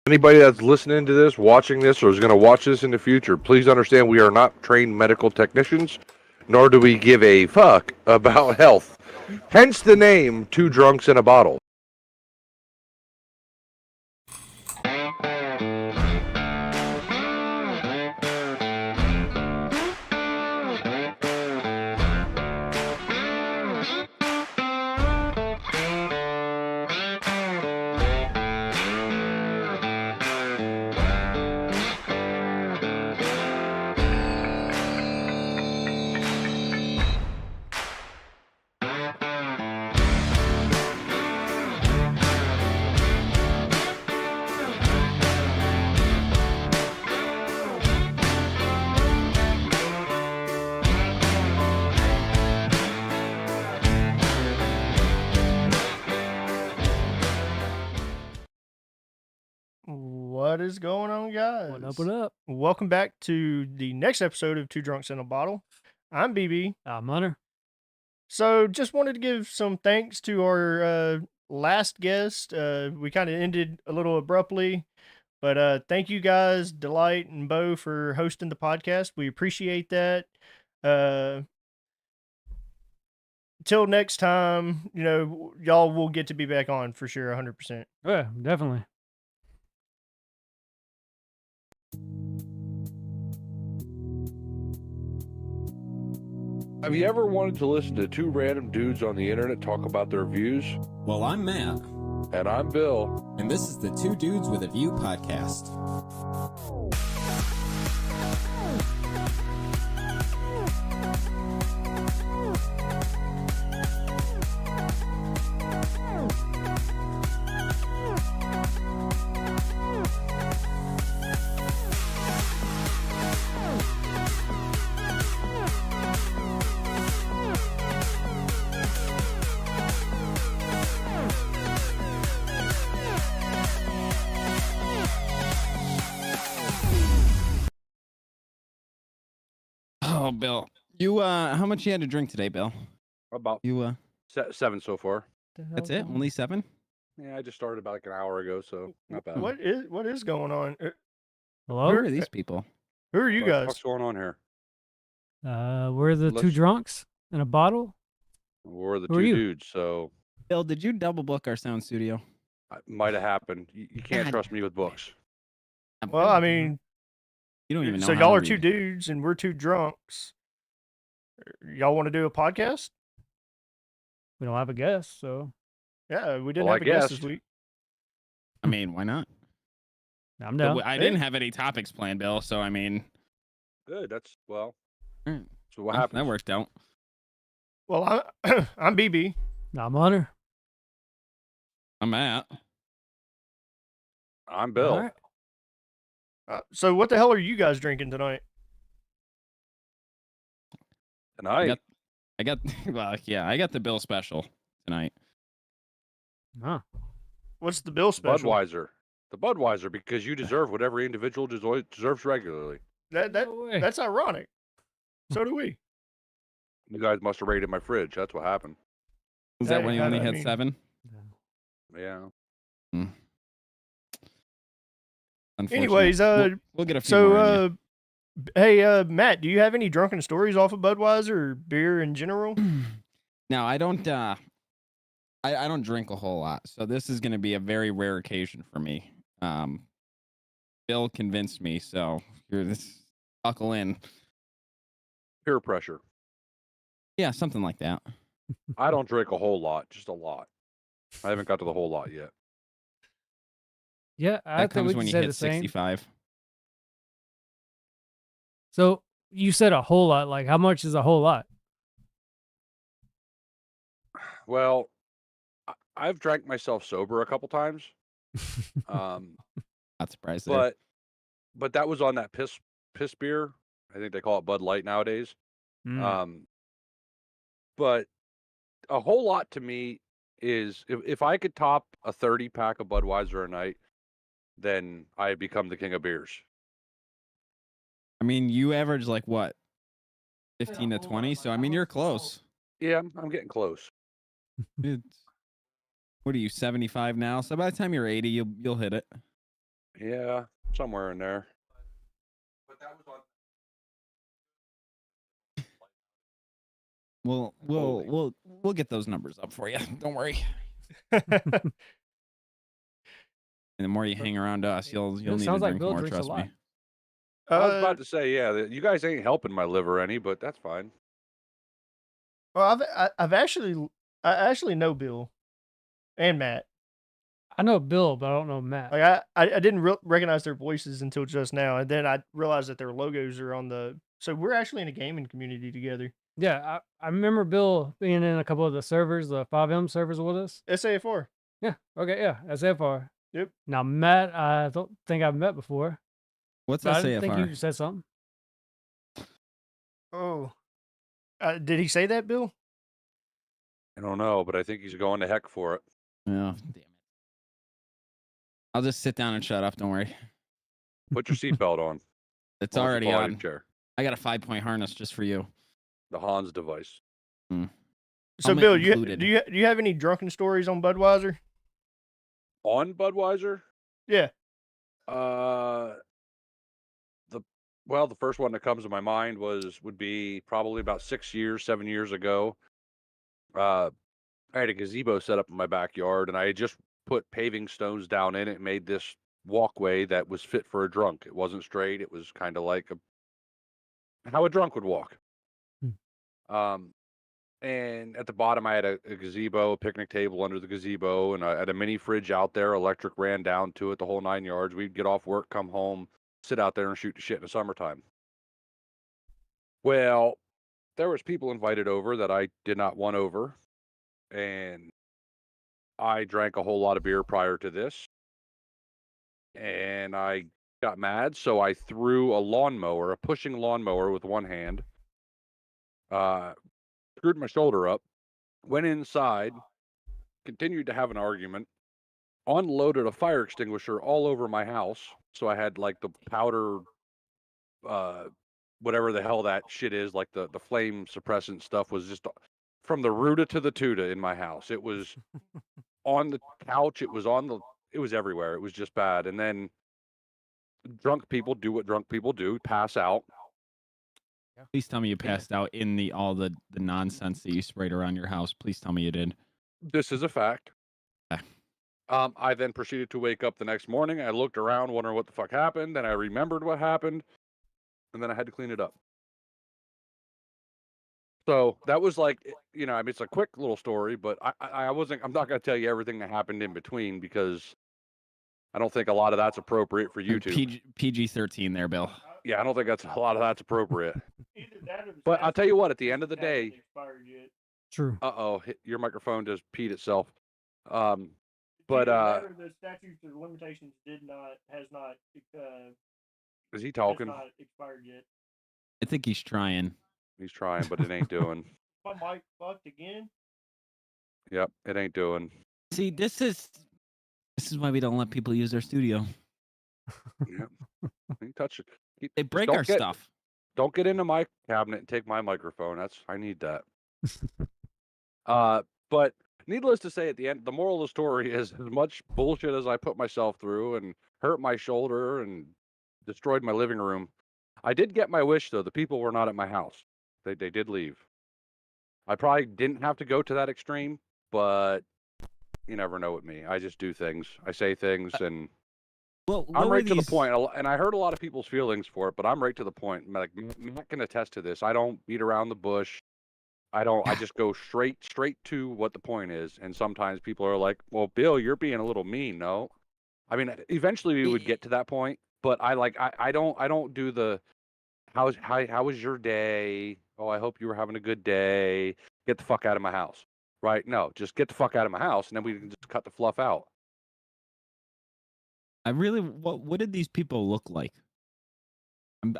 Anybody that's listening to this, watching this, or is going to watch this in the future, please understand we are not trained medical technicians, nor do we give a fuck about health. Hence the name Two Drunks in a Bottle. What is going on, guys? What up, what up? Welcome back to the next episode of Two Drunks in a Bottle. I'm BB. I'm Hunter. So just wanted to give some thanks to our last guest. We kind of ended a little abruptly, but thank you guys, Delight and Bo, for hosting the podcast. We appreciate that. Till next time, y'all will get to be back on for sure, 100%. Yeah, definitely. Have you ever wanted to listen to two random dudes on the internet talk about their views? Well, I'm Matt. And I'm Bill. And this is the Two Dudes with a View podcast. Oh, Bill, you how much you had to drink today, Bill? About You 7 so far. that's it? Only 7? Yeah, I just started about like an hour ago, so not bad. What is going on? Hello? Who are these people? Who are you guys? What's going on here? We're the two Let's- drunks in a bottle. We're the Who are two you? dudes, so Bill, did you double book our sound studio? it might have happened. You can't God. trust me with books. Well, I mean, you don't even know. so how y'all to are two read. dudes and we're two drunks. Y'all want to do a podcast? We don't have a guest, so Yeah, we didn't Well, have I a guest this guessed. week. I mean, why not? I'm But down. I didn't have any topics planned, Bill. So I mean, Good. That's Alright. so what well, happens? that worked out. Well, I'm BB. I'm Hunter. I'm Matt. I'm Bill. All right. So what the hell are you guys drinking tonight? And I I got well, yeah, I got the Bill special tonight. Huh. What's the bill special? Budweiser. The Budweiser, because you deserve what every individual deserves regularly. That No way. that's ironic. So do we. You guys must have raided my fridge. That's what happened. Is that Hey, when you I only had mean- 7? Yeah. Unfortunate. Anyways, we'll get a few more in you. hey, Matt, do you have any drunken stories off of Budweiser or beer in general? Now I don't I don't drink a whole lot, so this is gonna be a very rare occasion for me. Bill convinced me, so you're this buckle in. Peer pressure. Yeah, something like that. I don't drink a whole lot, just a lot. I haven't got to the whole lot yet. Yeah, I That think we comes can when you say hit the same. 65. So you said a whole lot. Like, how much is a whole lot? Well, I've drank myself sober a couple times. Not surprised there. But that was on that piss beer. I think they call it Bud Light nowadays. Mm. But a whole lot to me is if I could top a 30 pack of Budweiser a night, then I become the king of beers. I mean, you average like what? 15 to 20, so I mean you're close. Yeah, I'm getting close. It's, what are you, 75 now? So by the time you're 80, you'll hit it. Yeah, somewhere in there. But that was on. We'll get those numbers up for you. Don't worry. And the more you hang around us, you'll need to sounds like drink Bill more. drinks a Trust lot. me. I was about to say, yeah, you guys ain't helping my liver any, but that's fine. Well, I actually know Bill and Matt. I know Bill, but I don't know Matt. Like I didn't recognize their voices until just now, and then I realized that their logos are on the. So we're actually in a gaming community together. Yeah, I remember Bill being in a couple of the servers, the 5M servers with us. SAF4. Yeah. Okay. Yeah. SFR. Yep. Now Matt, I don't think I've met before. What's But I SAFR? think you said something. Oh, did he say that, Bill? I don't know, but I think he's going to heck for it. Yeah, damn it. I'll just sit down and shut up. Don't worry. Put your seatbelt on. It's Why don't you already fall out of on. your chair. I got a 5-point harness just for you. The Hans device. So, Helmet Bill, included. do you have any drunken stories on Budweiser? On Budweiser? Yeah. The first one that comes to my mind would be probably about 7 years ago. I had a gazebo set up in my backyard, and I had just put paving stones down in it and made this walkway that was fit for a drunk. It wasn't straight. It was kind of like how a drunk would walk. And at the bottom, I had a gazebo, a picnic table under the gazebo, and I had a mini fridge out there. Electric ran down to it, the whole 9 yards. We'd get off work, come home, sit out there and shoot the shit in the summertime. Well, there was people invited over that I did not want over, and I drank a whole lot of beer prior to this, and I got mad, so I threw a pushing lawnmower with one hand, screwed my shoulder up, went inside, continued to have an argument, unloaded a fire extinguisher all over my house, so I had like the powder, whatever the hell that shit is, like the flame suppressant stuff was just from the rooter to the tuta in my house. It was on the couch, it was everywhere. It was just bad. And then drunk people do what drunk people do, pass out. Please tell me you passed out in all the nonsense that you sprayed around your house. Please tell me you did. This is a fact. Okay. I then proceeded to wake up the next morning. I looked around wondering what the fuck happened. Then I remembered what happened, and then I had to clean it up. So that was like, I mean, it's a quick little story, but I'm not going to tell you everything that happened in between because I don't think a lot of that's appropriate for YouTube. PG-13 there, Bill. Yeah, I don't think a lot of that's appropriate. But I'll tell you what, at the end of the day, True. your microphone just peed itself. But the statutes of limitations has not is he talking? not expired yet. I think he's trying. He's trying, but it ain't doing. My mic fucked again. Yep, it ain't doing. See, this is why we don't let people use our studio. Yep. You can touch it. They break our stuff. Don't get into my cabinet and take my microphone. I need that. But needless to say, at the end, the moral of the story is as much bullshit as I put myself through and hurt my shoulder and destroyed my living room. I did get my wish, though. The people were not at my house. They did leave. I probably didn't have to go to that extreme, but you never know with me. I just do things. I say things, and I'm right to the point. And I hurt a lot of people's feelings for it, but I'm right to the point. Like, Matt can attest to this. I don't beat around the bush. I just go straight to what the point is. And sometimes people are like, well, Bill, you're being a little mean. No. I mean, eventually we would get to that point, but I don't do the, how was your day? Oh, I hope you were having a good day. Get the fuck out of my house. Right? No, just get the fuck out of my house, and then we can just cut the fluff out. What did these people look like?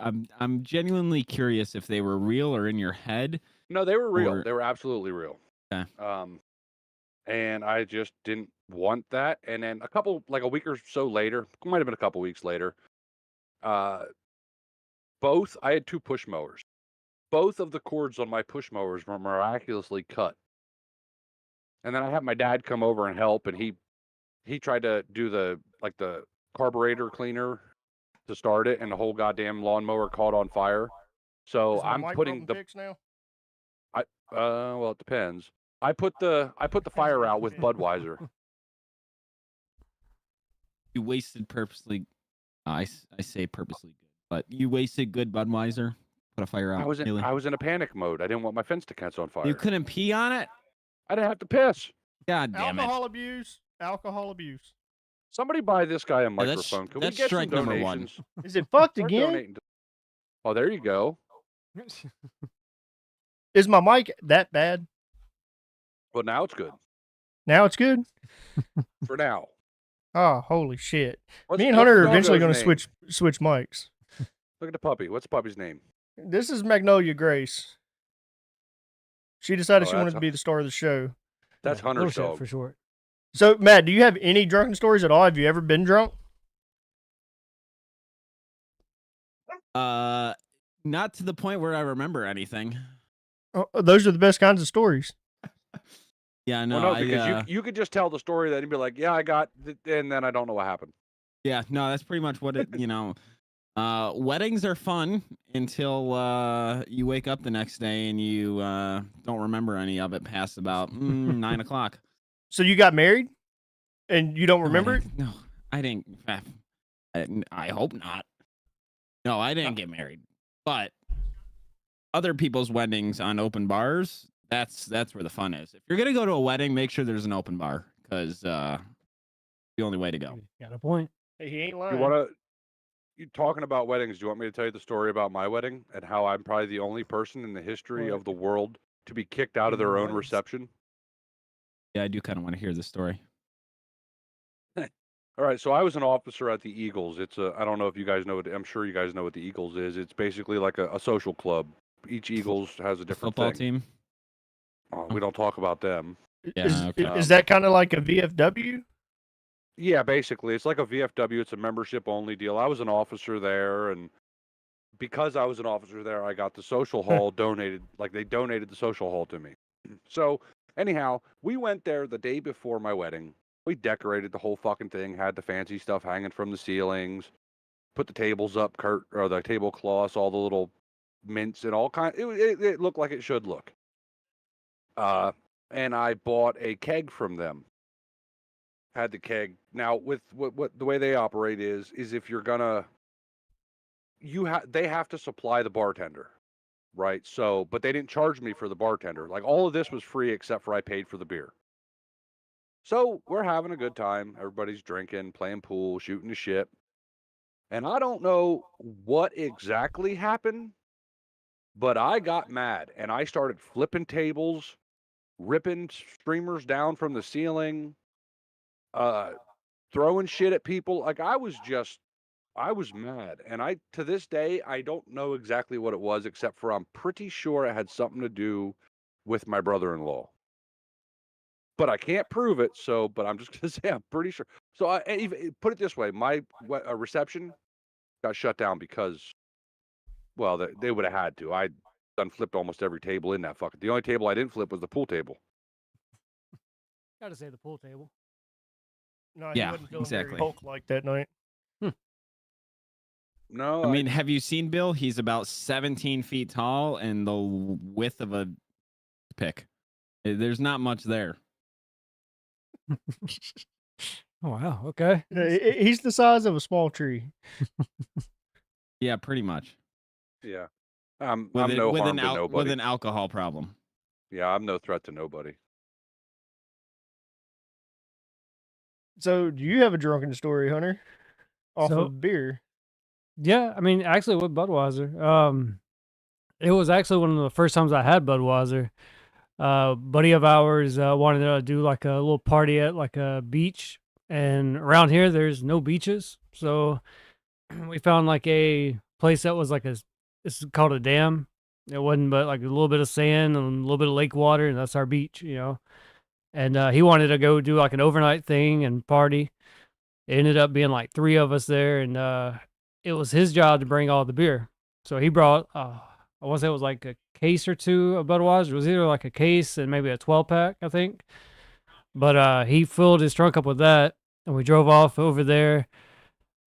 I'm genuinely curious if they were real or in your head. No, they were real. They were absolutely real. Okay. And I just didn't want that. And then a week or so later, might have been a couple weeks later, I had 2 push mowers. Both of the cords on my push mowers were miraculously cut. And then I had my dad come over and help, and he tried to do the carburetor cleaner to start it, and the whole goddamn lawnmower caught on fire. So Is my I'm mic putting problem fixed now? well, it depends. I put the fire out with Budweiser. You wasted purposely. I say purposely good, but you wasted good Budweiser. Put a fire out. I was in a panic mode. I didn't want my fence to catch on fire. You couldn't pee on it. I didn't have to piss. God damn it! Alcohol abuse. Alcohol abuse. Somebody buy this guy a Yeah, microphone. Can we that's get strike some number one. donations? Is it fucked Start again? donating to- Oh, there you go. Is my mic that bad? Well, now it's good. Now it's good. For now. Oh, holy shit! What's- Me and what's Hunter the are eventually doggo's going to name? switch mics. Look at the puppy. What's the puppy's name? This is Magnolia Grace. She decided Oh, she wanted that's to be the star of the show. That's Yeah, Hunter's bullshit dog. for short. So, Matt, do you have any drunken stories at all? Have you ever been drunk? Not to the point where I remember anything. Oh, those are the best kinds of stories. Yeah, no, Well, no, because you could just tell the story that and be like, yeah, I got, and then I don't know what happened. yeah, no, that's pretty much what it. Weddings are fun until you wake up the next day and you don't remember any of it past about 9 o'clock. So you got married, and you don't remember it? No, I didn't. I hope not. No, I didn't get married. But other people's weddings on open bars, that's where the fun is. If you're gonna go to a wedding, make sure there's an open bar, because the only way to go. Got a point. Hey, he ain't You lying. you talking about weddings? Do you want me to tell you the story about my wedding and how I'm probably the only person in the history of the world to be kicked out of their own Nice. reception? Yeah, I do kind of want to hear the story. All right, so I was an officer at the Eagles. It's I don't know if you guys know it. I'm sure you guys know what the Eagles is. It's basically like a social club. Each Eagles has a different Football thing. team. Oh, we don't talk about them. Yeah, okay. Is that kind of like a VFW? Yeah, basically, it's like a VFW. It's a membership only deal. I was an officer there, and because I was an officer there, I got the social hall donated. Like they donated the social hall to me. So anyhow, we went there the day before my wedding. We decorated the whole fucking thing. Had the fancy stuff hanging from the ceilings. Put the tables up, or the tablecloths, all the little mints and all kind. It looked like it should look. And I bought a keg from them. Had the keg. Now with what the way they operate is if you're gonna, they have to supply the bartender, right? So, but they didn't charge me for the bartender. Like all of this was free except for I paid for the beer. So we're having a good time. Everybody's drinking, playing pool, shooting the shit. And I don't know what exactly happened, but I got mad and I started flipping tables, ripping streamers down from the ceiling, throwing shit at people. Like I was mad. And to this day, I don't know exactly what it was, except for I'm pretty sure it had something to do with my brother-in-law. But I can't prove it, but I'm just going to say I'm pretty sure. So even put it this way, my reception got shut down because, well, they would have had to. I done flipped almost every table in that fucking. The only table I didn't flip was the pool table. Gotta say the pool table. No, he Yeah, wasn't feeling exactly. very Hulk like that night. No, I mean, have you seen Bill? He's about 17 feet tall and the width of a pick. There's not much there. Oh wow. Okay. He's the size of a small tree. Yeah, pretty much. yeah. I'm With no with harm an to nobody. with an alcohol problem. Yeah, I'm no threat to nobody. So, do you have a drunken story, Hunter? Off So- of beer. Yeah, I mean, actually, with Budweiser, it was actually one of the first times I had Budweiser. Buddy of ours wanted to do like a little party at like a beach, and around here there's no beaches, so we found like a place that was like it's called a dam. It wasn't but like a little bit of sand and a little bit of lake water, and that's our beach, you know. And he wanted to go do like an overnight thing and party. It ended up being like 3 of us there, and it was his job to bring all the beer. So he brought, I want to say it was like a case or 2 of Budweiser. It was either like a case and maybe a 12-pack, I think. But he filled his trunk up with that, and we drove off over there.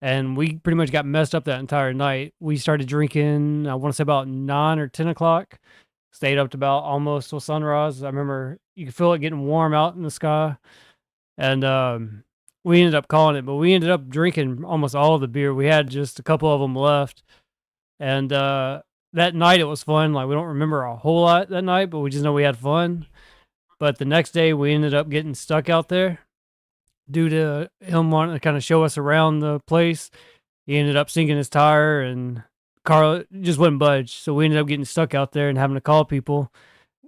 and we pretty much got messed up that entire night. We started drinking, I want to say about 9 or 10 o'clock. Stayed up to about almost till sunrise. I remember you could feel it getting warm out in the sky, and we ended up calling it. But we ended up drinking almost all of the beer. We had just a couple of them left, and that night it was fun. Like we don't remember a whole lot that night, but we just know we had fun. But the next day we ended up getting stuck out there due to him wanting to kind of show us around the place. He ended up sinking his tire and car just wouldn't budge. So we ended up getting stuck out there and having to call people.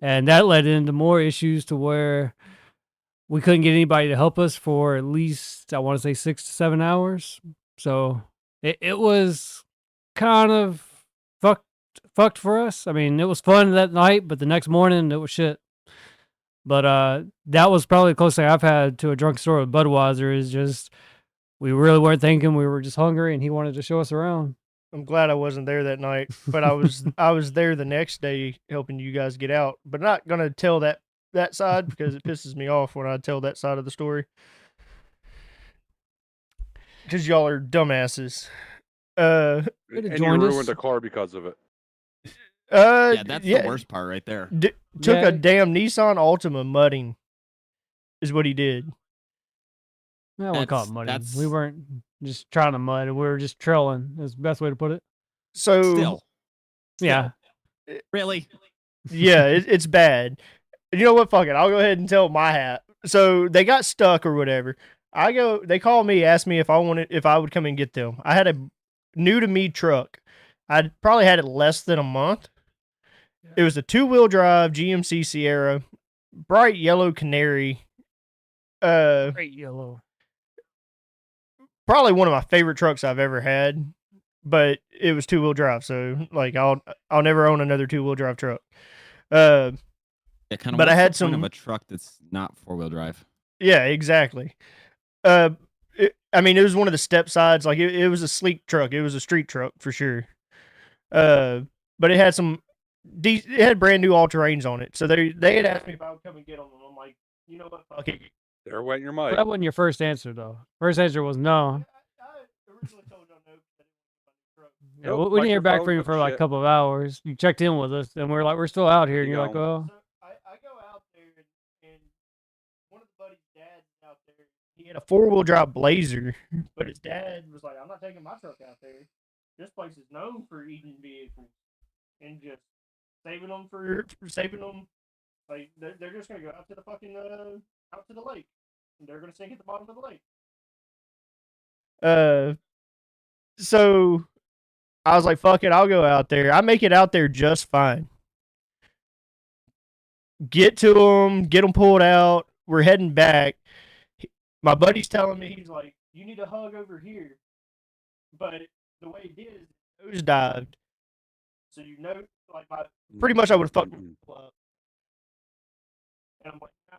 And that led into more issues to where we couldn't get anybody to help us for at least, I want to say 6 to 7 hours. So it was kind of fucked for us. I mean, it was fun that night, but the next morning it was shit. But that was probably the closest thing I've had to a drunk story with Budweiser. Is just we really weren't thinking, we were just hungry, and he wanted to show us around. I'm glad I wasn't there that night, but I was there the next day helping you guys get out. But not gonna tell that side because it pisses me off when I tell that side of the story. Because y'all are dumbasses. And you joined us. ruined the car because of it. Yeah, that's the worst part right there. Took Yeah. a damn Nissan Altima mudding, is what he did. I wouldn't call it mudding. That's- We weren't just trying to mud. We were just trailing. Is the best way to put it. So Still, Yeah. really? yeah, it's bad. You know what? Fuck it. I'll go ahead and tell my hat. So they got stuck or whatever. They called me, asked me if I would come and get them. I had a new to me truck. I'd probably had it less than a month. It was a 2-wheel drive GMC Sierra, bright yellow canary. Great yellow. Probably one of my favorite trucks I've ever had, but it was 2-wheel drive, so like I'll never own another 2-wheel drive truck. Yeah, kind of. But I had the point some- of a truck that's not 4-wheel drive. Yeah, exactly. I mean, it was one of the step sides. Like it was a sleek truck. It was a street truck for sure. But it had it had brand new all terrains on it. So they had asked me if I would come and get them. And I'm like, you know what? Fuck it. There went your But mic. that wasn't your first answer, though. First answer was no. I originally told y'all no. Yeah, Nope, we didn't hear back microphone from you took for like a shit. couple of hours. You checked in with us, and we are like, we're still out here. And You you're like, know. oh. So I go out there and one of the buddies' dads out there. He had a 4-wheel drive Blazer, but his dad was like, I'm not taking my truck out there. This place is known for eating vehicles and just saving them for saving them. Like they're just gonna go out to the fucking out to the lake, and they're gonna sink at the bottom of the lake. So I was like, fuck it, I'll go out there. I make it out there just fine. Get to them, get them pulled out. We're heading back. My buddy's telling me, he's like, you need a hug over here. But the way he did is nose dived. So you know, like, pretty much I would have fucked him up. And I'm like, no,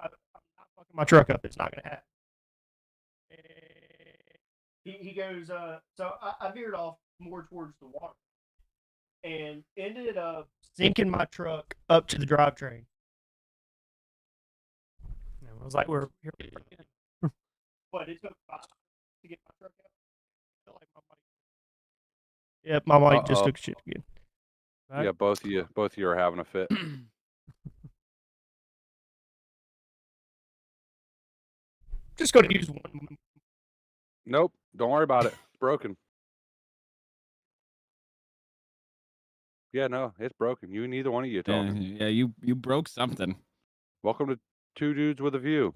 I'm not fucking my truck up. It's not going to happen. He goes, so I veered off more towards the water and ended up sinking my truck up to the drivetrain. I was like, we're here. But it took 5 to get my truck out. I feel like my mic just Uh-oh. took shit again. Right? Yeah, both of you are having a fit. Just going to use one. Nope, don't worry about it. It's broken. Yeah, no, it's broken. You neither one of you Yeah, talking. yeah, you broke something. Welcome to Two Dudes with a View.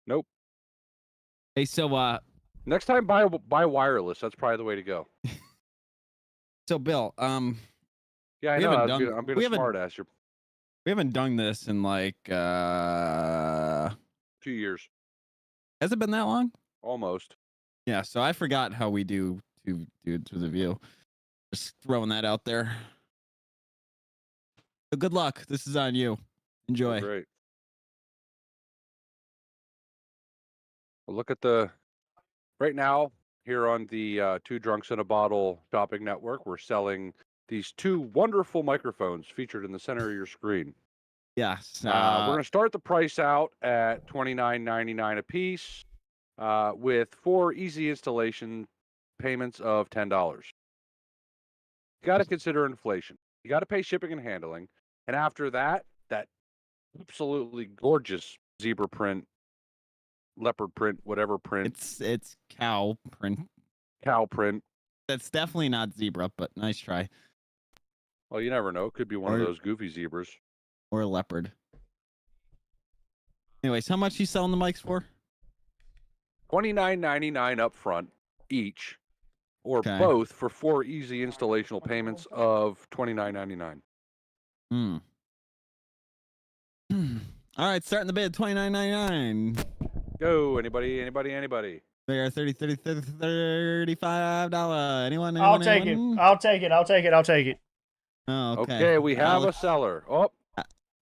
Nope. Hey, so Next time, buy wireless. That's probably the way to go. Bill, Yeah, I We know. haven't I'm being we a haven't- smart ass. You're we haven't done this in like 2 years, has it been that long? almost. Yeah, so I forgot how we do Two Dudes with a View. Just throwing that out there. So good luck. This is on you. Enjoy. Great. Well, look at the right now here on the Two Drunks in a Bottle shopping network. We're selling these 2 wonderful microphones featured in the center of your screen. Yes. We're going to start the price out at $29.99 a piece, with 4 easy installation payments of $10. You got to consider inflation. You got to pay shipping and handling, and after that, that absolutely gorgeous zebra print, leopard print, whatever print, It's cow print. cow print. That's definitely not zebra, but nice try. Well, you never know. Could be one of Or- those goofy zebras. Or leopard. Anyways, how much you selling the mics for? $29.99 up front each, or Okay. both for 4 easy installational payments of $29.99. All right, starting the bid, $29.99. Go, anybody? They are $35. Anyone? I'll take it. I'll take it. Oh, okay. Okay, we have I'll, a seller. Oh,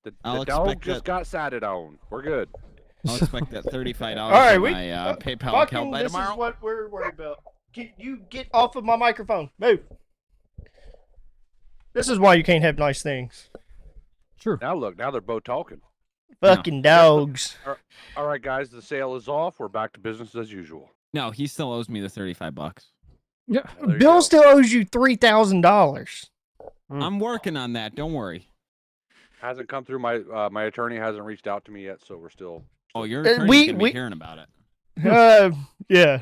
the I'll dog expect just got satted on. We're good. I'll expect that $35 All right, in we my PayPal fucking, account by this tomorrow. is what we're worried about. Can you get off of my microphone? Move. This is why you can't have nice things. Sure. Now look, now they're both talking. Fucking dogs. All right, guys, the sale is off. We're back to business as usual. No, he still owes me the $35. Yeah. There you Bill go. still owes you $3,000. I'm working on that. Don't worry. Hasn't come through. My attorney hasn't reached out to me yet, so we're still. Oh, your Uh, attorney's we- gonna we- be hearing about it. Yeah.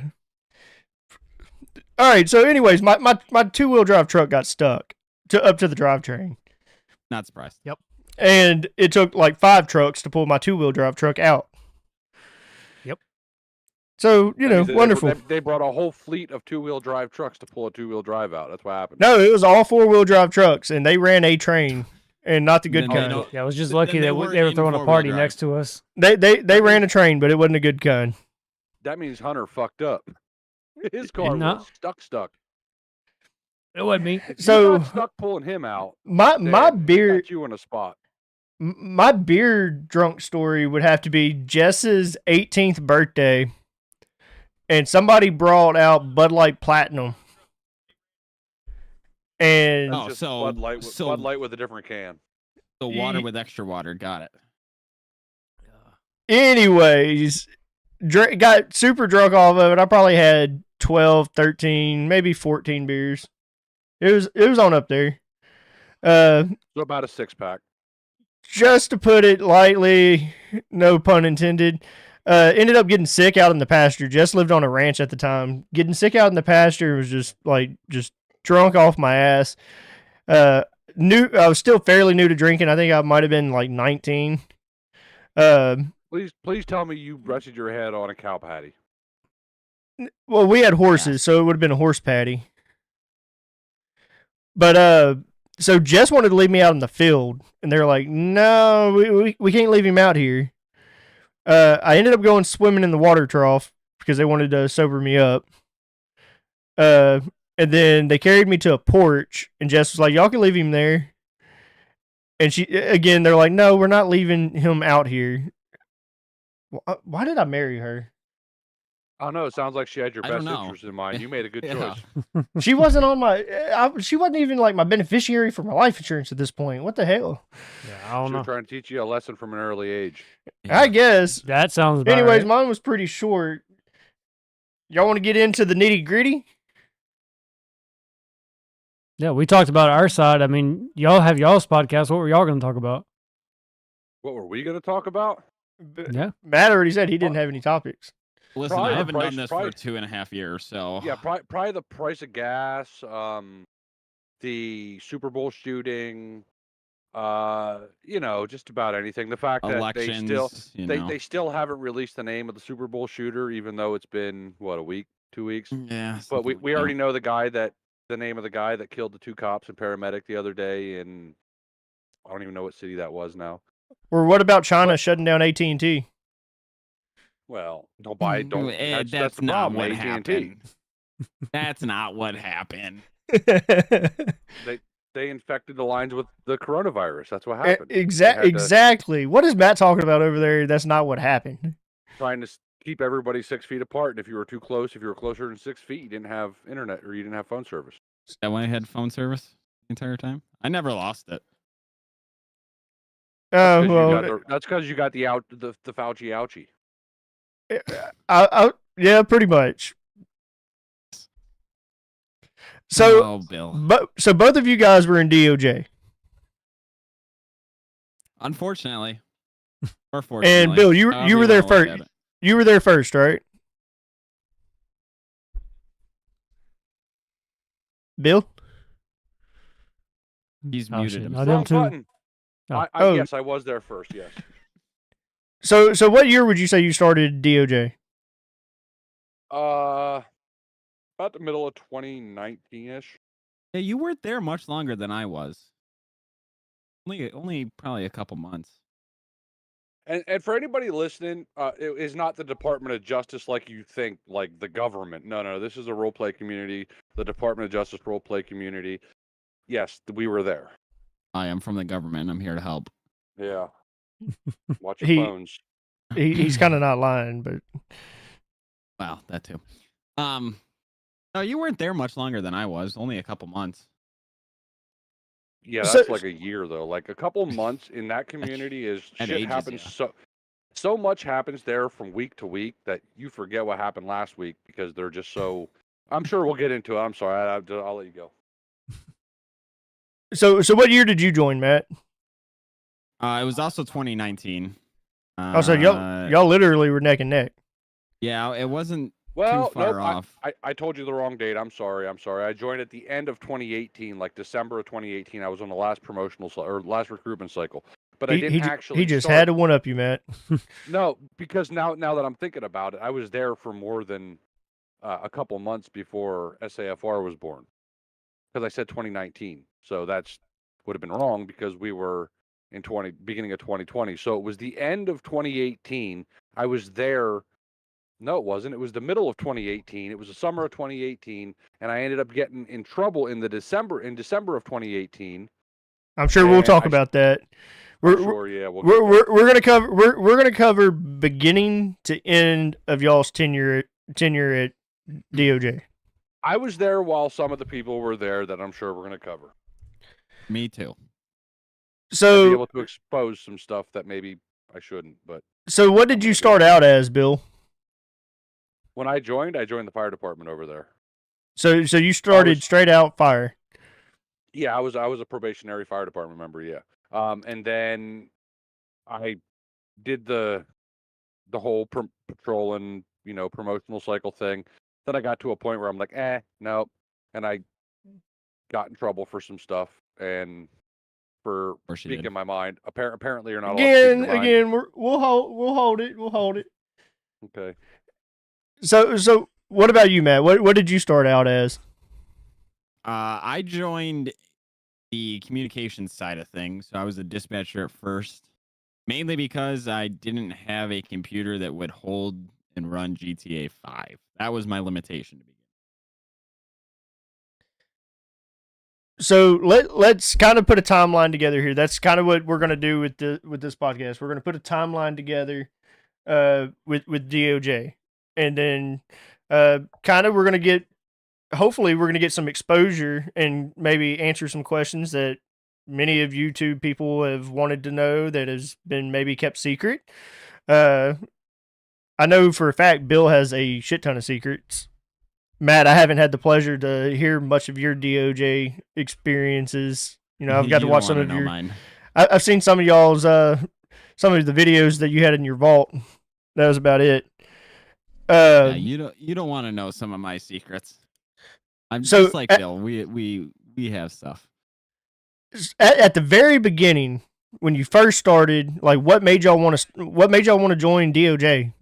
All right. So, anyways, my 2-wheel drive truck got stuck up to the drivetrain, Not surprised. and it took like 5 trucks to pull my 2-wheel drive truck out. Yep. So That means that wonderful. They brought a whole fleet of 2-wheel drive trucks to pull a 2-wheel drive out. That's what happened. No, it was all 4-wheel drive trucks, and they ran a train, and not the good Then they kind. don't- Yeah, I was just Then lucky they that weren't they were in throwing a four-wheel party drive. next to us. They ran a train, but it wasn't a good kind. That means Hunter fucked up. His car No. was stuck. It wasn't me. If you So got stuck pulling him out. my then beer got you in a spot. my beer drunk story would have to be Jess's 18th birthday, and somebody brought out Bud Light Platinum, and Oh, Just so- Bud Light, so- Bud Light with a different can. The water with extra water. Got it. anyways, got super drunk off of it. I probably had 12, 13, maybe 14 beers. It was on up there. So about a 6-pack. Just to put it lightly, no pun intended, ended up getting sick out in the pasture. Just lived on a ranch at the time. Getting sick out in the pasture was just drunk off my ass. I was still fairly new to drinking. I think I might have been like 19. Please tell me you rested your head on a cow patty. Well, we had horses, so it would have been a horse patty. But so Jess wanted to leave me out in the field, and they're like, "No, we can't leave him out here." I ended up going swimming in the water trough because they wanted to sober me up. And then they carried me to a porch, and Jess was like, "Y'all can leave him there." And they're like, "No, we're not leaving him out here." Why did I marry her? I don't know. It sounds like she had your I don't best know. interest in mind. You made a good Yeah. choice. She wasn't on she wasn't even like my beneficiary for my life insurance at this point. What the hell? Yeah, I She don't was know. trying to teach you a lesson from an early age. I guess. That sounds about Anyways, right. mine was pretty short. Y'all want to get into the nitty gritty? Yeah, we talked about our side. I mean, y'all have y'all's podcast. What were y'all going to talk about? What were we going to talk about? Yeah. Matt already said he didn't have any topics. Listen, Probably I the haven't price- done this probably- for 2.5 years, so Yeah, probably the price of gas, the Super Bowl shooting, just about anything. The fact that elections. they still haven't released the name of the Super Bowl shooter, even though it's been a week, 2 weeks. Yeah, But something we like already that. know the name of the guy that killed the 2 cops and paramedic the other day, and I don't even know what city that was now. Or what about China shutting down AT&T? Well, don't buy it. Don't. That's the not problem. what AT&T. happened. That's not what happened. They infected the lines with the coronavirus. That's what happened. They had to- Exactly. What is Matt talking about over there? That's not what happened. Trying to keep everybody 6 feet apart. And if you were too close, if you were closer than 6 feet, you didn't have internet or you didn't have phone service. Is that why I had phone service the entire time? I never lost it. Well, That's because you got the Fauci ouchie. yeah, pretty much. So, Oh, Bill. so both of you guys were in DOJ, Unfortunately, or fortunately. and Bill, you however were there wanna look first. at it. You were there first, right? Bill. He's Oh, muted shit. himself. I Wrong did too. button. Oh. Oh. Yes, I was there first. Yes. So what year would you say you started DOJ? About the middle of 2019-ish. Yeah, you weren't there much longer than I was. Only probably a couple months. And for anybody listening, it is not the Department of Justice like you think, like the government. No, this is a roleplay community, the Department of Justice roleplay community. Yes, we were there. I am from the government. I'm here to help. Yeah. Watch your phones. He's kind of not lying, but Wow, that too. No, you weren't there much longer than I was. Only a couple months. Yeah, So- that's like a year though. Like a couple months in that community is That shit ages happens you. so much happens there from week to week that you forget what happened last week because they're just so. I'm sure we'll get into it. I'm sorry. I'll let you go. so what year did you join, Matt? It was also 2019. Oh, so y'all literally were neck and neck. Yeah, it wasn't Well, too far nope, off. I told you the wrong date. I'm sorry. I joined at the end of 2018, like December of 2018. I was on the last last recruitment cycle, but I didn't actually. He just start... had to one up you, Matt. No, because now that I'm thinking about it, I was there for more than a couple months before SAFR was born. Because I said 2019, so that's would have been wrong because we were in beginning of 2020. So it was the end of 2018. I was there. No, it wasn't. It was the middle of 2018. It was the summer of 2018, and I ended up getting in trouble in December of 2018. I'm sure we'll talk about that. We're gonna cover beginning to end of y'all's tenure at DOJ. I was there while some of the people were there that I'm sure we're gonna cover. Me too. So I'd be able to expose some stuff that maybe I shouldn't. But so what did you start out as, Bill? When I joined the fire department over there. So you started straight out fire. Yeah, I was a probationary fire department member. Yeah, and then I did the whole patrol and promotional cycle thing. Then I got to a point where I'm like, nope, and I got in trouble for some stuff and for speaking my mind. Apparently, you're not allowed to speak your mind. Again, we'll hold it. Okay. So what about you, Matt? What did you start out as? I joined the communications side of things. So I was a dispatcher at first, mainly because I didn't have a computer that would hold and run GTA 5. That was my limitation to begin. So let's kind of put a timeline together here. That's kind of what we're gonna do with this podcast. We're gonna put a timeline together, with DOJ, and then kind of hopefully we're gonna get some exposure and maybe answer some questions that many of you two people have wanted to know that has been maybe kept secret. I know for a fact Bill has a shit ton of secrets. Matt, I haven't had the pleasure to hear much of your DOJ experiences. I've got to watch some of your. Mine. I've seen some of y'all's some of the videos that you had in your vault. That was about it. Yeah, you don't want to know some of my secrets. I'm just like Bill. We have stuff. At the very beginning, when you first started, like what made y'all want to join DOJ?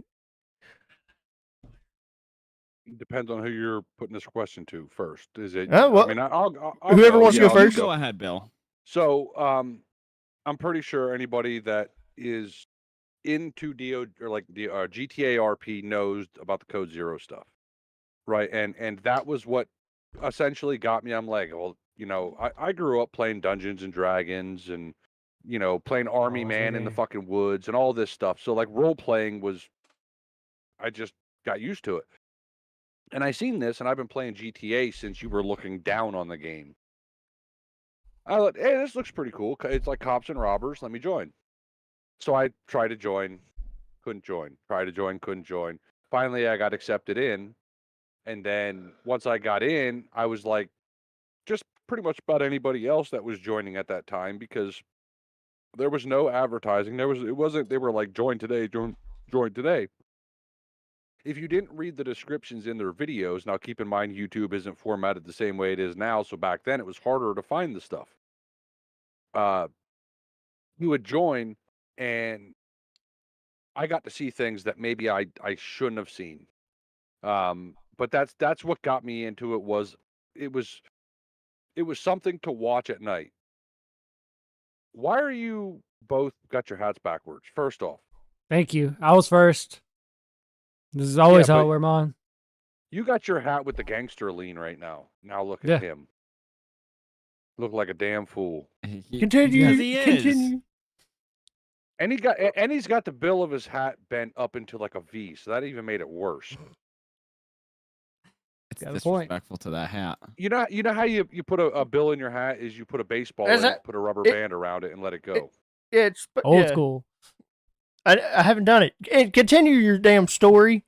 Depends on who you're putting this question to first. Is it? Well, I mean, I'll whoever wants to go first. Go ahead, Bill. So, I'm pretty sure anybody that is into DO or like the GTA RP knows about the Code Zero stuff, right? And that was what essentially got me. I'm like, well, I grew up playing Dungeons and Dragons and playing Army Man in the fucking woods and all this stuff. So like role playing I just got used to it. And I seen this, and I've been playing GTA since you were looking down on the game. I thought, hey, this looks pretty cool. It's like cops and robbers. Let me join. So I tried to join, couldn't join. Tried to join, couldn't join. Finally, I got accepted in, and then once I got in, I was like, just pretty much about anybody else that was joining at that time because there was no advertising. It wasn't. They were like, join today, join today. If you didn't read the descriptions in their videos, now keep in mind YouTube isn't formatted the same way it is now, so back then it was harder to find the stuff. You would join, and I got to see things that maybe I shouldn't have seen. But that's what got me into it. It was it was something to watch at night. Why are you both got your hats backwards? First off, Thank you. I was first. This is always how I but wear mine. you got your hat with the gangster lean right now. Now look Yeah. at him. Look like a damn fool. Continue. Because he is. Continue. And he's got the bill of his hat bent up into like a V, so that even made it worse. It's Got a point. disrespectful to that hat. You know how you put a bill in your hat is you put a baseball Is in it, that- put a rubber it- band around it, and let it go. Yeah, it's Old school. I haven't done it. And continue your damn story.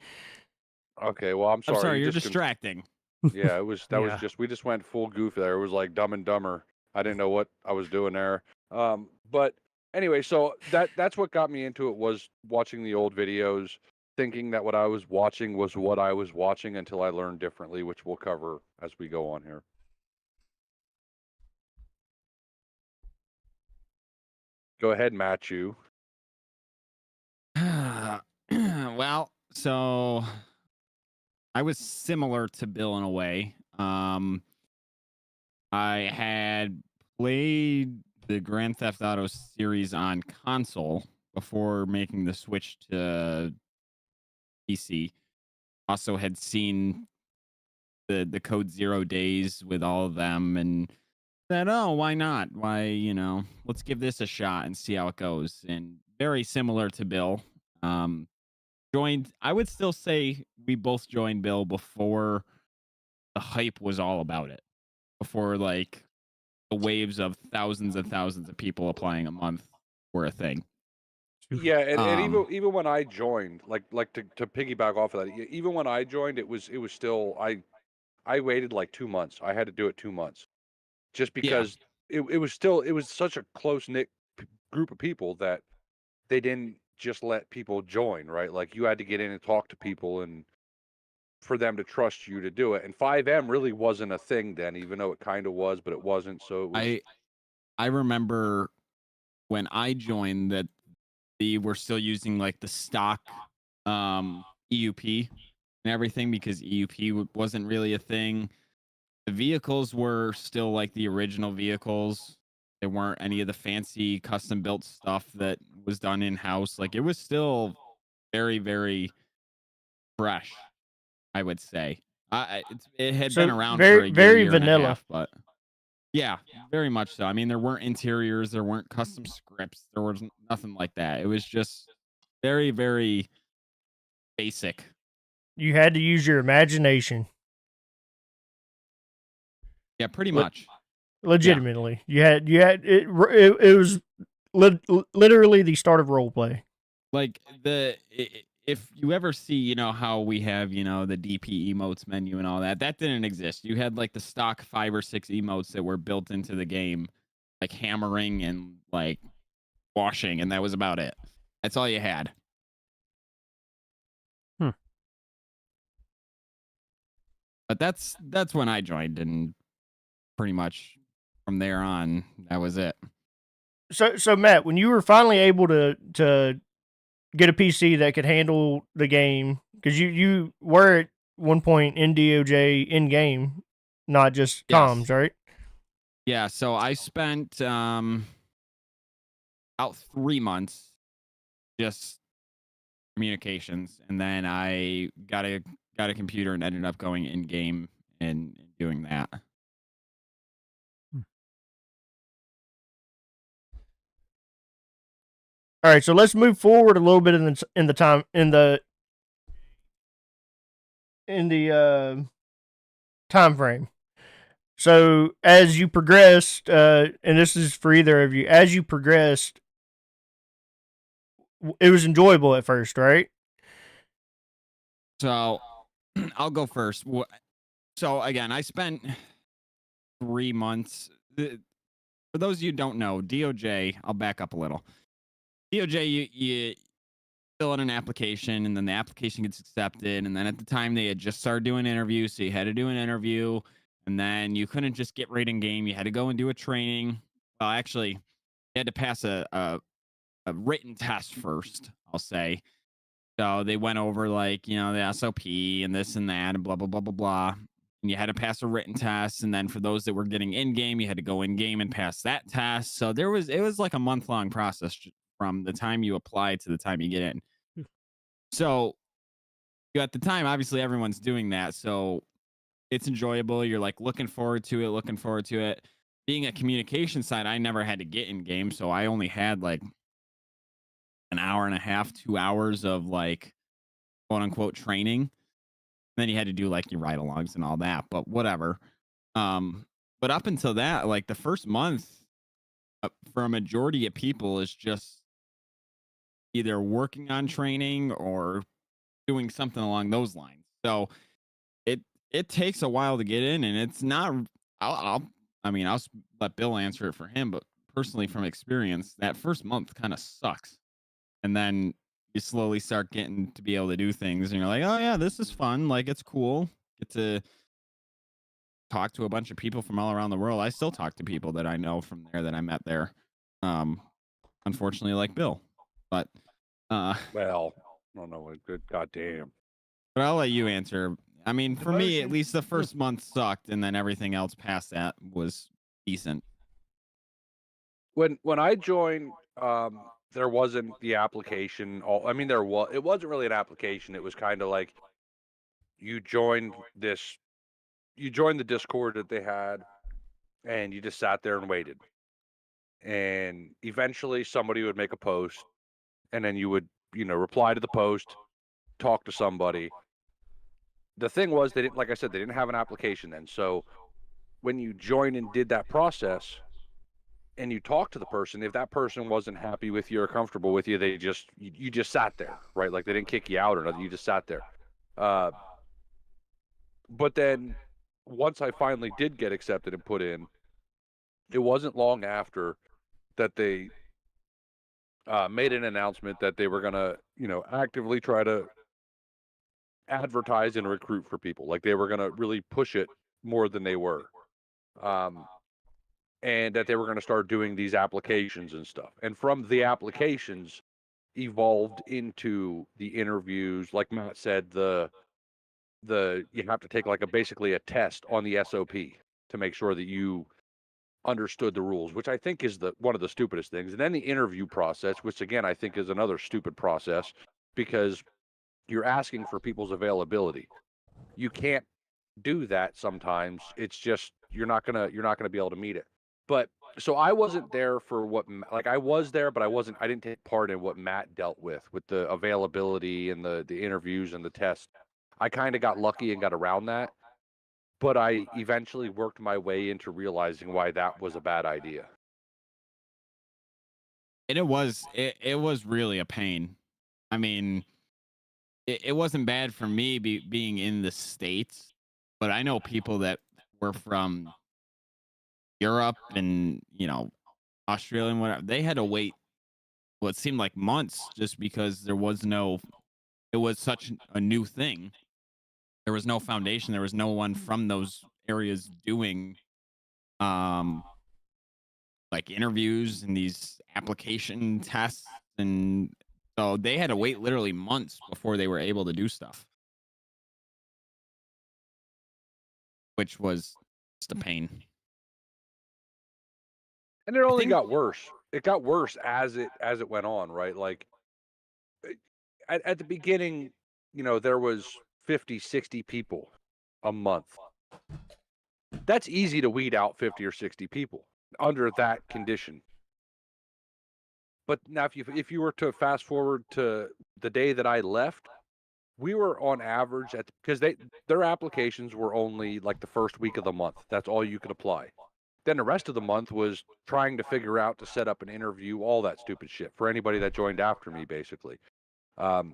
Okay, well I'm sorry. I'm sorry, you're just distracting. Yeah, that was Yeah. just we just went full goof there. It was like Dumb and Dumber. I didn't know what I was doing there. But anyway, so that's what got me into it was watching the old videos, thinking that what I was watching was what I was watching until I learned differently, which we'll cover as we go on here. Go ahead, Matthew. Well, so I was similar to Bill in a way. I had played the Grand Theft Auto series on console before making the switch to PC. Also had seen the Code Zero days with all of them and said, oh, why not? Why, let's give this a shot and see how it goes. And very similar to Bill. Joined, I would still say we both joined Bill before the hype was all about it. Before like the waves of thousands and thousands of people applying a month were a thing. Yeah, and Um, even when I joined, like to piggyback off of that, even when I joined, it was still I waited like 2 months. I had to do it 2 months just Yeah. because it was such a close knit group of people that they didn't just let people join, right? Like you had to get in and talk to people and for them to trust you to do it. And 5M really wasn't a thing then, even though it kind of was, but it wasn't. So it was. I remember when I joined that they were still using like the stock EUP and everything because EUP wasn't really a thing. The vehicles were still like the original vehicles. There weren't any of the fancy custom built stuff that was done in house. Like it was still very, very fresh, I would say. It had So been around very- for a very year and a vanilla. half, but yeah, very much so. I mean, there weren't interiors, there weren't custom scripts, there was nothing like that. It was just very, very basic. You had to use your imagination. Yeah, pretty Lit- much. Legitimately, you had it. It was literally the start of role play. Like if you ever see, how we have, the DP emotes menu and all that, that didn't exist. You had like the stock 5 or 6 emotes that were built into the game, like hammering and like washing, and that was about it. That's all you had. But that's when I joined, and pretty much from there on, that was it. So Matt, when you were finally able to get a PC that could handle the game, because you were at one point in DOJ in game, not just Yes. comms, right? Yeah, so I spent about 3 months just communications, and then I got a computer and ended up going in game and doing that. All right, so let's move forward a little bit in the time frame. So as you progressed, and this is for either of you, as you progressed, it was enjoyable at first, right? So I'll go first. So again, I spent 3 months. For those of you who don't know, DOJ, I'll back up a little. DOJ, you fill in an application, and then the application gets accepted. And then at the time, they had just started doing interviews. So you had to do an interview. And then you couldn't just get right in game. You had to go and do a training. Well, actually, you had to pass a written test first, I'll say. So they went over like, the SOP and this and that and blah, blah, blah, blah, blah. And you had to pass a written test. And then for those that were getting in game, you had to go in game and pass that test. So it was like a month-long process from the time you apply to the time you get in. So at the time, obviously everyone's doing that. So it's enjoyable. You're like looking forward to it. Being a communication side, I never had to get in game. So I only had like an hour and a half, 2 hours of like quote unquote training. Then you had to do like your ride alongs and all that, but whatever. But up until that, like the first month for a majority of people is just either working on training or doing something along those lines. So it takes a while to get in, and it's not. I'll let Bill answer it for him, but personally from experience, that first month kind of sucks, and then you slowly start getting to be able to do things, and you're like, oh yeah, this is fun. Like it's cool. Get to talk to a bunch of people from all around the world. I still talk to people that I know from there that I met there. Unfortunately, like Bill, but Well, I don't know. Good goddamn. but I'll let you answer. I mean, for me, at least the first month sucked, and then everything else past that was decent. When I joined, there wasn't the application. I mean, there was. It wasn't really an application. It was kind of like you joined this. You joined the Discord that they had, and you just sat there and waited. And eventually, somebody would make a post, and then you would, reply to the post, talk to somebody. The thing was, they didn't. Like I said, they didn't have an application then. So when you joined and did that process, and you talk to the person, if that person wasn't happy with you or comfortable with you, you just sat there, right? Like they didn't kick you out or nothing. You just sat there. But then once I finally did get accepted and put in, it wasn't long after that they made an announcement that they were gonna, actively try to advertise and recruit for people. Like they were gonna really push it more than they were. And that they were going to start doing these applications and stuff. And from the applications evolved into the interviews. Like Matt said, you have to take like basically a test on the SOP to make sure that you understood the rules, which I think is one of the stupidest things. And then the interview process, which again I think is another stupid process because you're asking for people's availability. You can't do that sometimes. It's just you're not gonna be able to meet it. But so I wasn't there for I was there, but I didn't take part in what Matt dealt with the availability and the interviews and the tests. I kind of got lucky and got around that, but I eventually worked my way into realizing why that was a bad idea. And it was really a pain. I mean, it wasn't bad for me being in the States, but I know people that were from Europe and Australia and whatever. They had to wait what seemed like months just because it was such a new thing. There was no foundation. There was no one from those areas doing like interviews and these application tests, and so they had to wait literally months before they were able to do stuff, which was just a pain. And it only got worse. It got worse as it went on, right? Like at the beginning, there was 50, 60 people a month. That's easy to weed out 50 or 60 people under that condition. But now if you were to fast forward to the day that I left, we were on average because their applications were only like the first week of the month. That's all you could apply. Then the rest of the month was trying to figure out to set up an interview, all that stupid shit for anybody that joined after me, basically. But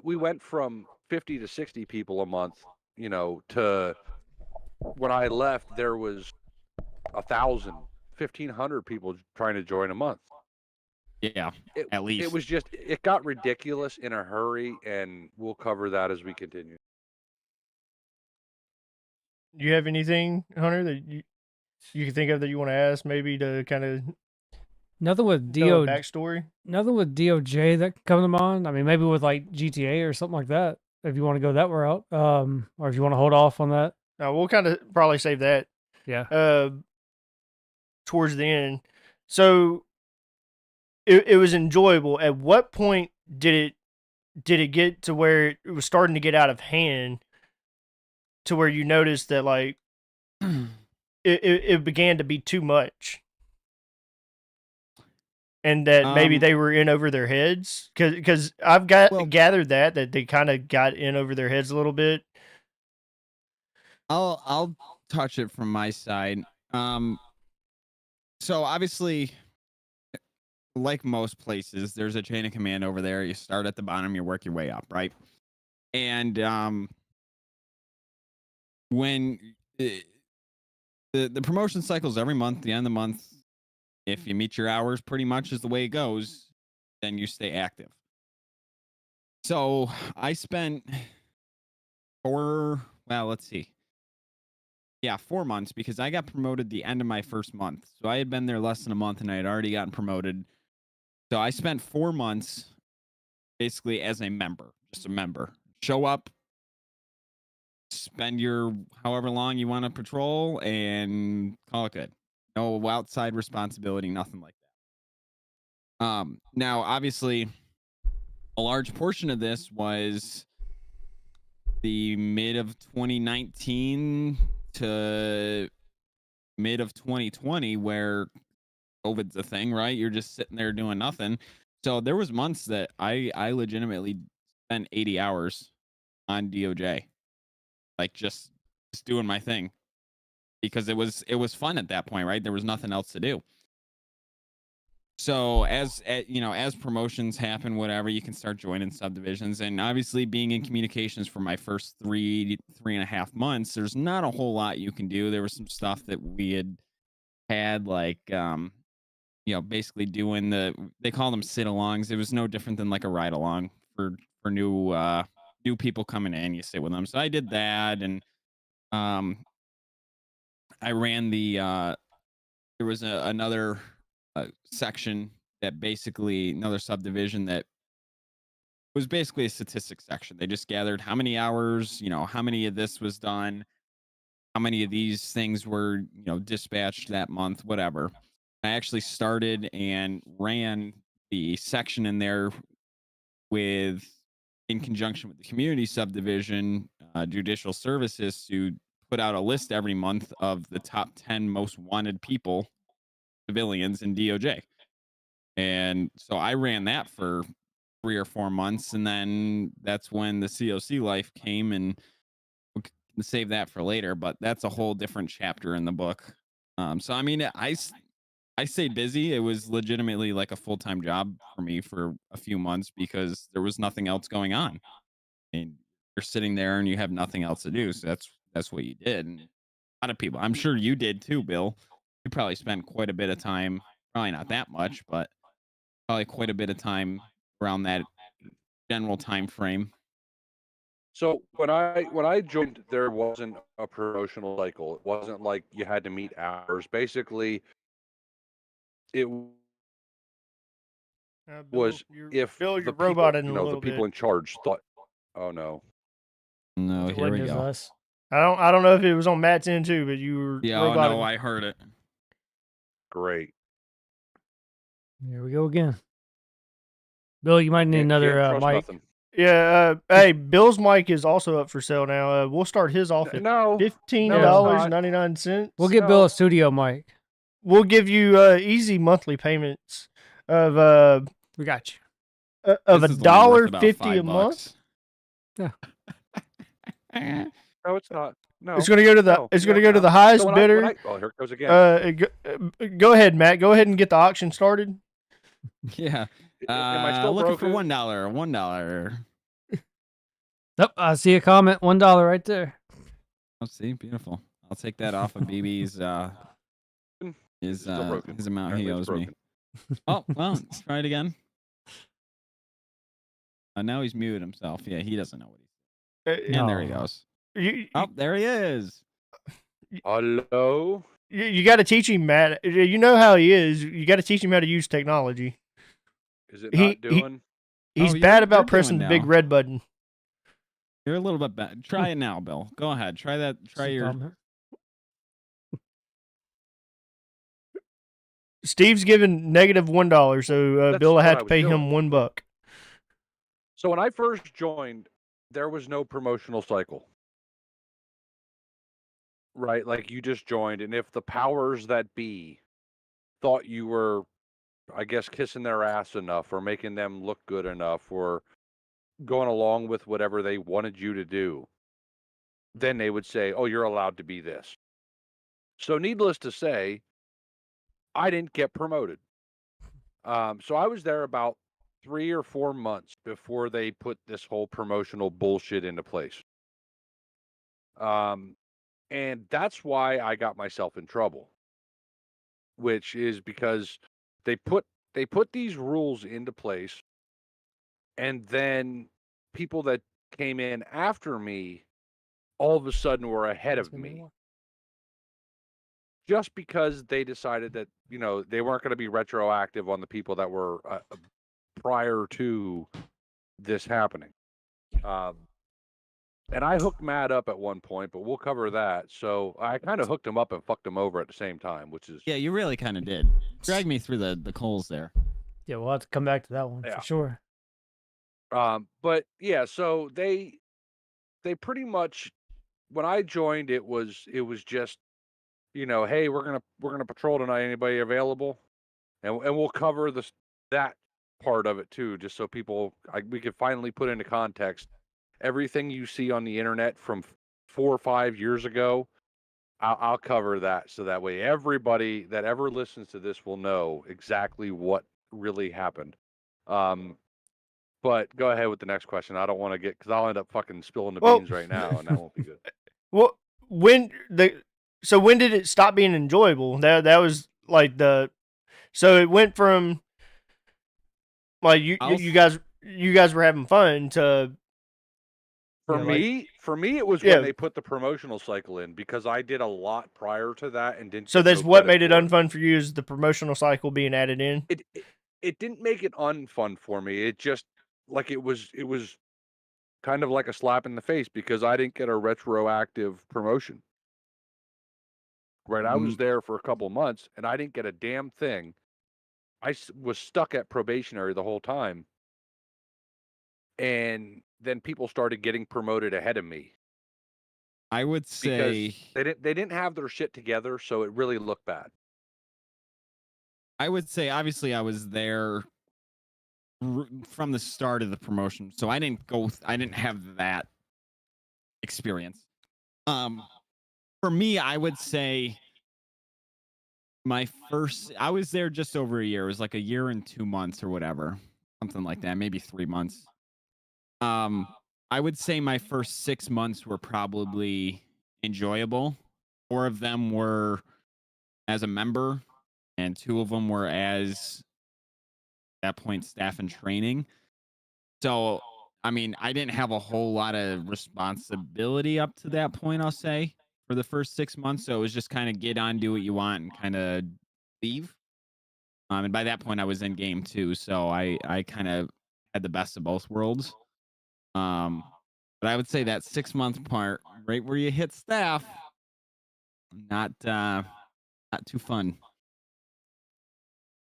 we went from 50 to 60 people a month, to when I left, there was 1,000, 1,500 people trying to join a month. Yeah, at least. It was just, it got ridiculous in a hurry, and we'll cover that as we continue. Do you have anything, Hunter, that you can think of that you want to ask, maybe to kind of Nothing with tell a backstory? Nothing with DOJ that can come to mind. I mean, maybe with like GTA or something like that, if you want to go that route, or if you want to hold off on that. No, we'll kind of probably save that. Yeah. Towards the end. So it was enjoyable. At what point did it get to where it was starting to get out of hand, to where you noticed that like it began to be too much, and that maybe they were in over their heads? Because I've gathered that they kind of got in over their heads a little bit. I'll touch it from my side. So obviously, like most places, there's a chain of command over there. You start at the bottom, you work your way up, right? And when the promotion cycles every month, the end of the month, if you meet your hours, pretty much is the way it goes, then you stay active. So I spent 4 months, because I got promoted the end of my first month. So I had been there less than a month and I had already gotten promoted. So I spent 4 months basically as a member, just a member. Show up, spend your however long you want to patrol, and call it good. No outside responsibility, nothing like that. Now, obviously, a large portion of this was the mid of 2019 to mid of 2020, where COVID's a thing, right? You're just sitting there doing nothing. So there was months that I legitimately spent 80 hours on DOJ, like just doing my thing, because it was fun at that point, right? There was nothing else to do. So as promotions happen, whatever, you can start joining subdivisions. And obviously, being in communications for my first 3.5 months, there's not a whole lot you can do. There was some stuff that we had like basically doing they call them sit-alongs. It was no different than like a ride-along for new people coming in. You sit with them. So I did that, and I ran there was another section that basically, another subdivision that was basically a statistics section. They just gathered how many hours, how many of this was done, how many of these things were, dispatched that month, whatever. I actually started and ran the section in there in conjunction with the community subdivision, judicial services, to put out a list every month of the top 10 most wanted people, civilians in DOJ. And so I ran that for 3 or 4 months, and then that's when the COC life came, and we can save that for later, but that's a whole different chapter in the book. So I mean, I stayed busy. It was legitimately like a full-time job for me for a few months, because there was nothing else going on. And you're sitting there and you have nothing else to do. So that's what you did. And a lot of people, I'm sure you did too, Bill. You probably spent quite a bit of time, probably not that much, but probably quite a bit of time around that general time frame. So when I joined, there wasn't a promotional cycle. It wasn't like you had to meet hours. Basically, it was if Bill, the you're people, roboting a the little people bit. in charge thought, oh no, No, It here wasn't we just go. us. I don't know if it was on Matt's end too, but you were Yeah, oh, roboting. no, I heard it. great. Here we go again. Bill, you might need another Can't trust mic. nothing. Yeah, hey, Bill's mic is also up for sale now. We'll start his off at No, $15.99. We'll get Bill a studio mic. We'll give you easy monthly payments of We got you. of This is only worth about $1.50 a month. $5. no, it's not. No. It's going to go to the. no, It's no, going to go to no. the highest So bidder. oh, here it goes again. Go ahead, Matt. Go ahead and get the auction started. Yeah. Am I still Looking for broken? $1. $1. Nope, I see a comment. $1 right there. Oh, see, beautiful. I'll take that off of BB's his Still broken. amount he Apparently it's owes me. broken. Oh, well, let's try it again. Now he's muted himself. Yeah, he doesn't know what he's. And there he No. goes. You, Oh, there he is. Hello. you got to teach him, Matt. You know how he is. You got to teach him how to use technology. Is it He- not doing? He's you're- bad you're about doing pressing the big now. red button. You're a little bit bad. Try it now, Bill. Go ahead. Try that. Try See your. comment? Steve's given -$1, so That's Bill will what have I to was pay doing. him $1. So when I first joined, there was no promotional cycle. Right? Like you just joined, and if the powers that be thought you were, I guess, kissing their ass enough or making them look good enough or going along with whatever they wanted you to do, then they would say, oh, you're allowed to be this. So needless to say, I didn't get promoted. So I was there about 3 or 4 months before they put this whole promotional bullshit into place. And that's why I got myself in trouble, which is because they put these rules into place, and then people that came in after me all of a sudden were ahead of me. Just because they decided that, they weren't going to be retroactive on the people that were prior to this happening. And I hooked Matt up at one point, but we'll cover that. So I kind of hooked him up and fucked him over at the same time, which is Yeah, you really kind of did. Drag me through the coals there. Yeah, we'll have to come back to that one Yeah. for sure. but yeah, so they pretty much, when I joined, it was just, hey, we're gonna patrol tonight. Anybody available? And we'll cover that part of it too, just so people we could finally put into context everything you see on the internet from 4 or 5 years ago. I'll cover that, so that way everybody that ever listens to this will know exactly what really happened. But go ahead with the next question. I don't want to because I'll end up fucking spilling the beans right now, and that won't be good. Well, when did it stop being enjoyable? That was like so it went from like you guys were having fun to For me, it was Yeah. when they put the promotional cycle in, because I did a lot prior to that and didn't. so get that's no what credit made it for unfun for you, is the promotional cycle being added in. It didn't make it unfun for me. It just like it was kind of like a slap in the face because I didn't get a retroactive promotion. Right, I was there for a couple months and I didn't get a damn thing. I was stuck at probationary the whole time, and then people started getting promoted ahead of me I would because say they didn't have their shit together, so it really looked bad. obviously I was there from the start of the promotion, so I didn't have that experience. For me, I would say I was there just over a year. It was like a year and 2 months or whatever, something like that, maybe 3 months. I would say my first 6 months were probably enjoyable. 4 of them were as a member, and 2 of them were as, at that point, staff and training. So, I mean, I didn't have a whole lot of responsibility up to that point, I'll say, for the first 6 months. So it was just kind of get on, do what you want, and kind of leave. And by that point, I was in game too, so I kind of had the best of both worlds. But I would say that 6-month part, right where you hit staff, not too fun.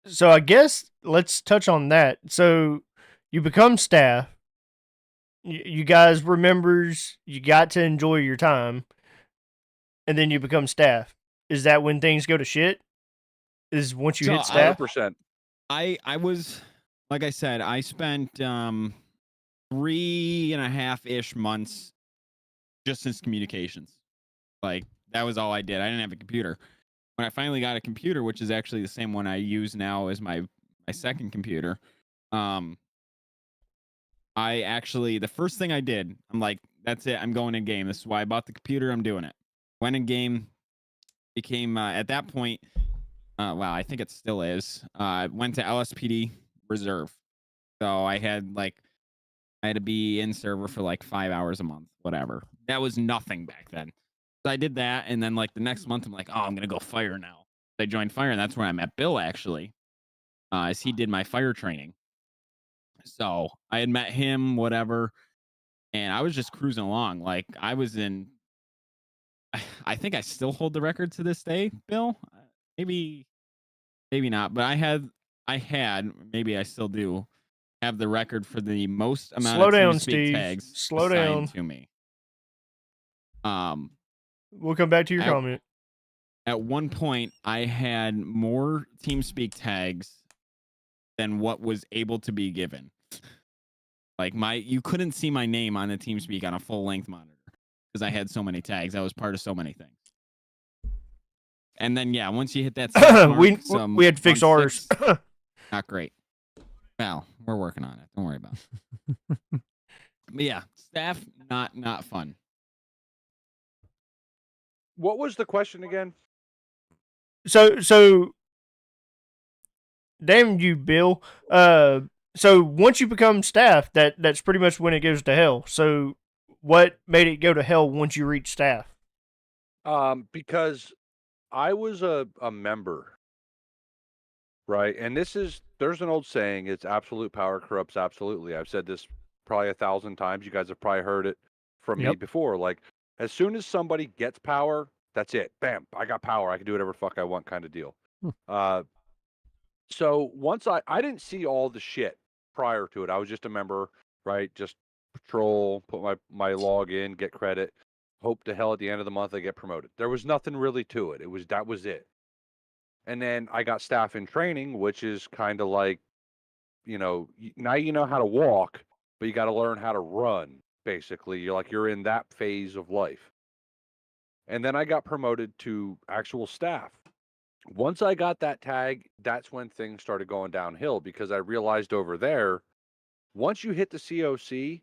So I guess let's touch on that. So you become staff. You guys were members. You got to enjoy your time, and then you become staff. Is that when things go to shit? Is once you hit staff? 100%. I was, like I said, I spent 3.5-ish months just in communications. Like that was all I did. I didn't have a computer. When I finally got a computer, which is actually the same one I use now as my second computer, I actually, the first thing I did, I'm like, that's it. I'm going in game. This is why I bought the computer. I'm doing it. Went in game, became, at that point, well, I think it still is, went to LSPD reserve. So I had to be in server for like 5 hours a month, whatever. That was nothing back then. So I did that. And then like the next month, I'm like, oh, I'm going to go fire now. I joined fire, and that's where I met Bill actually, as he did my fire training. So I had met him, whatever, and I was just cruising along. Like I was in, I think I still hold the record to this day, Bill. Maybe not, but I had, maybe I still do have the record for the most amount Slow of down, TeamSpeak Steve. tags Slow assigned down. to me. We'll come back to your comment. At one point, I had more TeamSpeak tags than what was able to be given. Like you couldn't see my name on the TeamSpeak on a full length monitor because I had so many tags. I was part of so many things. And then yeah, once you hit that, we had to fix ours. Not great. Well, we're working on it. Don't worry about it. But yeah, staff not fun. What was the question again? So damn you, Bill. So once you become staff, that's pretty much when it goes to hell. So what made it go to hell once you reach staff? Because I was a member, right? And there's an old saying, it's absolute power corrupts absolutely. I've said this probably 1,000 times. You guys have probably heard it from me before. Like, as soon as somebody gets power, that's it. Bam, I got power. I can do whatever the fuck I want kind of deal. So once I didn't see all the shit prior to it. I was just a member, right? Just patrol, put my log in, get credit, hope to hell at the end of the month I get promoted. There was nothing really to it. That was it. And then I got staff in training, which is kind of like, now you know how to walk, but you got to learn how to run, basically. You're in that phase of life. And then I got promoted to actual staff. Once I got that tag, that's when things started going downhill because I realized over there, once you hit the COC,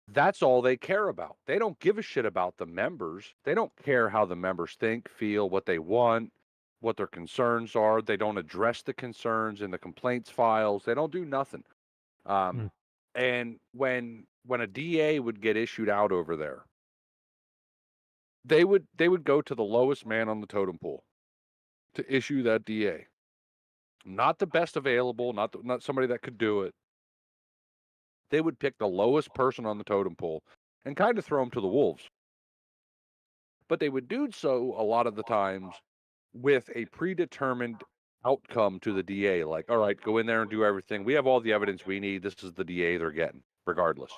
that's all they care about. They don't give a shit about the members. They don't care how the members think, feel, what they want, what their concerns are. They don't address the concerns in the complaints files. They don't do nothing. And when a DA would get issued out over there, they would go to the lowest man on the totem pole to issue that DA. Not the best available, not somebody that could do it. They would pick the lowest person on the totem pole and kind of throw him to the wolves. But they would do so a lot of the times with a predetermined outcome to the DA. Like, all right, go in there and do everything. We have all the evidence we need. This is the DA they're getting, regardless.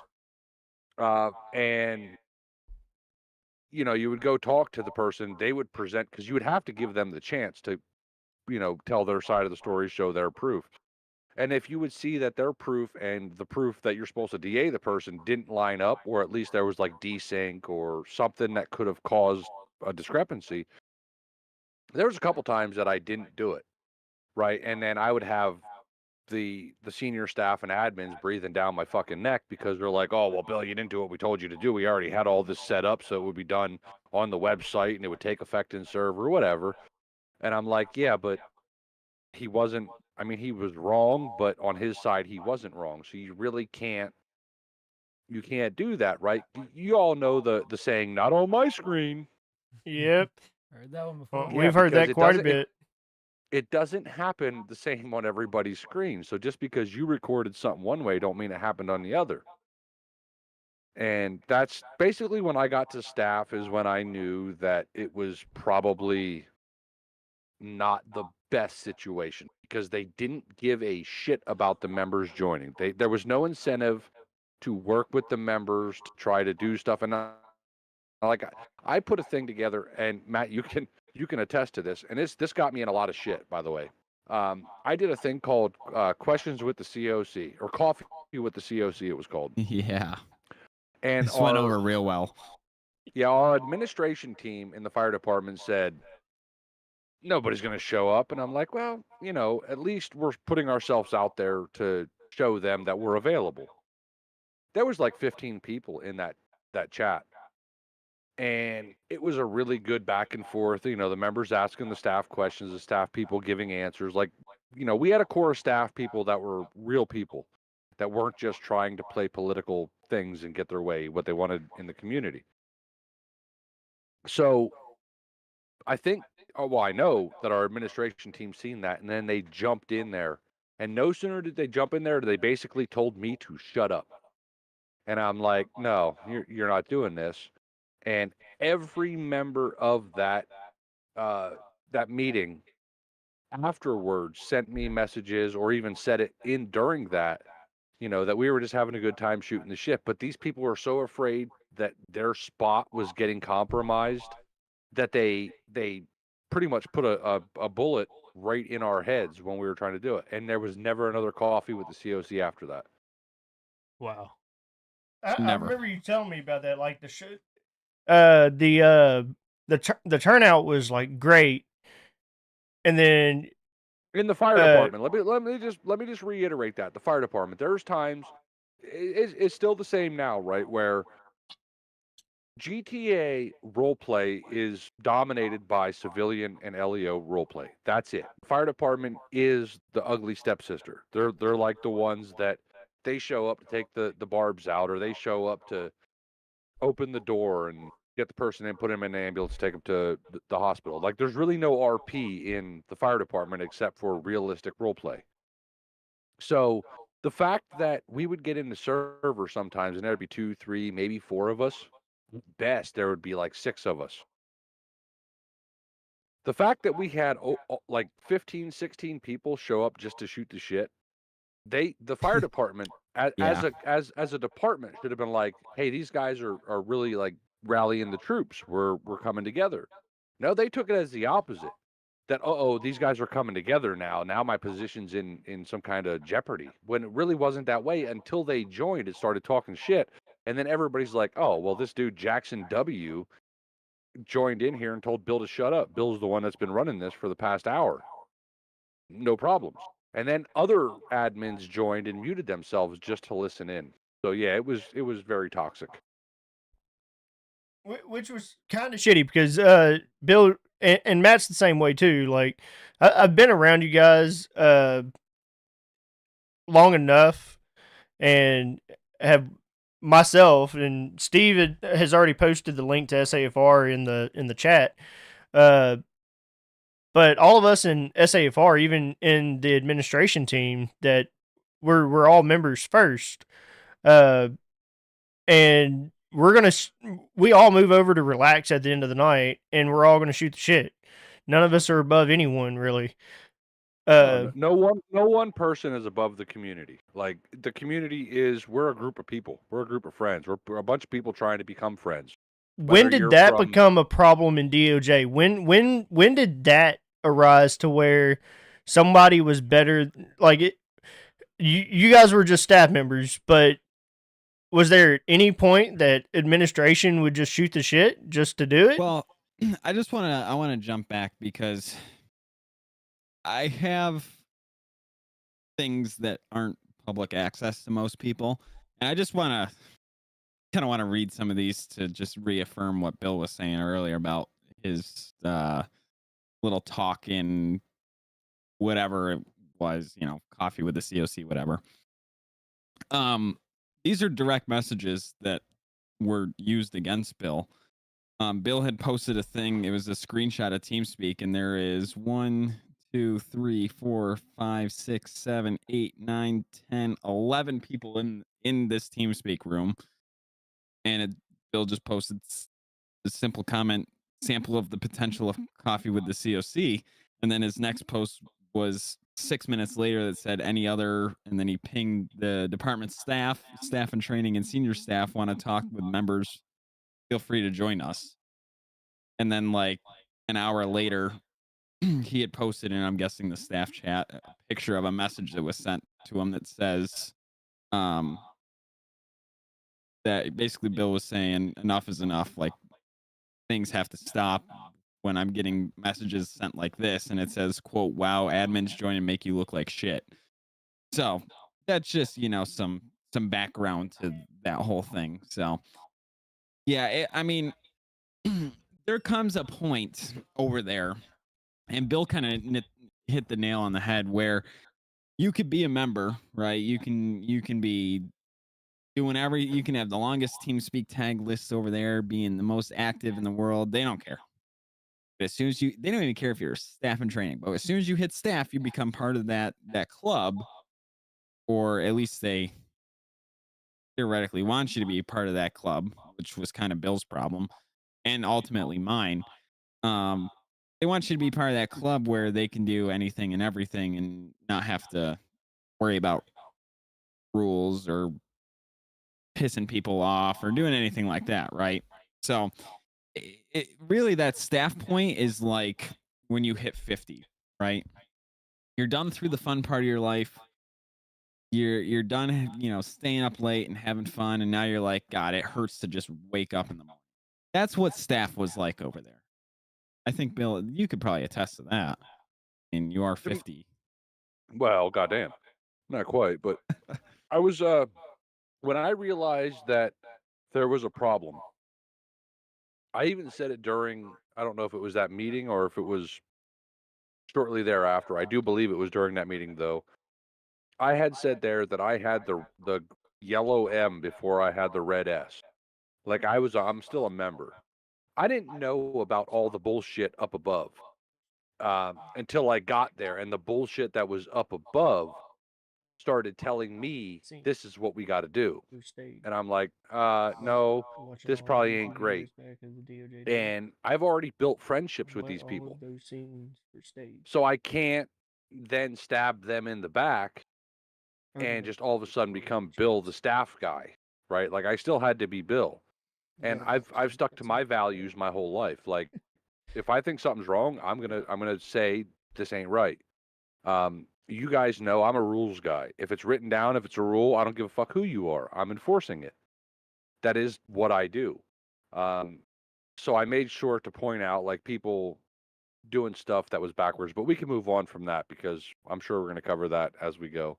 And you would go talk to the person. They would present, because you would have to give them the chance to, tell their side of the story, show their proof. And if you would see that their proof and the proof that you're supposed to DA the person didn't line up, or at least there was like desync or something that could have caused a discrepancy, there was a couple times that I didn't do it, right? And then I would have the senior staff and admins breathing down my fucking neck because they're like, oh, well, Bill, you didn't do what we told you to do. We already had all this set up, so it would be done on the website and it would take effect in server or whatever. And I'm like, yeah, but he wasn't, he was wrong, but on his side, he wasn't wrong. So you really can't do that, right? You all know the saying, not on my screen. Yep. Heard that one before. We've heard that quite a bit. It doesn't happen the same on everybody's screen. So just because you recorded something one way, don't mean it happened on the other. And that's basically when I got to staff is when I knew that it was probably not the best situation because they didn't give a shit about the members joining. There was no incentive to work with the members to try to do stuff. And I put a thing together, and Matt, you can attest to this. And this got me in a lot of shit, by the way. I did a thing called Questions with the COC, or Coffee with the COC, it was called. Yeah. And this went over real well. Yeah, our administration team in the fire department said nobody's going to show up, and I'm like, well, at least we're putting ourselves out there to show them that we're available. There was like 15 people in that chat, and it was a really good back and forth. The members asking the staff questions, the staff people giving answers. Like, we had a core of staff people that were real people that weren't just trying to play political things and get their way, what they wanted in the community. So I think, I know that our administration team seen that, and then they jumped in there. And no sooner did they jump in there, they basically told me to shut up. And I'm like, no, you're not doing this. And every member of that meeting afterwards sent me messages or even said it in during that, that we were just having a good time shooting the shit. But these people were so afraid that their spot was getting compromised that they pretty much put a bullet right in our heads when we were trying to do it. And there was never another coffee with the COC after that. Wow. I Never. remember you telling me about that. Like the turnout was like great, and then in the fire department, let me just reiterate that the fire department. There's times it's still the same now, right? Where GTA roleplay is dominated by civilian and LEO roleplay. That's it. Fire department is the ugly stepsister. They're like the ones that they show up to take the barbs out, or they show up to open the door and get the person in, put him in an ambulance, take him to the hospital. Like, there's really no RP in the fire department except for realistic roleplay. So the fact that we would get in the server sometimes and there'd be 2, 3, maybe 4 of us, best there would be like 6 of us. The fact that we had like 15, 16 people show up just to shoot the shit, the fire department as a department should have been like, hey, these guys are really like rallying the troops. We're coming together. No, they took it as the opposite. That these guys are coming together now. Now my position's in some kind of jeopardy. When it really wasn't that way until they joined and started talking shit. And then everybody's like, oh, well, this dude Jackson W joined in here and told Bill to shut up. Bill's the one that's been running this for the past hour. No problems. And then other admins joined and muted themselves just to listen in. So yeah, it was very toxic. Which was kind of shitty because Bill and Matt's the same way too. Like I've been around you guys long enough, and have myself and Steve has already posted the link to SAFR in the chat. But all of us in SAFR, even in the administration team, that we're all members first, and we all move over to relax at the end of the night, and we're all gonna shoot the shit. None of us are above anyone, really. No one person is above the community. Like, the community we're a group of people. We're a group of friends. We're a bunch of people trying to become friends. When did that become a problem in DOJ? When did that arise to where somebody was better? Like, you guys were just staff members, but was there at any point that administration would just shoot the shit just to do it? Well, I want to jump back because I have things that aren't public access to most people, and I just want to read some of these to just reaffirm what Bill was saying earlier about his little talk in whatever it was, coffee with the COC, whatever. These are direct messages that were used against Bill. Bill had posted a thing. It was a screenshot of TeamSpeak, and there is 1, 2, 3, 4, 5, 6, 7, 8, 9, 10, 11 people in this TeamSpeak room. And Bill just posted a simple comment, sample of the potential of coffee with the COC. And then his next post was 6 minutes later that said any other, and then he pinged the department staff and training, and senior staff want to talk with members. Feel free to join us. And then like an hour later, he had posted, and I'm guessing the staff chat, a picture of a message that was sent to him that says that basically Bill was saying enough is enough. Like, things have to stop when I'm getting messages sent like this, and it says, "quote Wow, admins join and make you look like shit." So that's just some background to that whole thing. So yeah, I mean, there comes a point over there, and Bill kind of hit the nail on the head where you could be a member, right? You can be doing you can have the longest team speak tag lists over there, being the most active in the world. They don't care. But as soon as they don't even care if you're staff and training, but as soon as you hit staff, you become part of that club, or at least they theoretically want you to be part of that club, which was kind of Bill's problem and ultimately mine. They want you to be part of that club where they can do anything and everything and not have to worry about rules or pissing people off or doing anything like that, right? So really that staff point is like when you hit 50, right? You're done through the fun part of your life. You're done, staying up late and having fun, and now you're like, God, it hurts to just wake up in the morning. That's what staff was like over there. I think, Bill, you could probably attest to that. And you are 50. Well, goddamn, not quite, but I was when I realized that there was a problem. I even said it during, I don't know if it was that meeting or if it was shortly thereafter. I do believe it was during that meeting, though. I had said there that I had the yellow M before I had the red S. Like I'm still a member. I didn't know about all the bullshit up above until I got there, and the bullshit that was up above started telling me this is what we got to do, and I'm like, no, this probably ain't great. And I've already built friendships with these people, so I can't then stab them in the back and just all of a sudden become Bill the staff guy, right? Like I still had to be Bill, and I've stuck to my values my whole life. Like if I think something's wrong, I'm gonna say this ain't right. You guys know I'm a rules guy. If it's written down, if it's a rule, I don't give a fuck who you are. I'm enforcing it. That is what I do. So I made sure to point out like people doing stuff that was backwards, but we can move on from that because I'm sure we're going to cover that as we go.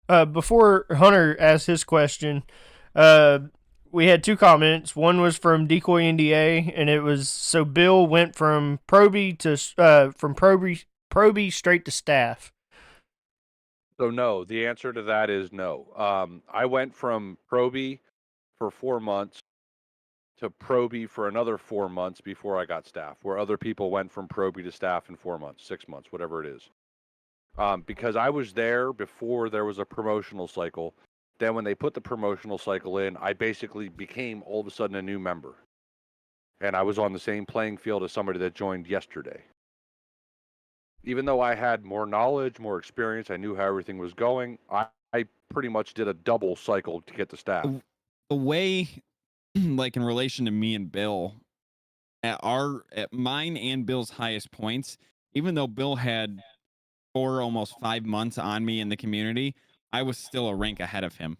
Before Hunter asked his question, we had two comments. One was from Decoy NDA, and it was so Bill went from Proby to Proby straight to staff. So no, the answer to that is no. I went from Proby for 4 months to Proby for another 4 months before I got staff, where other people went from Proby to staff in 4 months, 6 months, whatever it is. Because I was there before there was a promotional cycle. Then when they put the promotional cycle in, I basically became all of a sudden a new member. And I was on the same playing field as somebody that joined yesterday. Even though I had more knowledge, more experience, I knew how everything was going, I pretty much did a double cycle to get the staff. The way, like in relation to me and Bill, at mine and Bill's highest points, even though Bill had 4, almost 5 months on me in the community, I was still a rank ahead of him.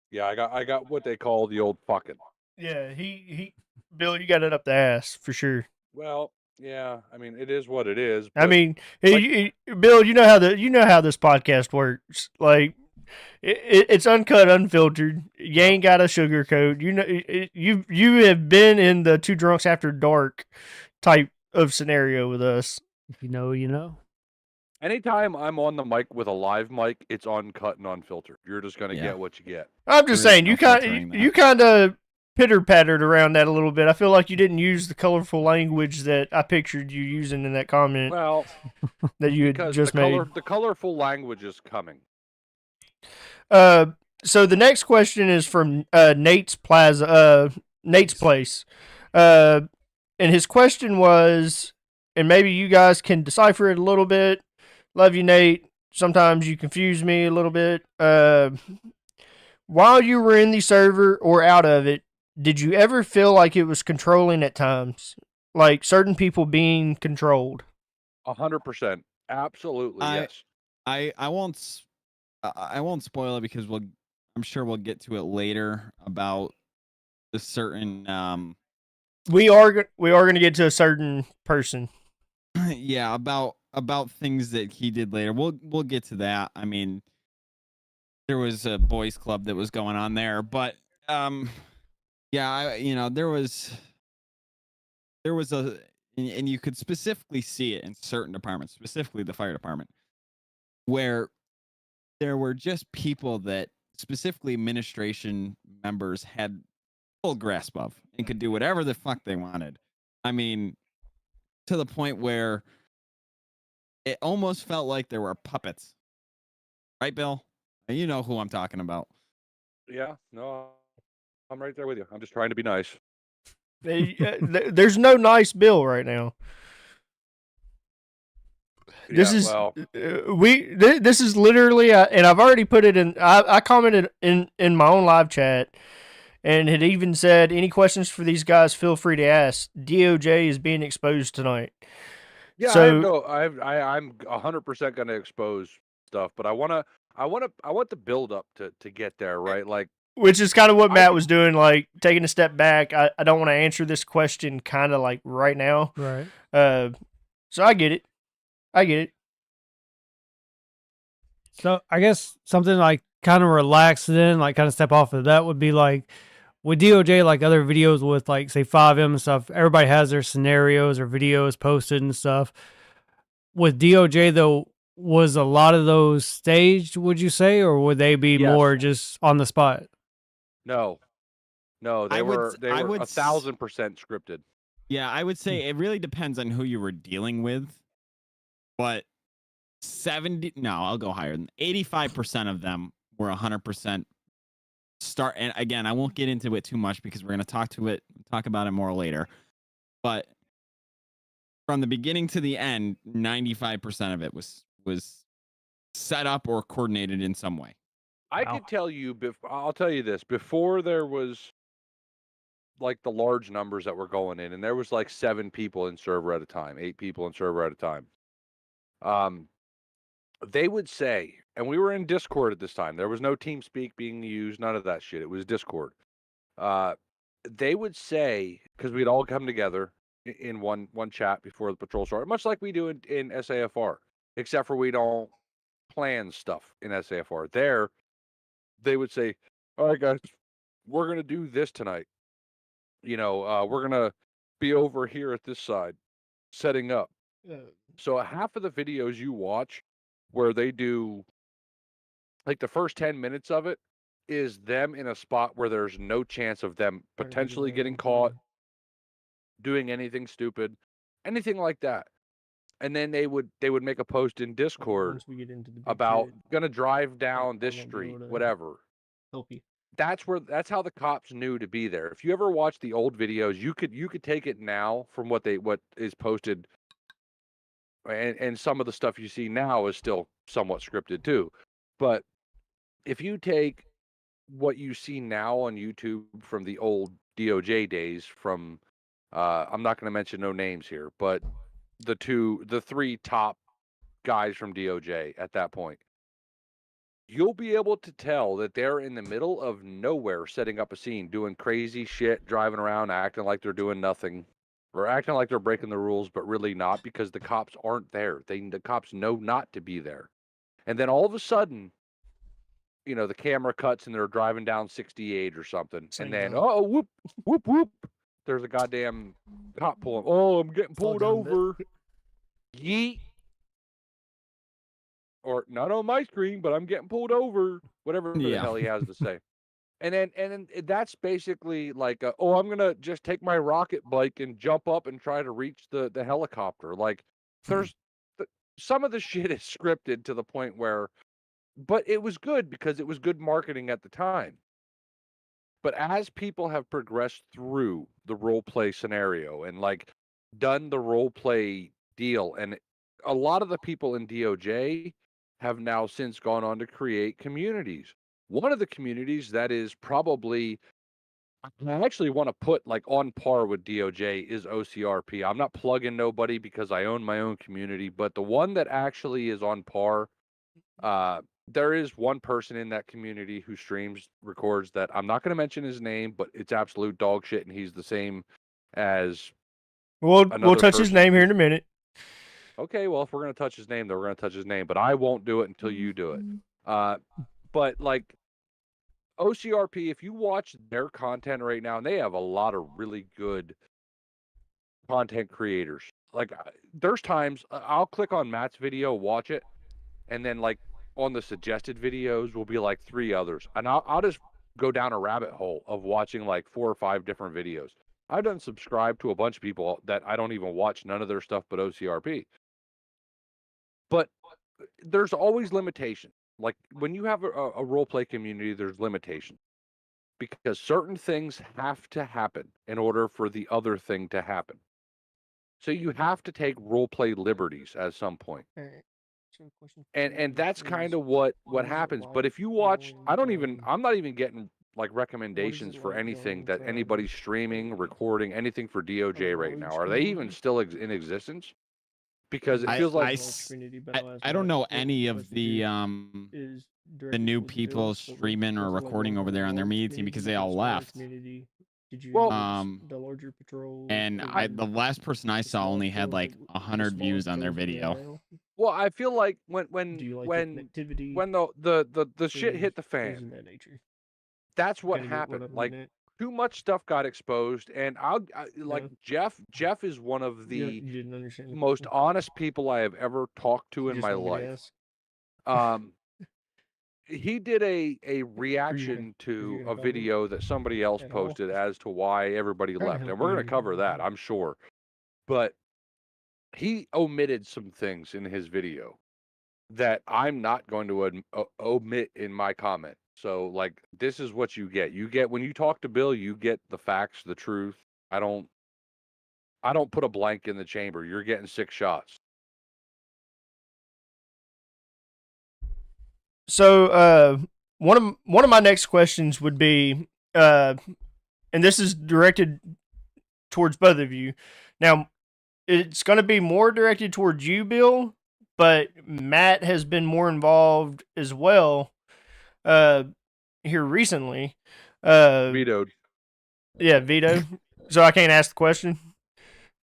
Yeah, I got what they call the old fucking. Yeah, he Bill, you got it up the ass for sure. Well, yeah, I mean it is what it is. I mean, like, Bill, you know how this podcast works. Like, it's uncut, unfiltered. You ain't got a sugarcoat. You have been in the Two Drunks After Dark type of scenario with us. If you know, you know. Anytime I'm on the mic with a live mic, it's uncut and unfiltered. You're just gonna get what you get. I'm just saying, you kind of pitter-pattered around that a little bit. I feel like you didn't use the colorful language that I pictured you using in that comment. Well, that you had just made. The colorful language is coming. So the next question is from Nate's Place. And his question was, and maybe you guys can decipher it a little bit. Love you, Nate. Sometimes you confuse me a little bit. While you were in the server or out of it, did you ever feel like it was controlling at times? Like certain people being controlled? 100%. Absolutely, yes. I won't I won't spoil it because I'm sure we'll get to it later about a certain We are going to get to a certain person. yeah, about things that he did later. We'll get to that. I mean, there was a boys club that was going on there, but yeah, there was a and you could specifically see it in certain departments, specifically the fire department, where there were just people that specifically administration members had full grasp of and could do whatever the fuck they wanted. I mean, to the point where it almost felt like there were puppets. Right, Bill? You know who I'm talking about. Yeah, no, I'm right there with you. I'm just trying to be nice. There's no nice Bill right now. This is this is literally, and I've already put it in. I commented in my own live chat, and had even said, any questions for these guys, feel free to ask. DOJ is being exposed tonight. Yeah, So I'm 100% going to expose stuff, but I want the build up to get there, right? Like, which is kind of what Matt was doing, like taking a step back. I don't want to answer this question kind of like right now. Right. So I get it. So I guess something like kind of relaxed then, like kind of step off of that would be like with DOJ, like other videos with like say 5M and stuff, everybody has their scenarios or videos posted and stuff. With DOJ though, was a lot of those staged, would you say, or would they be more just on the spot? No, they were 1,000% scripted. Yeah, I would say it really depends on who you were dealing with, but I'll go higher than 85% of them were 100% start. And again, I won't get into it too much because we're going to talk about it more later. But from the beginning to the end, 95% of it was set up or coordinated in some way. I could tell you, I'll tell you this, before there was like the large numbers that were going in, and there was like 7 people in server at a time, 8 people in server at a time. They would say, and we were in Discord at this time. There was no TeamSpeak being used, none of that shit. It was Discord. They would say, because we'd all come together in one chat before the patrol started, much like we do in SAFR, except for we don't plan stuff in SAFR. There, they would say, all right, guys, we're going to do this tonight. We're going to be over here at this side, setting up. So half of the videos you watch where they do, like the first 10 minutes of it, is them in a spot where there's no chance of them potentially getting caught, doing anything stupid, anything like that. And then they would make a post in Discord about gonna drive down this street, whatever. That's how the cops knew to be there. If you ever watch the old videos, you could take it now from what is posted, and some of the stuff you see now is still somewhat scripted too. But if you take what you see now on YouTube from the old DOJ days, from I'm not going to mention no names here, but the 3 top guys from DOJ at that point, you'll be able to tell that they're in the middle of nowhere setting up a scene, doing crazy shit, driving around, acting like they're doing nothing, or acting like they're breaking the rules, but really not, because the cops aren't there. The cops know not to be there. And then all of a sudden, the camera cuts and they're driving down 68 or something. And then, whoop, whoop, whoop. There's a goddamn cop pulling. Oh, I'm getting pulled over. Yeet. Or not on my screen, but I'm getting pulled over. Whatever the hell he has to say. And then that's basically like, I'm going to just take my rocket bike and jump up and try to reach the helicopter. Like, there's some of the shit is scripted to the point where, but it was good because it was good marketing at the time. But as people have progressed through the role play scenario and like done the role play deal, and a lot of the people in DOJ have now since gone on to create communities. One of the communities that is probably, I actually want to put like on par with DOJ, is OCRP. I'm not plugging nobody because I own my own community, but the one that actually is on par there is one person in that community who records that I'm not going to mention his name, but it's absolute dog shit, and he's the same as We'll another touch his person name here in a minute. Okay, well, if we're going to touch his name, then we're going to touch his name, but I won't do it until you do it. But like OCRP, if you watch their content right now, and they have a lot of really good content creators. Like there's times I'll click on Matt's video, watch it, and then like on the suggested videos will be like 3 others, and I'll just go down a rabbit hole of watching like 4 or 5 different videos. I've done subscribe to a bunch of people that I don't even watch none of their stuff but OCRP. But there's always limitations. Like when you have a role play community, there's limitations because certain things have to happen in order for the other thing to happen. So you have to take role play liberties at some point. And that's kind of what happens. But if you watch, I'm not even getting like recommendations for anything that anybody's streaming, recording, anything for DOJ right now. Are they even still in existence? Because it feels like I don't know any of the new people streaming or recording over there on their media team because they all left. Well, the larger patrol and the last person I saw only had like 100 views on their video. Well, I feel like when the shit hit the fan, that's what happened. Like too much stuff got exposed, and Jeff is one of the most honest people I have ever talked to in my life. He did a reaction to a video that somebody else posted as to why everybody left, and we're going to cover that, I'm sure. But he omitted some things in his video that I'm not going to omit in my comment. So, like, this is what you get. You get, when you talk to Bill, you get the facts, the truth. I don't put a blank in the chamber. You're getting 6 shots. So, one of my next questions would be, and this is directed towards both of you. Now, it's going to be more directed towards you, Bill, but Matt has been more involved as well. Here recently, Vetoed. Yeah, vetoed. So I can't ask the question.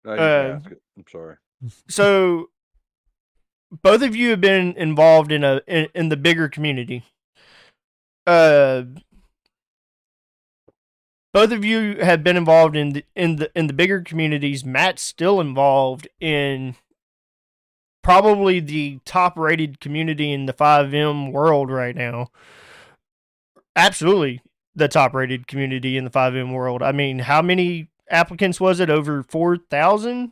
No, you can ask it. I'm sorry. So both of you have been involved in the bigger community. Both of you have been involved in the bigger communities. Matt's still involved in probably the top rated community in the 5M world right now. Absolutely the top rated community in the 5M world. I mean, how many applicants was it? Over 4,000?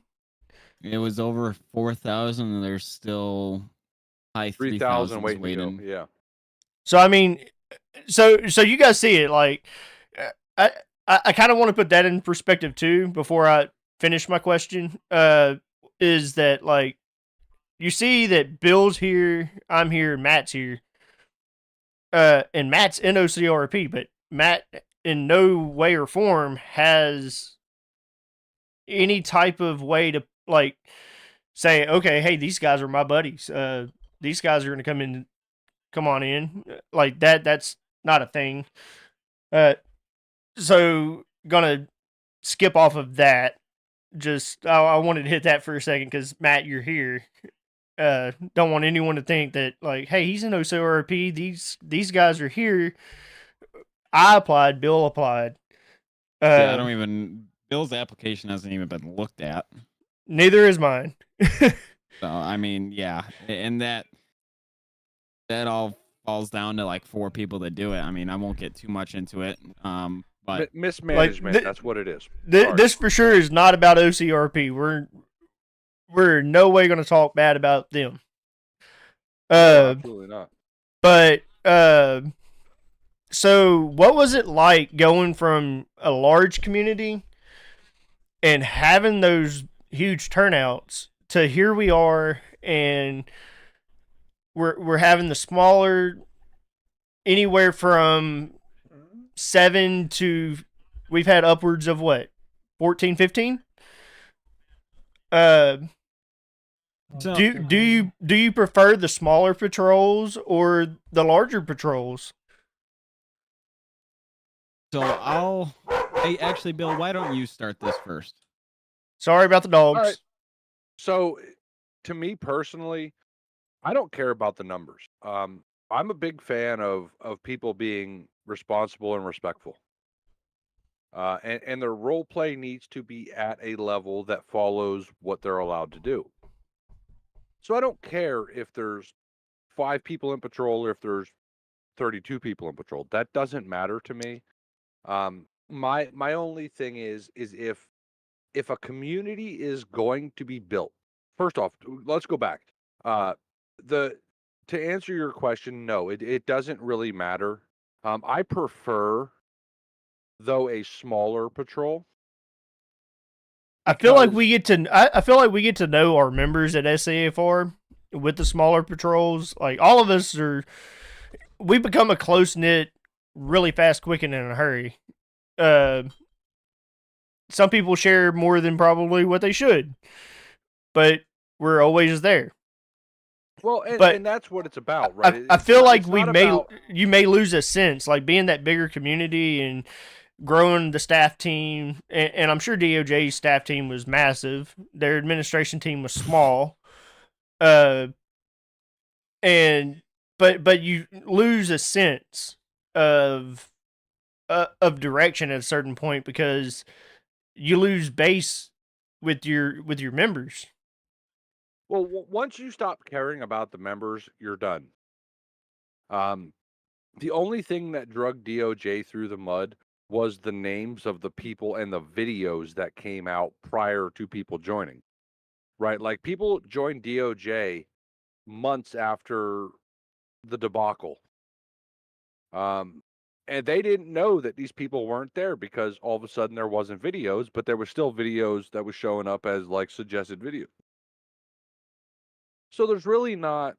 It was over 4,000, and there's still high 3,000 waiting. Yeah. So I mean, so you guys see it. Like, I kind of want to put that in perspective too before I finish my question. Is that like, you see that Bill's here, I'm here, Matt's here, and Matt's in OCRP, but Matt in no way or form has any type of way to like say, okay, hey, these guys are my buddies. These guys are going to come on in like that. That's not a thing. So gonna skip off of that. Just I wanted to hit that for a second because Matt, you're here. Don't want anyone to think that like, hey, he's in OCRP. These guys are here. I applied. Bill applied. I don't even. Bill's application hasn't even been looked at. Neither is mine. So I mean, yeah, and that all falls down to like 4 people that do it. I mean, I won't get too much into it. But mismanagement, like, that's what it is. This for sure is not about OCRP. We're in no way going to talk bad about them. Absolutely not. But so what was it like going from a large community and having those huge turnouts to here we are, and we're having the smaller, anywhere from 7 to, we've had upwards of what, 14, 15? So, do you prefer the smaller patrols or the larger patrols? Hey, actually, Bill, why don't you start this first? Sorry about the dogs. All right. So, to me personally, I don't care about the numbers. I'm a big fan of people being responsible and respectful. And their role play needs to be at a level that follows what they're allowed to do. So I don't care if there's 5 people in patrol or if there's 32 people in patrol. That doesn't matter to me. My only thing is if a community is going to be built. First off, let's go back. The To answer your question, no, it doesn't really matter. I prefer though a smaller patrol. I feel like because- we get to I feel like we get to know our members at SAFR with the smaller patrols. Like all of us we become a close knit, really fast, quick, and in a hurry. Some people share more than probably what they should, but we're always there. Well, But and that's what it's about, right? I It's feel not- like it's we not may about- you may lose a sense, like being that bigger community and growing the staff team, and I'm sure DOJ's staff team was massive. Their administration team was small, and but you lose a sense of direction at a certain point because you lose base with your members. Well, once you stop caring about the members, you're done. The only thing that drug DOJ through the mud was the names of the people and the videos that came out prior to people joining. Right? Like people joined DOJ months after the debacle. And they didn't know that these people weren't there because all of a sudden there wasn't videos, but there was still videos that was showing up as like suggested videos. So there's really not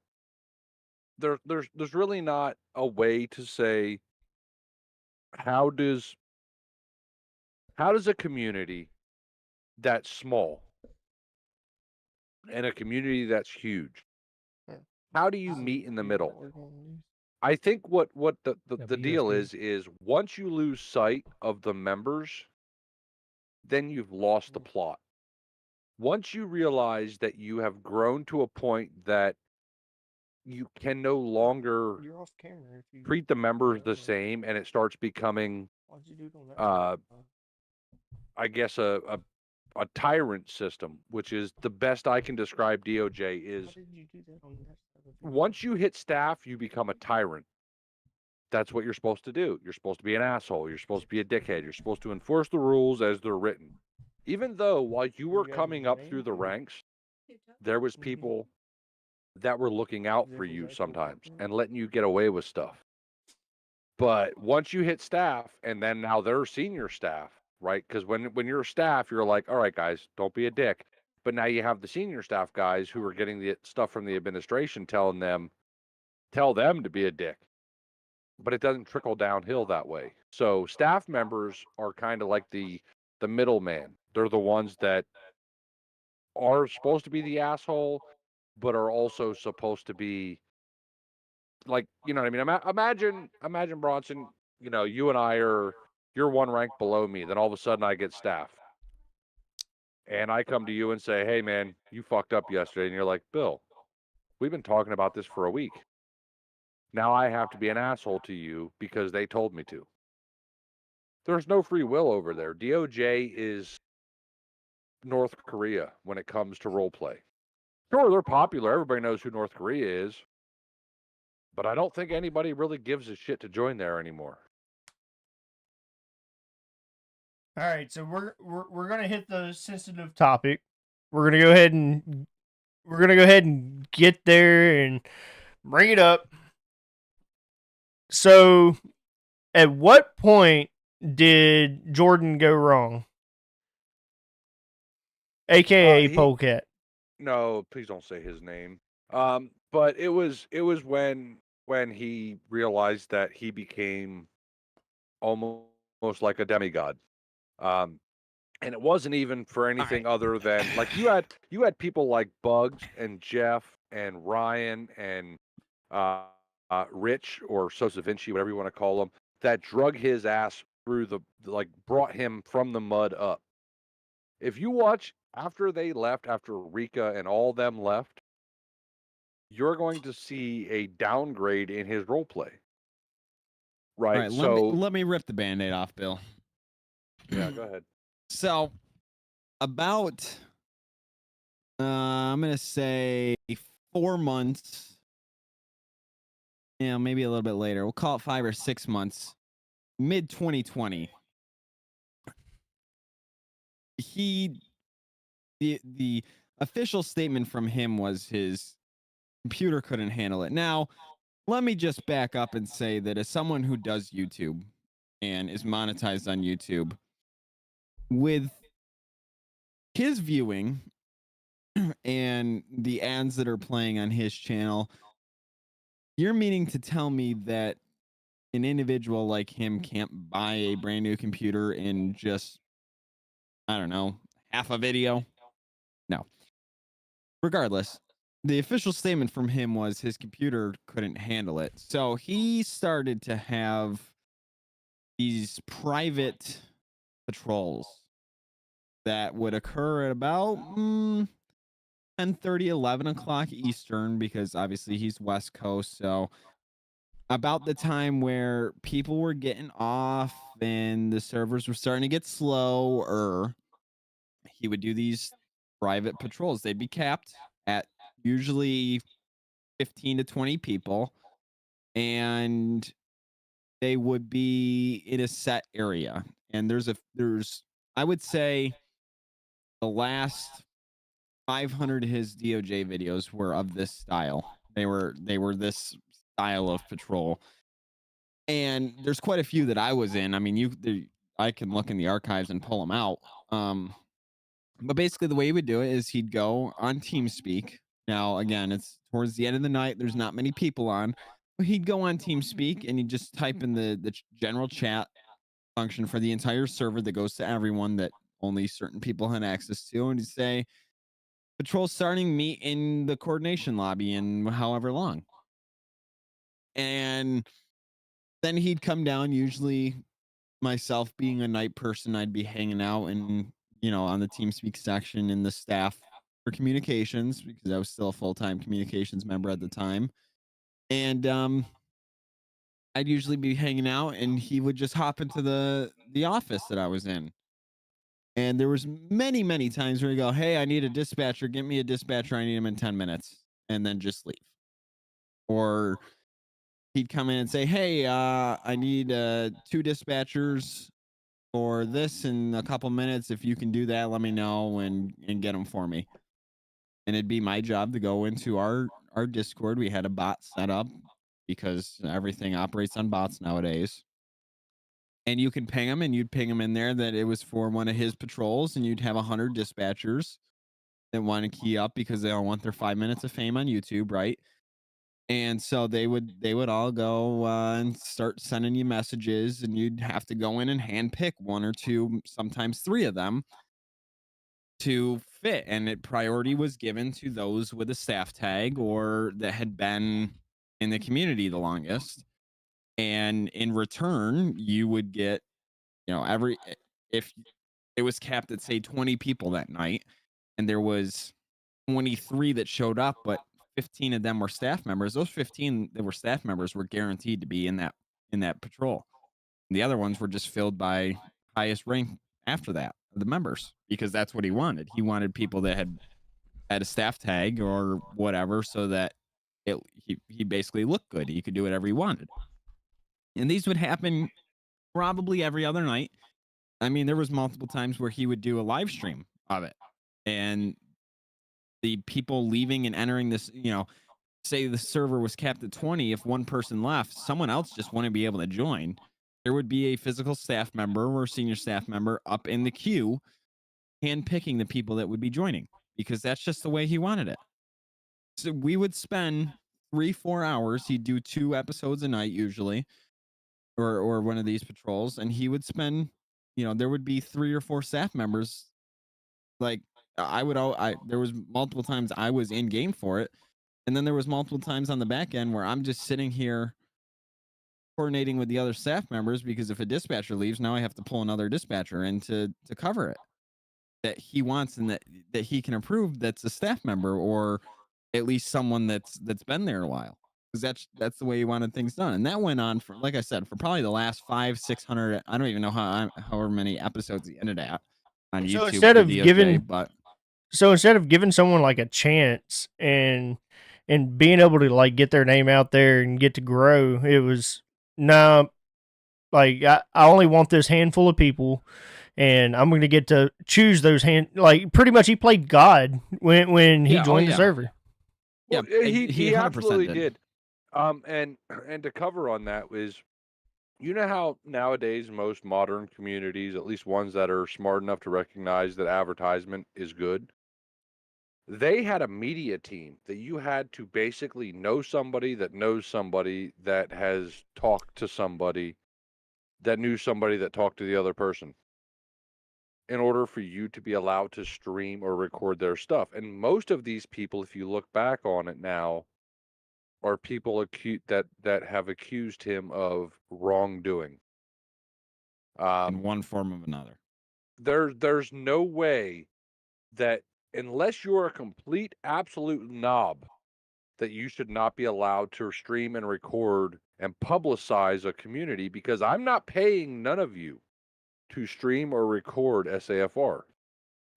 there's really not a way to say how does a community that's small and a community that's huge, how do you meet in the middle? I think what the deal is once you lose sight of the members, then you've lost the plot. Once you realize that you have grown to a point that you can no longer You're off camera. If you treat the members the same and it starts becoming why'd you do it on that? I guess a tyrant system, which is the best I can describe DOJ is Why did you do that on that side of the once you hit staff, you become a tyrant. That's what you're supposed to do. You're supposed to be an asshole. You're supposed to be a dickhead. You're supposed to enforce the rules as they're written. Even though while you were coming up through the ranks, there was people that were looking out for you sometimes and letting you get away with stuff. But once you hit staff and then now they're senior staff, right? Because when you're staff, you're like, all right, guys, don't be a dick. But now you have the senior staff guys who are getting the stuff from the administration tell them to be a dick. But it doesn't trickle downhill that way. So staff members are kind of like the middleman. They're the ones that are supposed to be the asshole, but are also supposed to be like, you know what I mean? Imagine Bronson, you know, you and you're one rank below me. Then all of a sudden I get staff. And I come to you and say, hey man, you fucked up yesterday. And you're like, Bill, we've been talking about this for a week. Now I have to be an asshole to you because they told me to. There's no free will over there. DOJ is North Korea when it comes to role play. Sure, they're popular. Everybody knows who North Korea is. But I don't think anybody really gives a shit to join there anymore. All right, so we're gonna hit the sensitive topic. We're gonna go ahead and get there and bring it up. So, at what point did Jordan go wrong? AKA Polecat. No, please don't say his name. But it was when he realized that he became almost like a demigod. And it wasn't even for anything other than like you had people like Bugs and Jeff and Ryan and Rich or Sosa Vinci, whatever you want to call him, that drug his ass through brought him from the mud up. If you watch after they left, after Rika and all them left, you're going to see a downgrade in his role play. All Right. right, So let me rip the Band-Aid off, Bill. yeah, go ahead. So about I'm gonna say 4 months. Yeah, maybe a little bit later. We'll call it 5 or 6 months. Mid 2020. The official statement from him was his computer couldn't handle it. Now, let me just back up and say that as someone who does YouTube and is monetized on YouTube, with his viewing and the ads that are playing on his channel, you're meaning to tell me that an individual like him can't buy a brand new computer in just, I don't know, half a video? No. Regardless, the official statement from him was his computer couldn't handle it. So he started to have these private patrols that would occur at about 10:30, 11 o'clock Eastern, because obviously he's West Coast. So about the time where people were getting off and the servers were starting to get slower, he would do these private patrols. They'd be capped at usually 15 to 20 people, and they would be in a set area. And there's I would say the last 500 of his DOJ videos were of this style. They were this style of patrol. And there's quite a few that I was in. I mean, I can look in the archives and pull them out. But basically, the way he would do it is he'd go on TeamSpeak. Now, again, it's towards the end of the night. There's not many people on. But he'd go on TeamSpeak and he'd just type in the general chat function for the entire server that goes to everyone that only certain people had access to. And he'd say, patrol starting, meet in the coordination lobby in however long. And then he'd come down. Usually, myself being a night person, I'd be hanging out and, on the TeamSpeak section in the staff for communications, because I was still a full-time communications member at the time. And I'd usually be hanging out and he would just hop into the office that I was in. And there was many, many times where you go, hey, I need a dispatcher. Get me a dispatcher. I need him in 10 minutes. And then just leave. Or he'd come in and say, hey, I need 2 dispatchers for this in a couple minutes. If you can do that, let me know and get them for me. And it'd be my job to go into our Discord. We had a bot set up because everything operates on bots nowadays. And you can ping them, and you'd ping them in there that it was for one of his patrols, and you'd have 100 dispatchers that want to key up because they all want their 5 minutes of fame on YouTube, right? And so they would all go and start sending you messages, and you'd have to go in and handpick 1 or 2, sometimes 3 of them to fit. And priority was given to those with a staff tag or that had been in the community the longest. And in return, you would get, if it was capped at say 20 people that night, and there was 23 that showed up, but 15 of them were staff members. Those 15 that were staff members were guaranteed to be in that patrol. And the other ones were just filled by highest rank after that, the members, because that's what he wanted. He wanted people that had a staff tag or whatever, so that he basically looked good. He could do whatever he wanted. And these would happen probably every other night. I mean, there was multiple times where he would do a live stream of it, and the people leaving and entering this, say the server was capped at 20. If one person left, someone else just wouldn't be able to join. There would be a physical staff member or senior staff member up in the queue, handpicking the people that would be joining, because that's just the way he wanted it. So we would spend 3-4 hours. He'd do 2 episodes a night usually, or one of these patrols, and he would spend there would be 3 or 4 staff members. Like there was multiple times I was in game for it, and then there was multiple times on the back end where I'm just sitting here coordinating with the other staff members, because if a dispatcher leaves, now I have to pull another dispatcher in to cover it that he wants and that he can approve, that's a staff member or at least someone that's been there a while, because that's the way he wanted things done. And that went on for, like I said, for probably the last 500-600, I don't even know however many episodes he ended at on So YouTube instead for of DOJ, giving- but So instead of giving someone like a chance and being able to like get their name out there and get to grow, it was no, like I only want this handful of people, and I'm going to get to choose those like pretty much he played God when he Yeah, oh, joined the yeah. server. Well, Yeah, he he 100% absolutely did. did. And to cover on that was, you know how nowadays most modern communities, at least ones that are smart enough to recognize that advertisement is good, they had a media team that you had to basically know somebody that knows somebody that has talked to somebody that knew somebody that talked to the other person in order for you to be allowed to stream or record their stuff. And most of these people, if you look back on it now, are people that have accused him of wrongdoing. In one form or another. There's no way that, unless you're a complete absolute knob, that you should not be allowed to stream and record and publicize a community, because I'm not paying none of you to stream or record SAFR.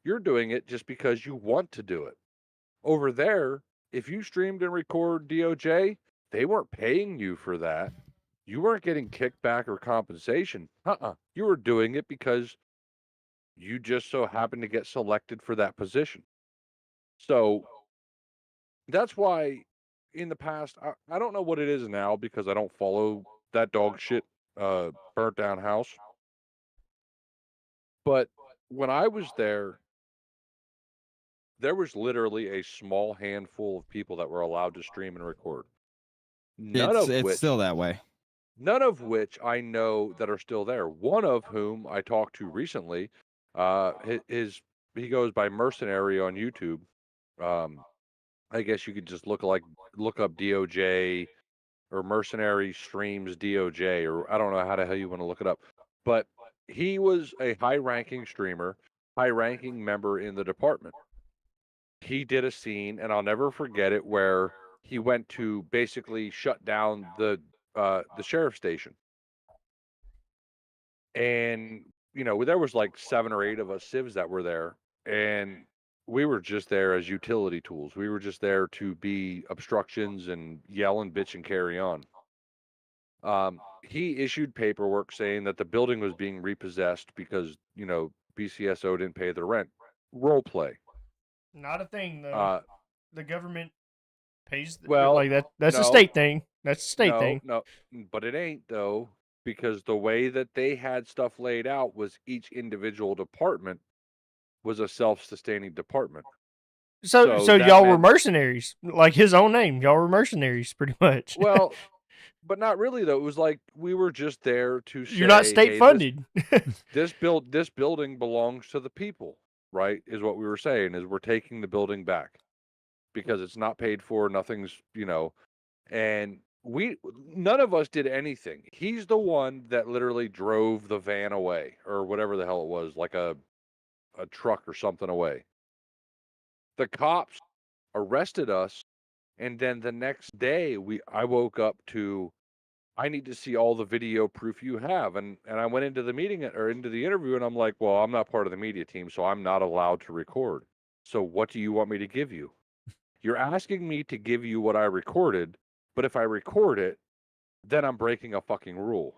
You're doing it just because you want to do it. Over there, if you streamed and record DOJ, they weren't paying you for that. You weren't getting kickback or compensation. You were doing it because you just so happened to get selected for that position. So that's why in the past, I don't know what it is now because I don't follow that dog shit burnt down house. But when I was there was literally a small handful of people that were allowed to stream and record. It's still that way. None of which I know that are still there. One of whom I talked to recently, he goes by Mercenary on YouTube. I guess you could just look up DOJ or Mercenary streams DOJ, or I don't know how the hell you want to look it up. But he was a high-ranking streamer, high-ranking member in the department. He did a scene, and I'll never forget it, where he went to basically shut down the sheriff's station. And, there was like 7 or 8 of us civs that were there, and we were just there as utility tools. We were just there to be obstructions and yell and bitch and carry on. He issued paperwork saying that the building was being repossessed because, BCSO didn't pay their rent. Role play. Not a thing though. The government pays. Well, like that. That's no. a state thing. That's a state thing. No, but it ain't though, because the way that they had stuff laid out was each individual department was a self-sustaining department. So that y'all were meant- mercenaries, like his own name. Y'all were mercenaries, pretty much. Well, but not really though. It was like we were just there to say, you're not state hey, funded. This building belongs to the people, right? Is what we were saying. Is we're taking the building back because it's not paid for. Nothing's, and none of us did anything. He's the one that literally drove the van away, or whatever the hell it was, like a truck or something away. The cops arrested us, and then the next day I woke up to, I need to see all the video proof you have, and I went into the meeting or into the interview, and I'm like, well, I'm not part of the media team, so I'm not allowed to record. So what do you want me to give you? You're asking me to give you what I recorded, but if I record it, then I'm breaking a fucking rule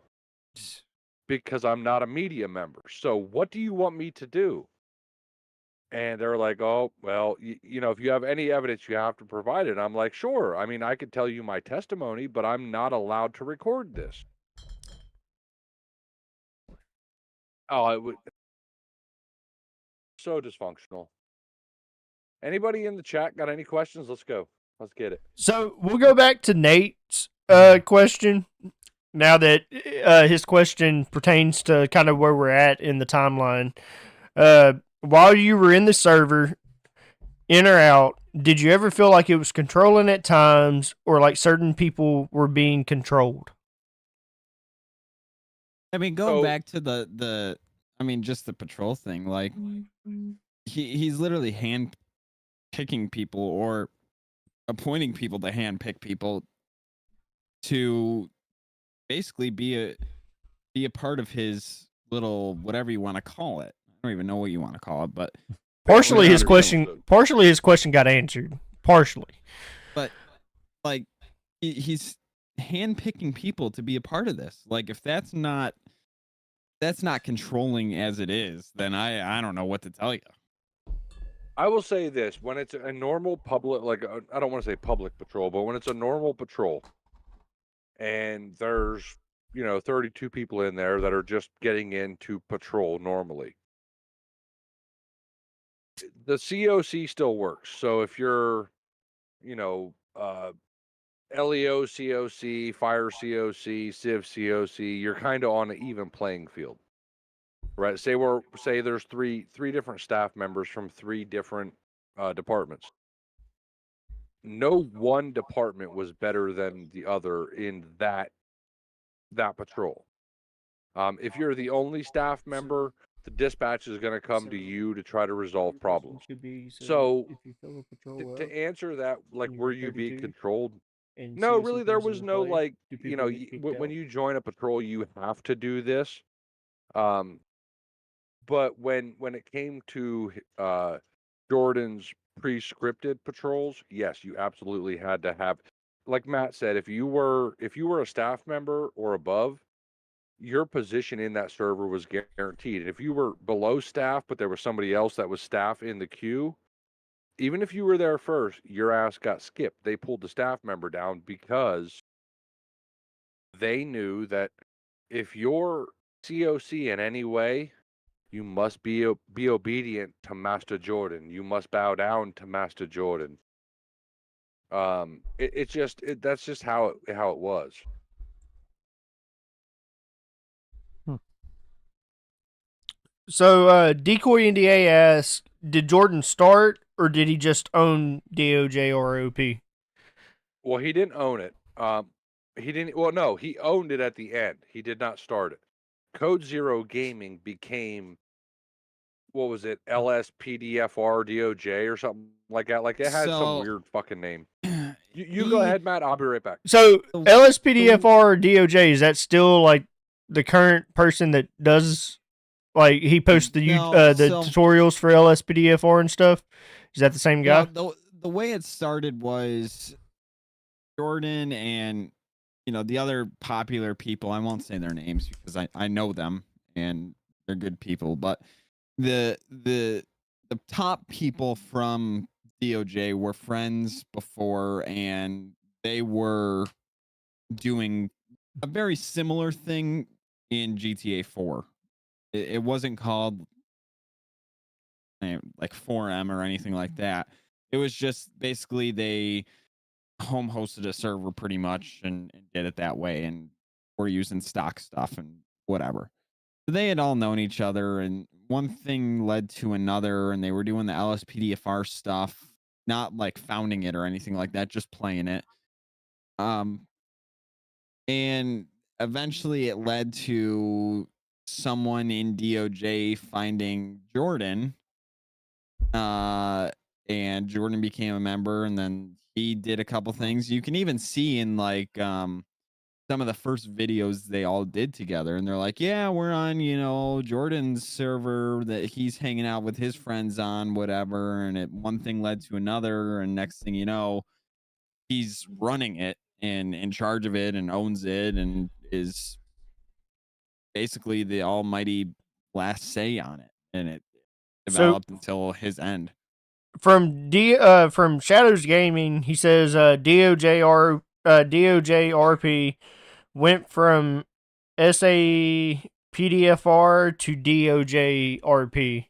because I'm not a media member. So what do you want me to do? And they're like, oh, well, if you have any evidence, you have to provide it. I'm like, sure. I mean, I could tell you my testimony, but I'm not allowed to record this. Oh, it would. So dysfunctional. Anybody in the chat got any questions? Let's go. Let's get it. So we'll go back to Nate's question. now that his question pertains to kind of where we're at in the timeline, while you were in the server, in or out, did you ever feel like it was controlling at times, or like certain people were being controlled? I mean, going So- back to the I mean, just the patrol thing, like he's literally hand picking people or appointing people to hand pick people to basically be a part of his little whatever you want to call it. I don't even know what you want to call it, but Partially his Family question got answered. Partially. but like he's hand picking people to be a part of this. Like if that's not controlling as it is, then I don't know what to tell you. I will say this: when it's a normal public, like I don't want to say public patrol, but when it's a normal patrol, and there's 32 people in there that are just getting in to patrol normally, the COC still works. So if you're, LEO COC, Fire COC, Civ COC, you're kind of on an even playing field, right? Say there's three different staff members from three different departments. No one department was better than the other in that patrol. If you're the only staff member, the dispatch is going to come to you to try to resolve problems. So, to answer that, like, were you being controlled? No, really, there was no, like, when you join a patrol, you have to do this. But when it came to Jordan's pre-scripted patrols, yes, you absolutely had to have, like Matt said, if you were a staff member or above, your position in that server was guaranteed. And if you were below staff, but there was somebody else that was staff in the queue, even if you were there first, your ass got skipped. They pulled the staff member down because they knew that if you're COC in any way, you must be obedient to Master Jordan. You must bow down to Master Jordan. That's just how it was. So, Decoy NDA asks, did Jordan start, or did he just own DOJROP? Well, he didn't own it. He didn't. Well, no, he owned it at the end. He did not start it. Code Zero Gaming became, what was it, LSPDFR DOJ or something like that. Like it had some So- weird fucking name. You go ahead, Matt. I'll be right back. So, LSPDFR DOJ, is that still like the current person that does, like, he posts the No, the so- tutorials for LSPDFR and stuff? Is that the same guy? Well, the way it started was Jordan and the other popular people. I won't say their names because I know them and they're good people. But the top people from DOJ were friends before, and they were doing a very similar thing in GTA 4. It wasn't called like 4M or anything like that. It was just basically they home hosted a server pretty much and did it that way, and were using stock stuff and whatever. So they had all known each other, and one thing led to another, and they were doing the LSPDFR stuff, not like founding it or anything like that, just playing it. And eventually it led to someone in DOJ finding Jordan, and Jordan became a member, and then he did a couple things. You can even see in like some of the first videos they all did together, and they're like, yeah, we're on Jordan's server that he's hanging out with his friends on, whatever. And one thing led to another, and next thing you know, he's running it and in charge of it and owns it and is basically the almighty last say on it, and it developed until his end. From Shadows Gaming, he says DOJRP went from SAPDFR to DOJRP.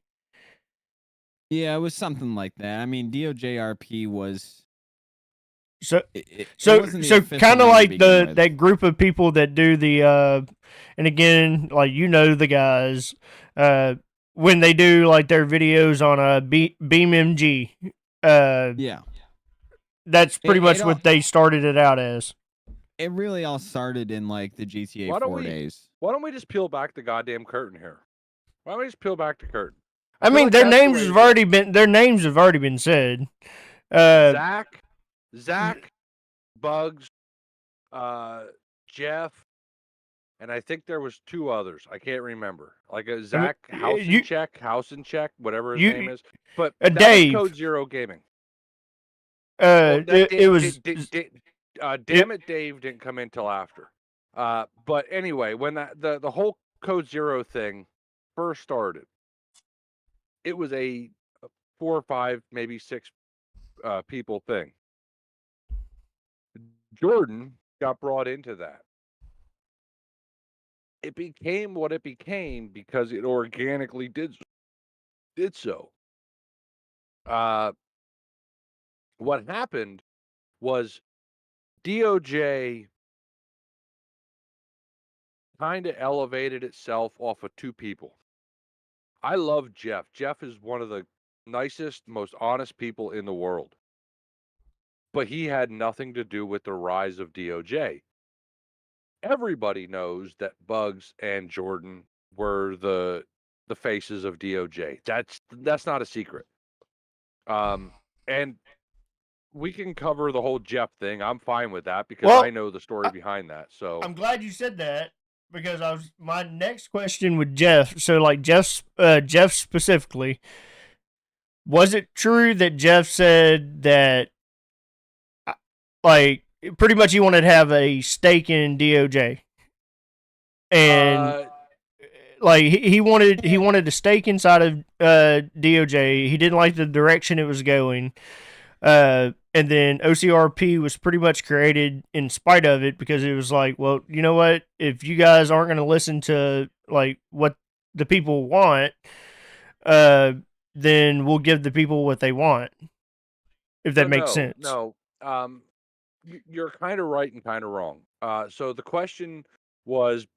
Yeah, it was something like that. I mean, DOJRP was So It so wasn't the so official kind of name to like begin with. that group of people that do the and again, like the guys when they do like their videos on a BeamMG, Yeah. that's pretty much It all what they started it out as. it really all started in like the GTA Why don't 4 we- days. Why don't we just peel back the goddamn curtain here? Why don't we just peel back the curtain? I feel mean, like their that's the names way to have do it. already been said. Zach, Bugs, Jeff, and I think there was 2 others. I can't remember. Like a Zach House in Check, whatever his name is. But that Dave. was Code Zero Gaming. It was. Damn it, Dave didn't come in till after. But anyway, when the whole Code Zero thing first started, it was a 4 or 5, maybe 6 people thing. Jordan got brought into that. It became what it became because it organically did so. What happened was DOJ kind of elevated itself off of 2 people. I love Jeff. Jeff is one of the nicest, most honest people in the world. But he had nothing to do with the rise of DOJ. Everybody knows that Bugs and Jordan were the faces of DOJ. That's not a secret. And we can cover the whole Jeff thing. I'm fine with that because Well, I know the story behind that. So I'm glad you said that because my next question with Jeff. So like Jeff specifically, was it true that Jeff said that like pretty much he wanted to have a stake in DOJ, and like he wanted a stake inside of DOJ. He didn't like the direction it was going. And then OCRP was pretty much created in spite of it because it was like, well, you know what? If you guys aren't going to listen to like what the people want, then we'll give the people what they want. If that makes sense. No. You're kind of right and kind of wrong. So the question was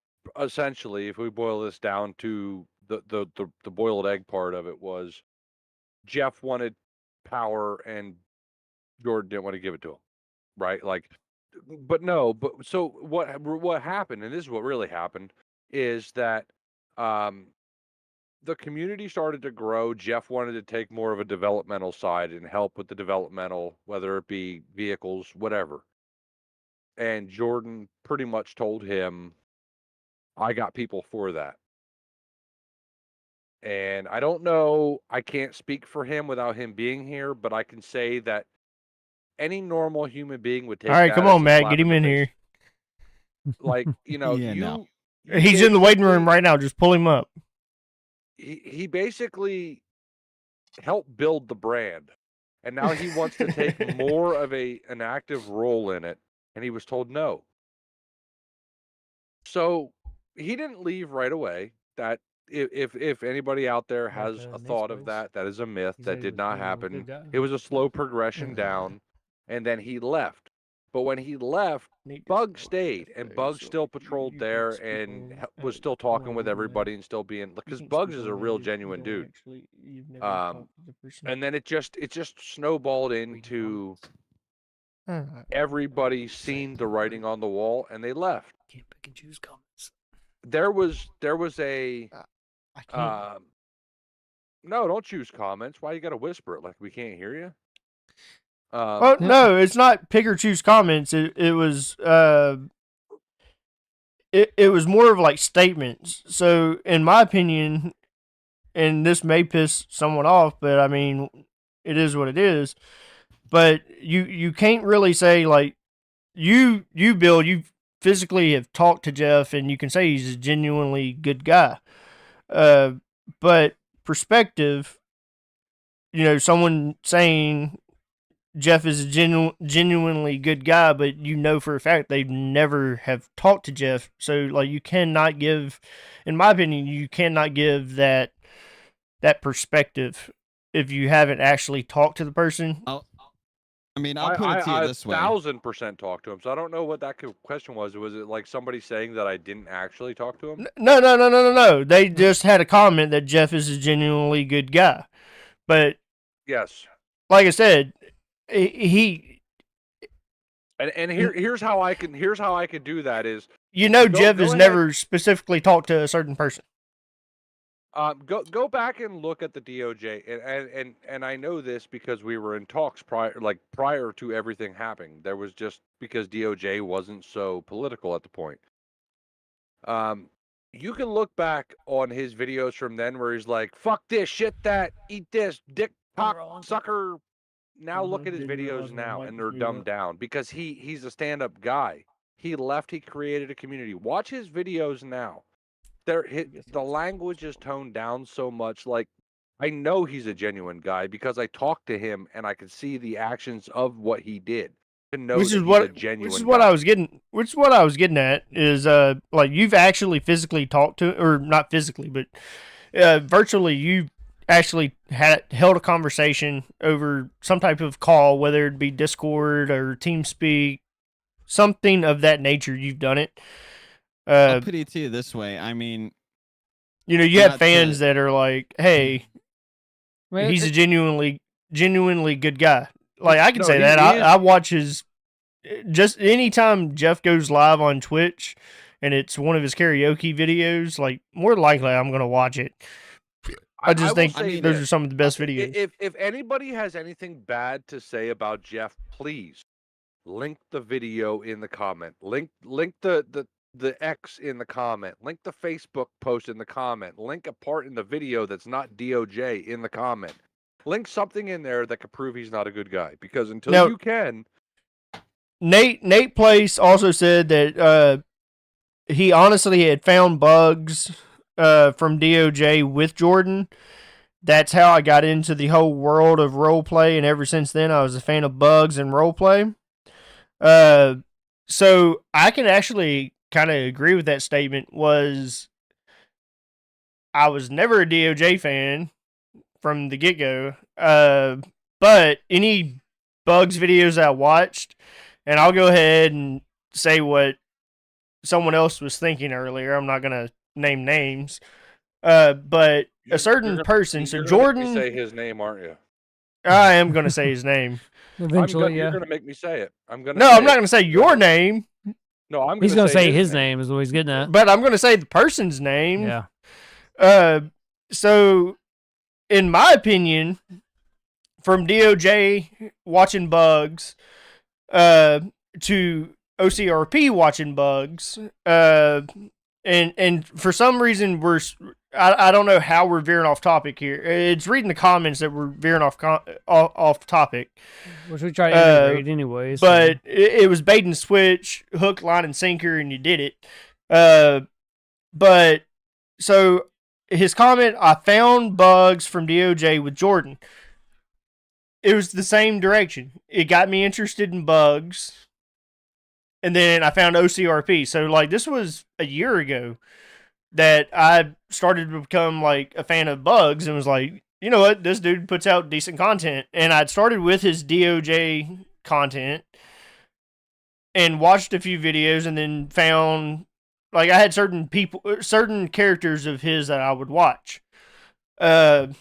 essentially, if we boil this down to the boiled egg part of it, was Jeff wanted power and Jordan didn't want to give it to him, right? Like, but no. But so what happened, and this is what really happened, is that the community started to grow. Jeff wanted to take more of a developmental side and help with the developmental, whether it be vehicles, whatever. And Jordan pretty much told him, I got people for that. And I don't know, I can't speak for him without him being here, but I can say that any normal human being would take All right, that come as on, a Matt, slap get him in the here. face. Like, Yeah, no. He's in the waiting room right now. Just pull him up. He basically helped build the brand, and now he wants to take more of an active role in it, and he was told no. So he didn't leave right away. That if anybody out there has a thought of that is a myth. That did not happen. It was a slow progression down, and then he left. But when he left, Bug stayed, and Bug still patrolled there and was still talking with everybody and still being, because Bugs is a real genuine dude. And then it just snowballed into everybody seeing the writing on the wall, and they left. Can't pick and choose comments. There was a I can't. no, don't choose comments. Why you gotta whisper it like we can't hear you? Well, no, it's not pick or choose comments. It was it was more of like statements. So in my opinion, and this may piss someone off, but I mean, it is what it is. But you can't really say like you Bill, you physically have talked to Jeff and you can say he's a genuinely good guy. But perspective, someone saying Jeff is a genuinely good guy, but for a fact they never have talked to Jeff. So like you cannot give, in my opinion, you cannot give that perspective if you haven't actually talked to the person. I I mean, I'll put it to you this way. 1,000% talked to him. So I don't know what that question was. Was it like somebody saying that I didn't actually talk to him? No. They just had a comment that Jeff is a genuinely good guy. But Yes. like I said, he and here's how I can do that is Jeff has ahead. never specifically talked to a certain person. Go back and look at the DOJ, and I know this because we were in talks prior to everything happening. There was just because DOJ wasn't so political at the point. You can look back on his videos from then where he's like, "Fuck this, shit that, eat this, dick, cock, sucker." Now look at his videos now, and they're dumbed down because he's a stand-up guy. He left. He created a community. Watch his videos now. The language is toned down so much. Like, I know he's a genuine guy because I talked to him and I could see the actions of what he did to know Which that is he's what a genuine which is guy. what I was getting. Which is what I was getting at is like you've actually physically talked to, or not physically, but virtually you actually held a conversation over some type of call, whether it be Discord or TeamSpeak, something of that nature. You've done it. I'll put it to you this way. I mean, you have fans that are like, "Hey, Well, he's a genuinely good guy." Like I can say that. I watch his just anytime Jeff goes live on Twitch, and it's one of his karaoke videos. Like more than likely, I'm gonna watch it. I just think those are some of the best videos. If anybody has anything bad to say about Jeff, please link the video in the comment. Link the X in the comment. Link the Facebook post in the comment. Link a part in the video that's not DOJ in the comment. Link something in there that could prove he's not a good guy. Because until you can. Nate Place also said that he honestly had found bugs from DOJ with Jordan. That's how I got into the whole world of roleplay, and ever since then I was a fan of bugs and roleplay. So I can actually kind of agree with that statement. I was never a DOJ fan from the get-go, but any bugs videos I watched, and I'll go ahead and say what someone else was thinking earlier. I'm not going to name names, but a certain person. So Jordan, say his name, aren't you? I am going to say his name. Eventually, You're going to make me say it. I'm not going to say your name. No, he's going to say his name is what he's getting at. But I'm going to say the person's name. Yeah. So, in my opinion, from DOJ watching bugs to OCRP watching bugs, and for some reason I don't know how we're veering off topic here. It's reading the comments that we're veering off topic. Which we try to integrate anyways. But it was bait and switch, hook, line, and sinker, and you did it. But so his comment, I found bugs from DOJ with Jordan. It was the same direction. It got me interested in bugs. And then I found OCRP. So like this was a year ago that I started to become like a fan of bugs and was like, you know what, this dude puts out decent content. And I'd started with his DOJ content and watched a few videos and then found like I had certain characters of his that I would watch. And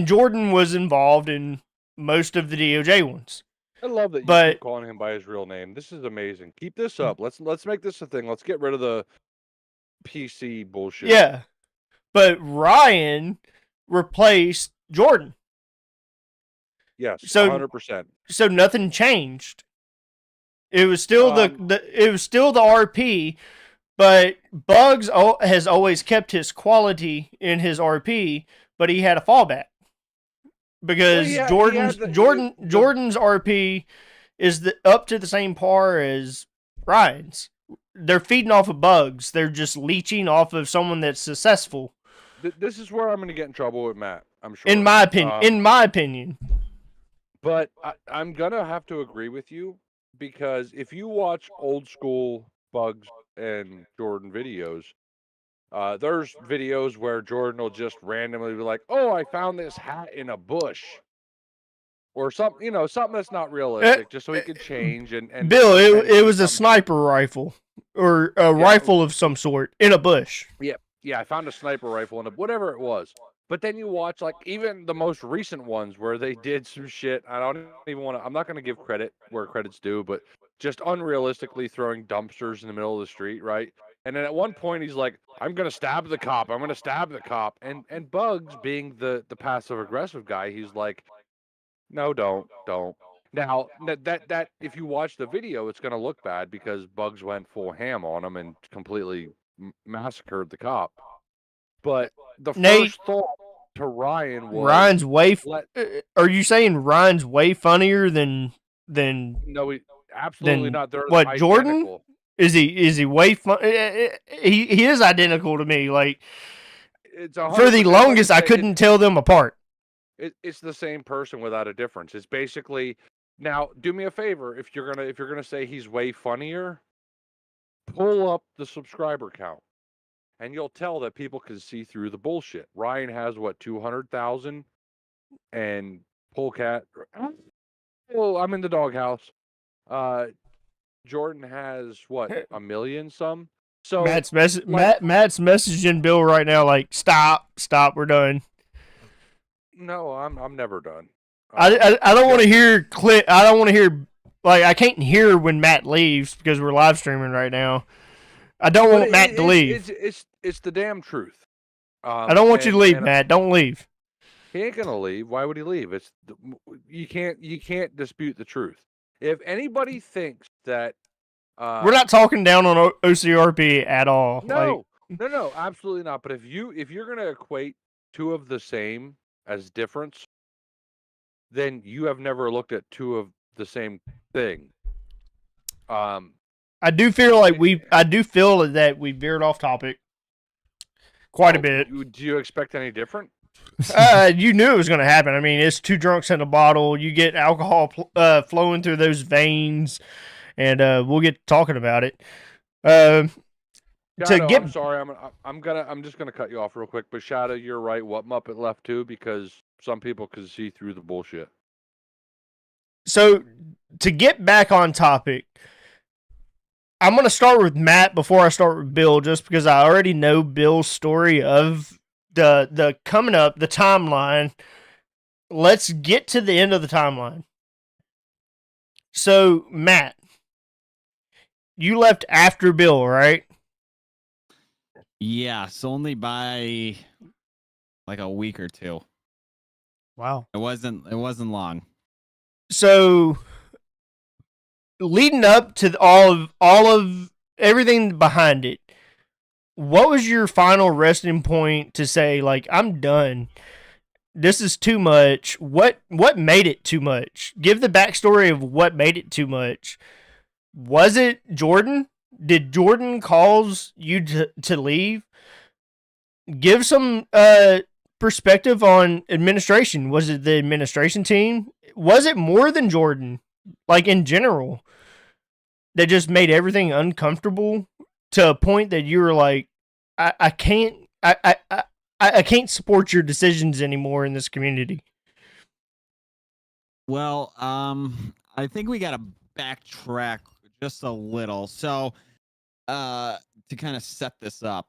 Jordan was involved in most of the DOJ ones. I love that you keep calling him by his real name. This is amazing. Keep this up. Let's make this a thing. Let's get rid of the PC bullshit. Yeah. But Ryan replaced Jordan. Yes, 100%. So nothing changed. It was still the RP, but Bugs has always kept his quality in his RP, but he had a fallback. Because Jordan's RP is up to the same par as Ryan's. They're feeding off of Bugs. They're just leeching off of someone that's successful. This is where I'm going to get in trouble with Matt, I'm sure. In my opinion. But I'm going to have to agree with you, because if you watch old school Bugs and Jordan videos, there's videos where Jordan will just randomly be like, "Oh, I found this hat in a bush," or something, something that's not realistic, just so he could change and Bill, pretend to it be was a some- sniper rifle or a rifle of some sort in a bush. Yeah, I found a sniper rifle and whatever it was. But then you watch like even the most recent ones where they did some shit. I don't even want to. I'm not going to give credit where credit's due, but just unrealistically throwing dumpsters in the middle of the street, right? And then at one point he's like, "I'm going to stab the cop. I'm going to stab the cop." And Bugs, being the passive aggressive guy, he's like, "No, don't." Now that if you watch the video, it's going to look bad because Bugs went full ham on him and completely massacred the cop. But the Nate, first thought to Ryan was Ryan's way. let, Are you saying Ryan's way funnier than no, absolutely then not. They're what, Jordan? identical. Is he way fun? He is identical to me. Like It's for the 100%, longest, like I couldn't tell them apart. It's the same person without a difference. It's basically now. Do me a favor if you're gonna say he's way funnier, pull up the subscriber count. And you'll tell that people can see through the bullshit. Ryan has what 200,000, and Polecat. Oh, I'm in the doghouse. Jordan has what 1 million some. So Matt's messaging Bill right now. Like, stop, we're done. No, I'm never done. I don't want to hear clip. I don't want to hear, like, I can't hear when Matt leaves because we're live streaming right now. I don't want Matt to leave. It's the damn truth. I don't want you to leave, Matt. Don't leave. He ain't gonna leave. Why would he leave? You can't dispute the truth. If anybody thinks that we're not talking down on OCRP at all. No, absolutely not. But if you're gonna equate two of the same as difference, then you have never looked at two of the same thing. I do feel that we veered off topic quite a bit. Do you expect any different? You knew it was going to happen. I mean, it's two drunks in a bottle. You get alcohol flowing through those veins, and we'll get talking about it. I'm sorry. I'm just gonna cut you off real quick. But Shadow, you're right. What Muppet left too, because some people can see through the bullshit. So to get back on topic, I'm going to start with Matt before I start with Bill, just because I already know Bill's story of the coming up, the timeline. Let's get to the end of the timeline. So, Matt, you left after Bill, right? Yes, only by like a week or two. Wow. It wasn't long. So, leading up to all of everything behind it, what was your final resting point to say, like, I'm done? This is too much. What made it too much? Give the backstory of what made it too much. Was it Jordan? Did Jordan cause you to leave? Give some perspective on administration. Was it the administration team? Was it more than Jordan? Like, in general, that just made everything uncomfortable to a point that you were like, I can't support your decisions anymore in this community. Well, I think we got to backtrack just a little. So, to kind of set this up.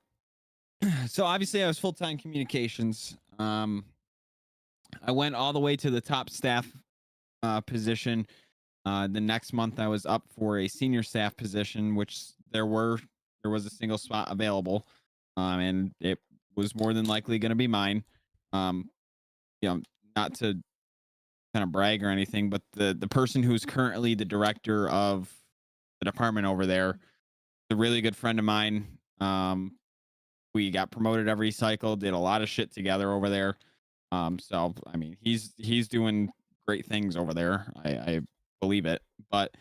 So obviously I was full-time communications. I went all the way to the top staff position. The next month I was up for a senior staff position, which there was a single spot available. And it was more than likely going to be mine. Not to kind of brag or anything, but the person who's currently the director of the department over there, is a really good friend of mine. We got promoted every cycle, did a lot of shit together over there. So I mean, he's doing great things over there. I believe it. But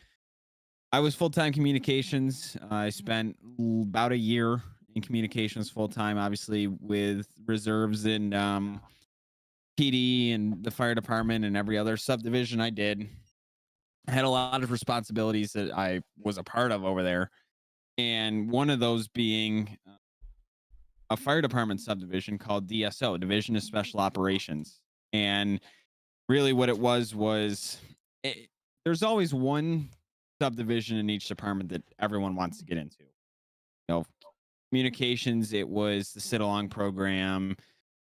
I was full-time communications. I spent about a year in communications full-time, obviously with reserves in PD and the fire department and every other subdivision I did. I had a lot of responsibilities that I was a part of over there. And one of those being a fire department subdivision called DSO, Division of Special Operations. And really what it was there's always one subdivision in each department that everyone wants to get into. Communications, it was the sit along program.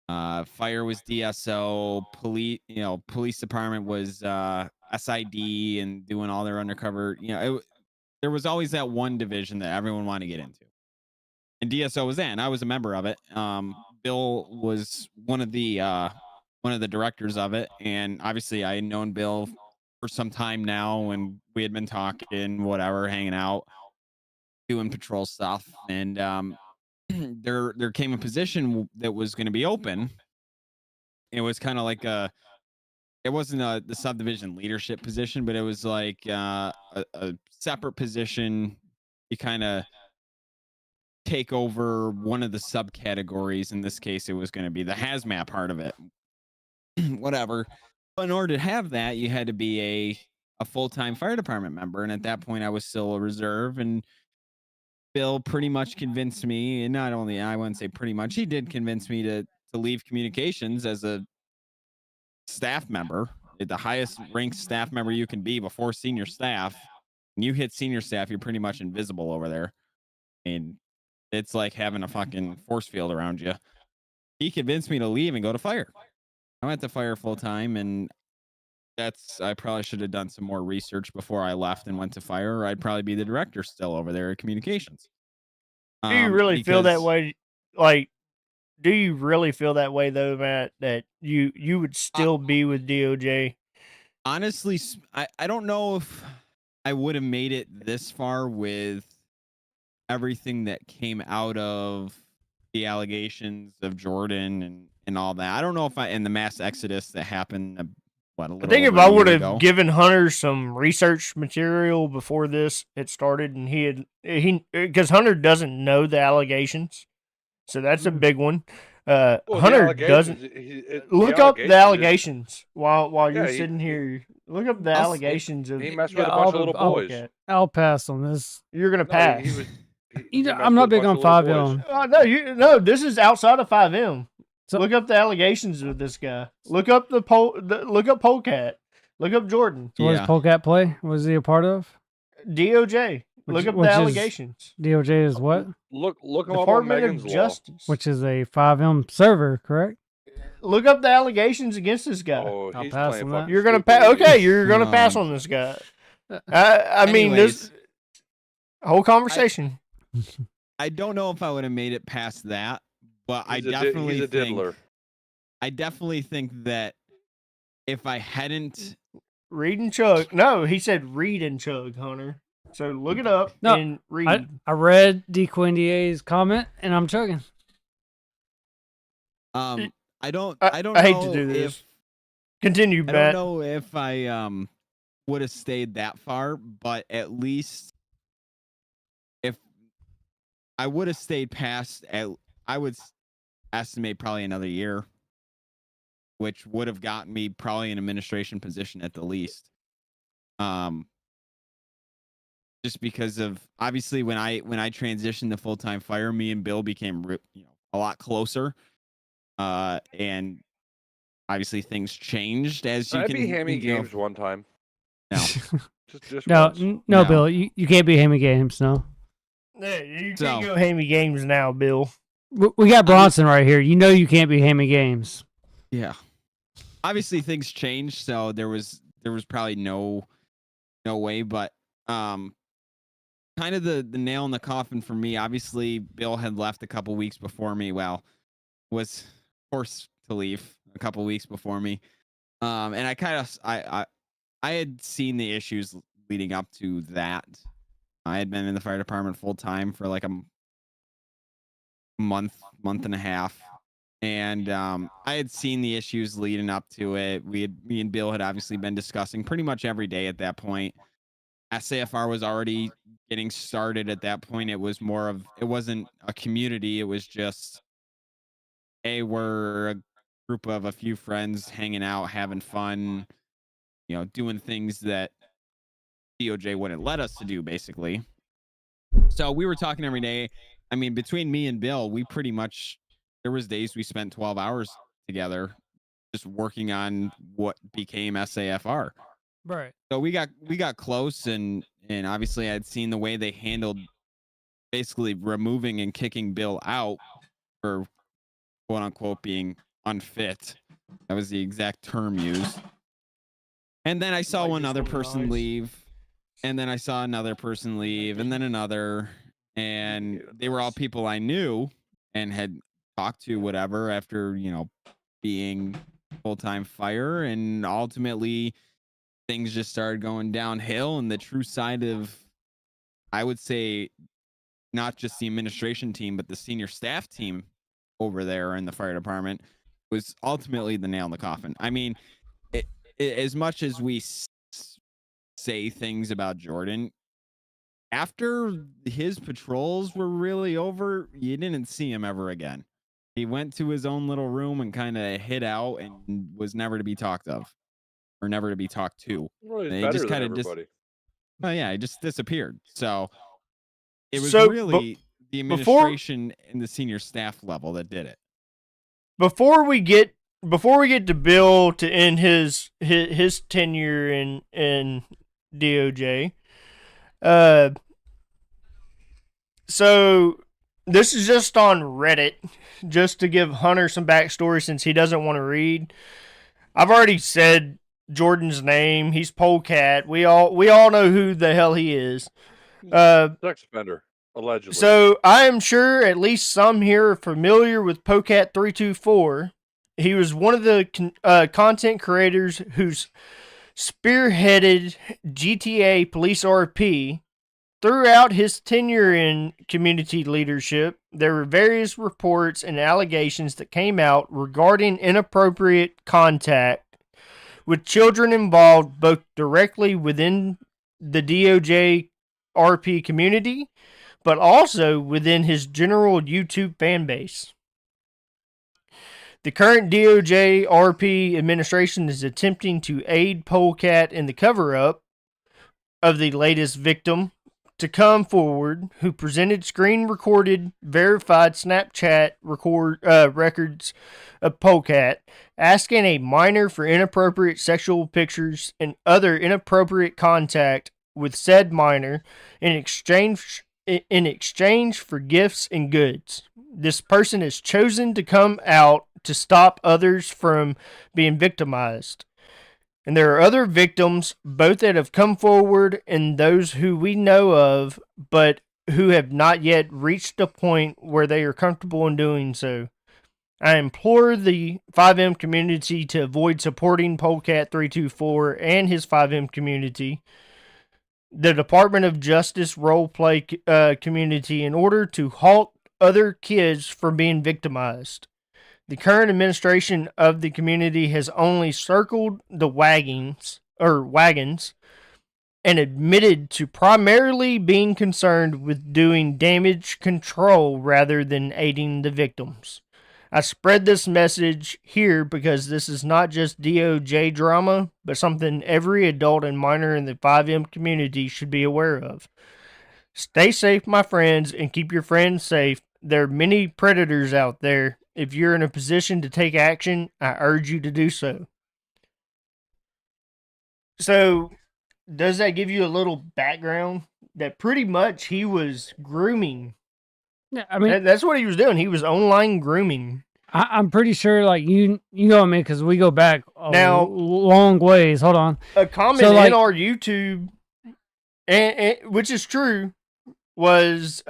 Fire was DSO. Police department was SID and doing all their undercover. There was always that one division that everyone wanted to get into, and DSO was that, and I was a member of it. Bill was one of the directors of it, and obviously I had known Bill for some time now, and we had been talking, whatever, hanging out, doing patrol stuff, and there came a position that was going to be open. It was kind of like it wasn't the subdivision leadership position, but it was like a separate position. You kind of take over one of the subcategories. In this case, it was going to be the hazmat part of it. Whatever. But in order to have that, you had to be a full-time fire department member. And at that point, I was still a reserve. And Bill pretty much convinced me, and not only, I wouldn't say pretty much, he did convince me to leave communications as a staff member, the highest ranked staff member you can be before senior staff. When you hit senior staff, you're pretty much invisible over there. And it's like having a fucking force field around you. He convinced me to leave and go to fire. I went to fire full time, and I probably should have done some more research before I left and went to fire, or I'd probably be the director still over there at communications. Do you really feel that way? Like, do you really feel that way though, Matt, that you would still be with DOJ? Honestly, I don't know if I would have made it this far with everything that came out of the allegations of Jordan and all that. I don't know if and the mass exodus that happened. I think if I would have given Hunter some research material before this had started, and because Hunter doesn't know the allegations, so that's a big one. Hunter doesn't look up the allegations while you're sitting here. Look up the allegations of he messed with a bunch of little boys. I'll pass on this. You're gonna pass. I'm not big on 5M. No, this is outside of 5M. So, look up the allegations of this guy. Look up look up Polecat. Look up Jordan. So what does Polecat play? Was he a part of? DOJ. Look up the allegations. DOJ is what? Look him up on Department Megan's of Justice. Which is a 5M server, correct? Look up the allegations against this guy. Oh, I'll pass on that. You're gonna pass. Okay, you're gonna pass on this guy. I mean, this whole conversation. I don't know if I would have made it past that. But he's a diddler. I definitely think that if I hadn't read and chug. No, he said read and chug, Hunter. So look it up and read. I read DeQuindier's comment and I'm chugging. I hate to do this. Continue, Matt. I don't know if I would have stayed that far, but at least if I would have stayed past, I would estimate probably another year, which would have gotten me probably an administration position at the least. Just because of obviously when I transitioned to full-time fire, me and Bill became a lot closer, and obviously things changed as you can be hammy games one time. No, just no, Bill, you can't be hammy games. No, you can't go hammy games now, Bill. We got Bronson right here. You know you can't be hammy games. Yeah. Obviously things changed, so there was probably no way, but kind of the nail in the coffin for me, obviously Bill had left a couple weeks before me. Well, was forced to leave a couple weeks before me. And I had seen the issues leading up to that. I had been in the fire department full time for like a month and a half, and I had seen the issues leading up to it. Me and Bill had obviously been discussing pretty much every day at that point. SAFR was already getting started at that point. It wasn't a community, it was just we're a group of a few friends hanging out, having fun, doing things that DOJ wouldn't let us to do, basically. So we were talking every day. I mean, between me and Bill, we pretty much, there was days we spent 12 hours together just working on what became SAFR. Right. So we got close, and obviously I'd seen the way they handled basically removing and kicking Bill out for quote unquote being unfit. That was the exact term used. And then I saw one other person leave, and then I saw another person leave, and then another, and they were all people I knew and had talked to, whatever, after, you know, being full-time fire, and ultimately things just started going downhill. And the true side of, I would say, not just the administration team, but the senior staff team over there in the fire department was ultimately the nail in the coffin. I mean, as much as we say things about Jordan, after his patrols were really over, you didn't see him ever again. He went to his own little room and kind of hid out and was never to be talked of, or never to be talked to. Well, he's He better just than kind of everybody. oh yeah, he just disappeared. So it was So, really the administration and the senior staff level that did it. Before we get to Bill to end his tenure in DOJ, so this is just on Reddit, just to give Hunter some backstory since he doesn't want to read. I've already said Jordan's name. He's Polecat. We all know who the hell he is. Sex offender, allegedly. So I am sure at least some here are familiar with Polecat 324. He was one of the content creators who's spearheaded GTA Police RP. Throughout his tenure in community leadership, there were various reports and allegations that came out regarding inappropriate contact with children involved both directly within the DOJ RP community, but also within his general YouTube fan base. The current DOJ RP administration is attempting to aid Polecat in the cover-up of the latest victim to come forward, who presented screen-recorded, verified Snapchat records of Polecat, asking a minor for inappropriate sexual pictures and other inappropriate contact with said minor in exchange for gifts and goods. This person has chosen to come out to stop others from being victimized. And there are other victims, both that have come forward and those who we know of, but who have not yet reached a point where they are comfortable in doing so. I implore the 5M community to avoid supporting Polecat 324 and his 5M community, the Department of Justice roleplay community, in order to halt other kids from being victimized. The current administration of the community has only circled the wagons and admitted to primarily being concerned with doing damage control rather than aiding the victims. I spread this message here because this is not just DOJ drama, but something every adult and minor in the 5M community should be aware of. Stay safe, my friends, and keep your friends safe. There are many predators out there. If you're in a position to take action, I urge you to do so. So, does that give you a little background? That pretty much he was grooming. Yeah, I mean, That's what he was doing. He was online grooming. I'm pretty sure, like, you know what I mean, because we go back Now- long ways. Hold on. A comment So, like- in our YouTube, and which is true, was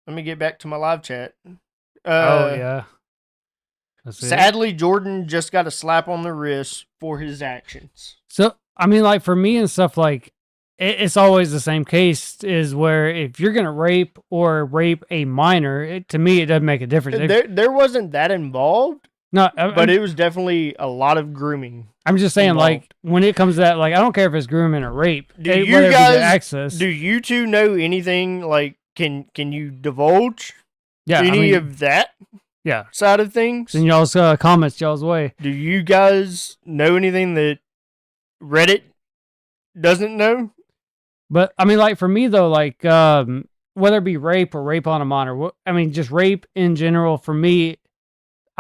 let me get back to my live chat. Oh yeah. That's it. Sadly, Jordan just got a slap on the wrist for his actions. So I mean, like for me and stuff, like it's always the same case. Is where if you're gonna rape a minor, to me it doesn't make a difference. There wasn't that involved, No, but it was definitely a lot of grooming. I'm just saying, involved. like when it comes to that, like I don't care if it's grooming or rape. Do whether you it be the guys access? Do you two know anything? Like, can you divulge Yeah, I any mean, of that yeah. side of things? Send y'all's comments y'all's way. Do you guys know anything that Reddit doesn't know? But I mean, like for me though, like whether it be rape or rape on a minor, I mean, just rape in general. For me,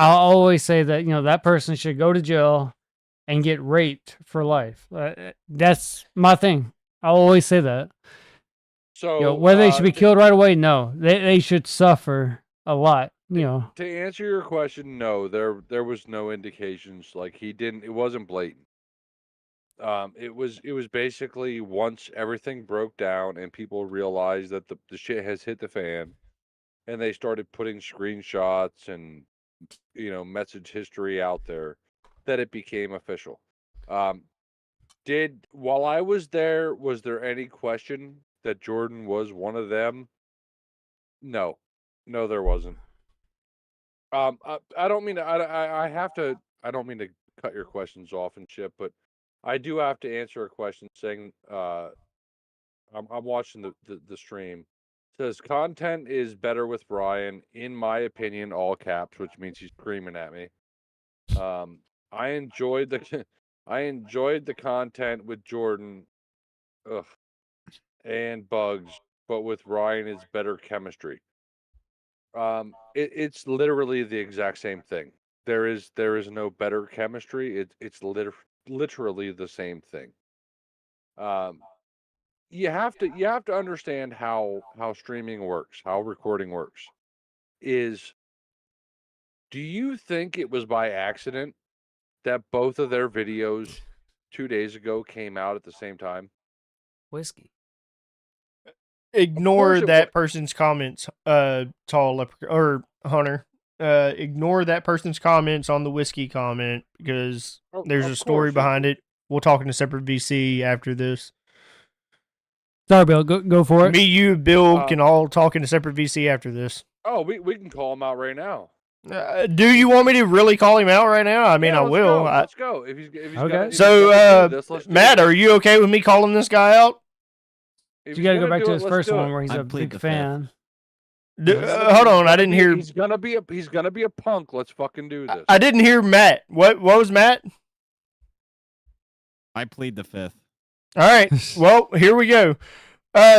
I'll always say that, that person should go to jail and get raped for life. That's my thing. I'll always say that. So Whether they should be killed right away, no. They should suffer a lot, to answer your question, no, there was no indications. Like it wasn't blatant. It was basically once everything broke down and people realized that the shit has hit the fan, and they started putting screenshots and message history out there, that it became official. While I was there, was there any question that Jordan was one of them? No, there wasn't. I don't mean to. I have to. I don't mean to cut your questions off and shit, but I do have to answer a question saying, I'm watching the stream. It says content is better with Brian, in my opinion, all caps, which means he's screaming at me. I enjoyed the content with Jordan, and Bugs, but with Ryan, it's better chemistry. It's literally the exact same thing. There is no better chemistry. It's literally the same thing. You have to understand how streaming works, how recording works. Do you think it was by accident that both of their videos 2 days ago came out at the same time? Whiskey. Ignore it that person's comments, tall or Hunter. Ignore that person's comments on the whiskey comment, because there's a story behind it. We'll talk in a separate VC after this. Sorry, Bill. Go for it. Me, you, Bill can all talk in a separate VC after this. Oh, we can call him out right now. Do you want me to really call him out right now? I mean, Yeah, I will. Let's go. If he's Okay. Matt, are you okay with me calling this guy out? You got to go back to his first one where he's a big fan. Hold on, I didn't hear. He's gonna be a punk. Let's fucking do this. I didn't hear Matt. What was Matt? I plead the fifth. All right. Well, here we go.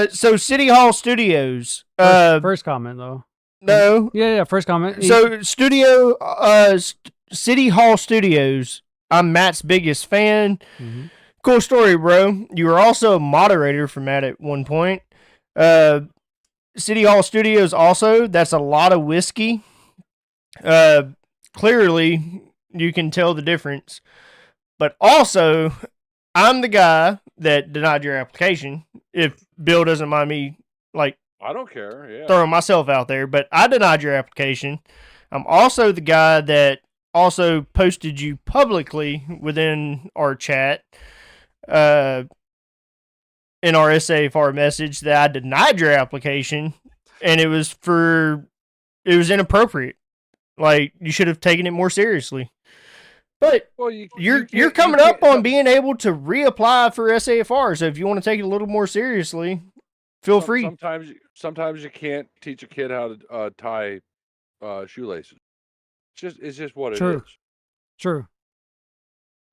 So City Hall Studios. First comment though. No. Yeah. First comment. So City Hall Studios. I'm Matt's biggest fan. Mm-hmm. Cool story, bro. You were also a moderator for Matt at one point. City Hall Studios also, that's a lot of whiskey. Clearly, you can tell the difference. But also, I'm the guy that denied your application. If Bill doesn't mind me, I don't care. Yeah. throwing myself out there, but I denied your application. I'm also the guy that also posted you publicly within our chat, in our SAFR message, that I denied your application, and it was inappropriate. Like, you should have taken it more seriously. But you're coming up on being able to reapply for SAFR, so if you want to take it a little more seriously, feel free. Sometimes you can't teach a kid how to tie shoelaces. It's just what it is. True.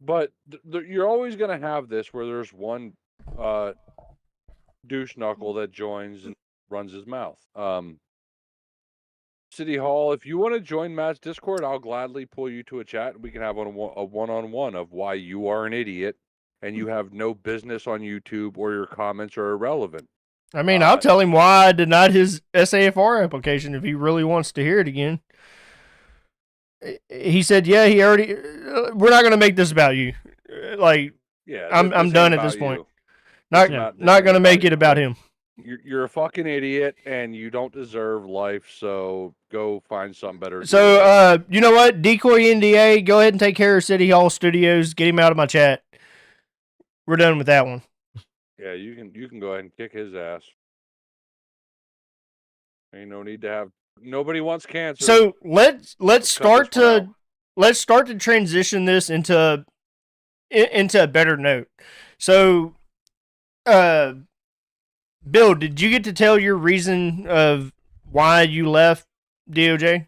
But you're always gonna have this where there's one douche knuckle that joins and runs his mouth. City Hall, if you want to join Matt's Discord, I'll gladly pull you to a chat and we can have a one-on-one of why you are an idiot and you have no business on YouTube or your comments are irrelevant. I mean, I'll tell him why I denied his SAFR application if he really wants to hear it again. He said, "Yeah, he already. We're not going to make this about you. I'm done at this point. Not going to make it about him. You're a fucking idiot and you don't deserve life. So go find something better." So, you know what? Decoy NDA, go ahead and take care of City Hall Studios. Get him out of my chat. We're done with that one. Yeah, you can go ahead and kick his ass. Ain't no need to have. Nobody wants cancer. So let's start to transition this into a better note. So, Bill, did you get to tell your reason of why you left DOJ?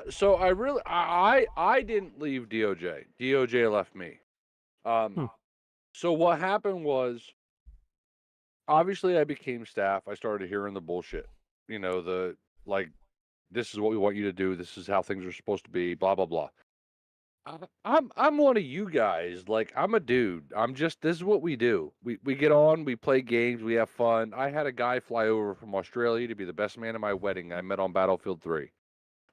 So I didn't leave DOJ. DOJ left me. So what happened was, obviously I became staff. I started hearing the bullshit. this is what we want you to do. This is how things are supposed to be. Blah blah blah. I'm one of you guys. Like, I'm a dude. This is what we do. We get on, we play games, we have fun. I had a guy fly over from Australia to be the best man at my wedding. I met on Battlefield 3.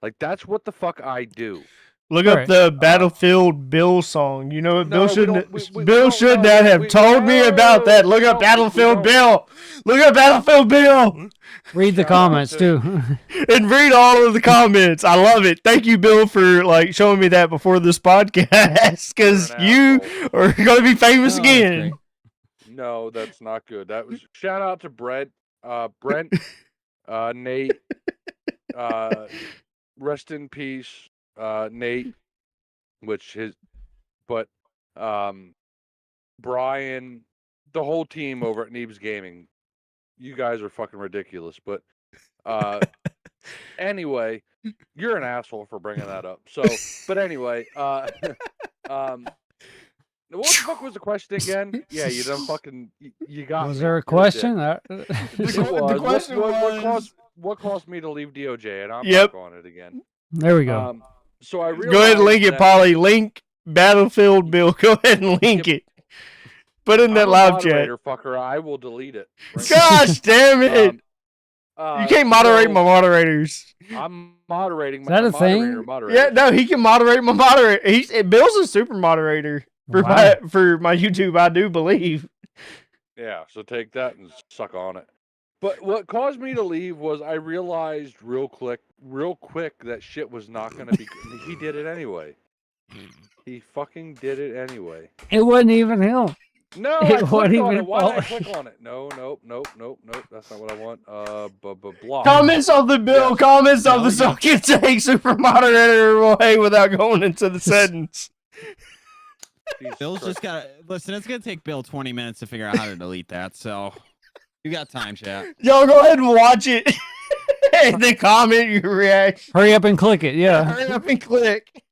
Like, that's what the fuck I do. Look All up right. the Battlefield Bill song. You know what? No, Bill we shouldn't. don't- we Bill don't- should no, not have we- told me about that. Look we up don't- Battlefield we Bill. Look up Battlefield Bill Read the Shout out comments to- too. and read all of the comments. I love it. Thank you, Bill, for like showing me that before this podcast, because You're an you asshole. are going to be famous Oh, that's again. great. No, that's not good. That was shout out to Brent, Nate, rest in peace, Nate, Brian, the whole team over at Neebs Gaming. You guys are fucking ridiculous, but anyway, you're an asshole for bringing that up. So, but anyway, what the fuck was the question again? Yeah, you done fucking you got Was me. there You're a question? dick. The It was. question was- What caused me to leave DOJ, and I'm Yep. back on it again. There we go. So I realized Go ahead and link it, that Polly. Link Battlefield Bill. Go ahead and link it. Put it in that I'm a live chat. moderator, fucker. I will delete it. right now. Gosh damn it! You can't moderate my moderators. I'm moderating. Is that my a thing? moderator, moderator. Yeah, no, he can moderate my moderator. Bill's a super moderator for Wow. my YouTube, I do believe. Yeah, so take that and suck on it. But what caused me to leave was I realized real quick that shit was not going to be. He did it anyway. He fucking did it anyway. It wasn't even him. No, It I clicked wasn't on even it. Why did I Paul. click on it? No. That's not what I want. Block. Comments of the bill, Yes. comments of No, the you- song can take super moderator away without going into the sentence. Jesus Bill's Christ. just got to listen. It's gonna take Bill 20 minutes to figure out how to delete that. So you got time, chat. Y'all go ahead and watch it. And then comment your reaction. Hurry up and click it. Yeah. Hurry up and click.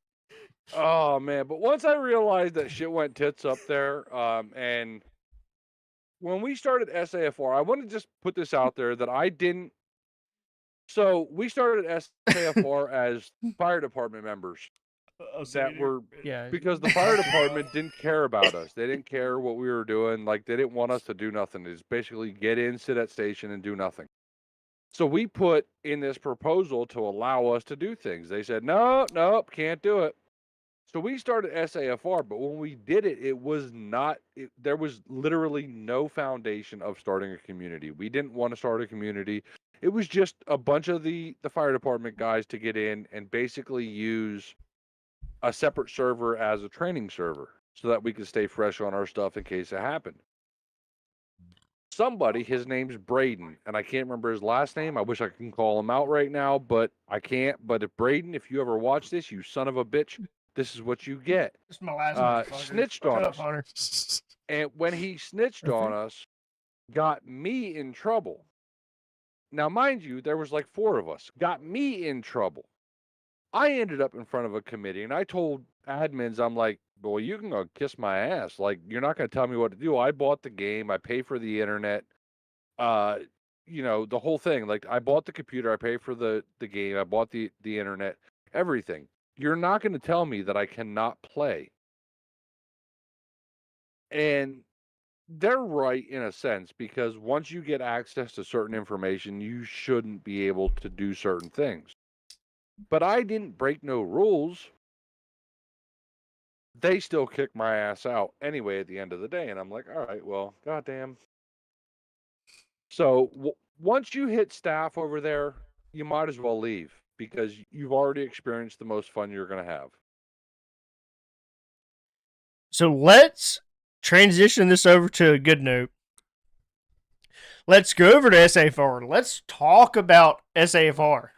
Oh man, but once I realized that shit went tits up there, and when we started SAFR, I want to just put this out there that I didn't. So we started SAFR as fire department members that were Yeah. because the fire department didn't care about us. They didn't care what we were doing. Like they didn't want us to do nothing. They just basically get in, sit at station, and do nothing. So we put in this proposal to allow us to do things. They said, no, can't do it. So we started SAFR, but when we did it, it was not, there was literally no foundation of starting a community. We didn't want to start a community. It was just a bunch of the fire department guys to get in and basically use a separate server as a training server so that we could stay fresh on our stuff in case it happened. Somebody, his name's Braden, and I can't remember his last name. I wish I could call him out right now, but I can't. But if Braden, if you ever watch this, you son of a bitch, this is what you get. This is my last snitched on us. And when he snitched on us, got me in trouble. Now, mind you, there was like 4 of us. Got me in trouble. I ended up in front of a committee, and I told admins, I'm like, well, you can go kiss my ass. Like, you're not going to tell me what to do. I bought the game. I pay for the internet. You know, the whole thing. Like, I bought the computer. I paid for the game. I bought the internet. Everything. You're not going to tell me that I cannot play. And they're right in a sense, because once you get access to certain information, you shouldn't be able to do certain things. But I didn't break no rules. They still kicked my ass out anyway at the end of the day. And I'm like, all right, well, goddamn. So once you hit staff over there, you might as well leave because you've already experienced the most fun you're going to have. So let's transition this over to a good note. Let's go over to SAFR. Let's talk about SAFR.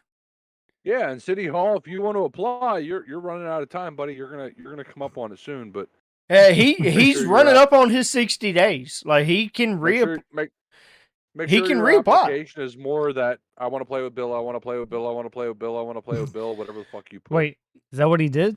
Yeah, and City Hall, if you want to apply, you're running out of time, buddy. You're gonna come up on it soon, but He's sure you're running out. up on his 60 days. Like he can make reapply. sure, make He sure can your reapply. application is more that I want to play with Bill, I want to play with Bill, I want to play with Bill, I want to play with Bill, whatever the fuck you put. Wait, is that what he did?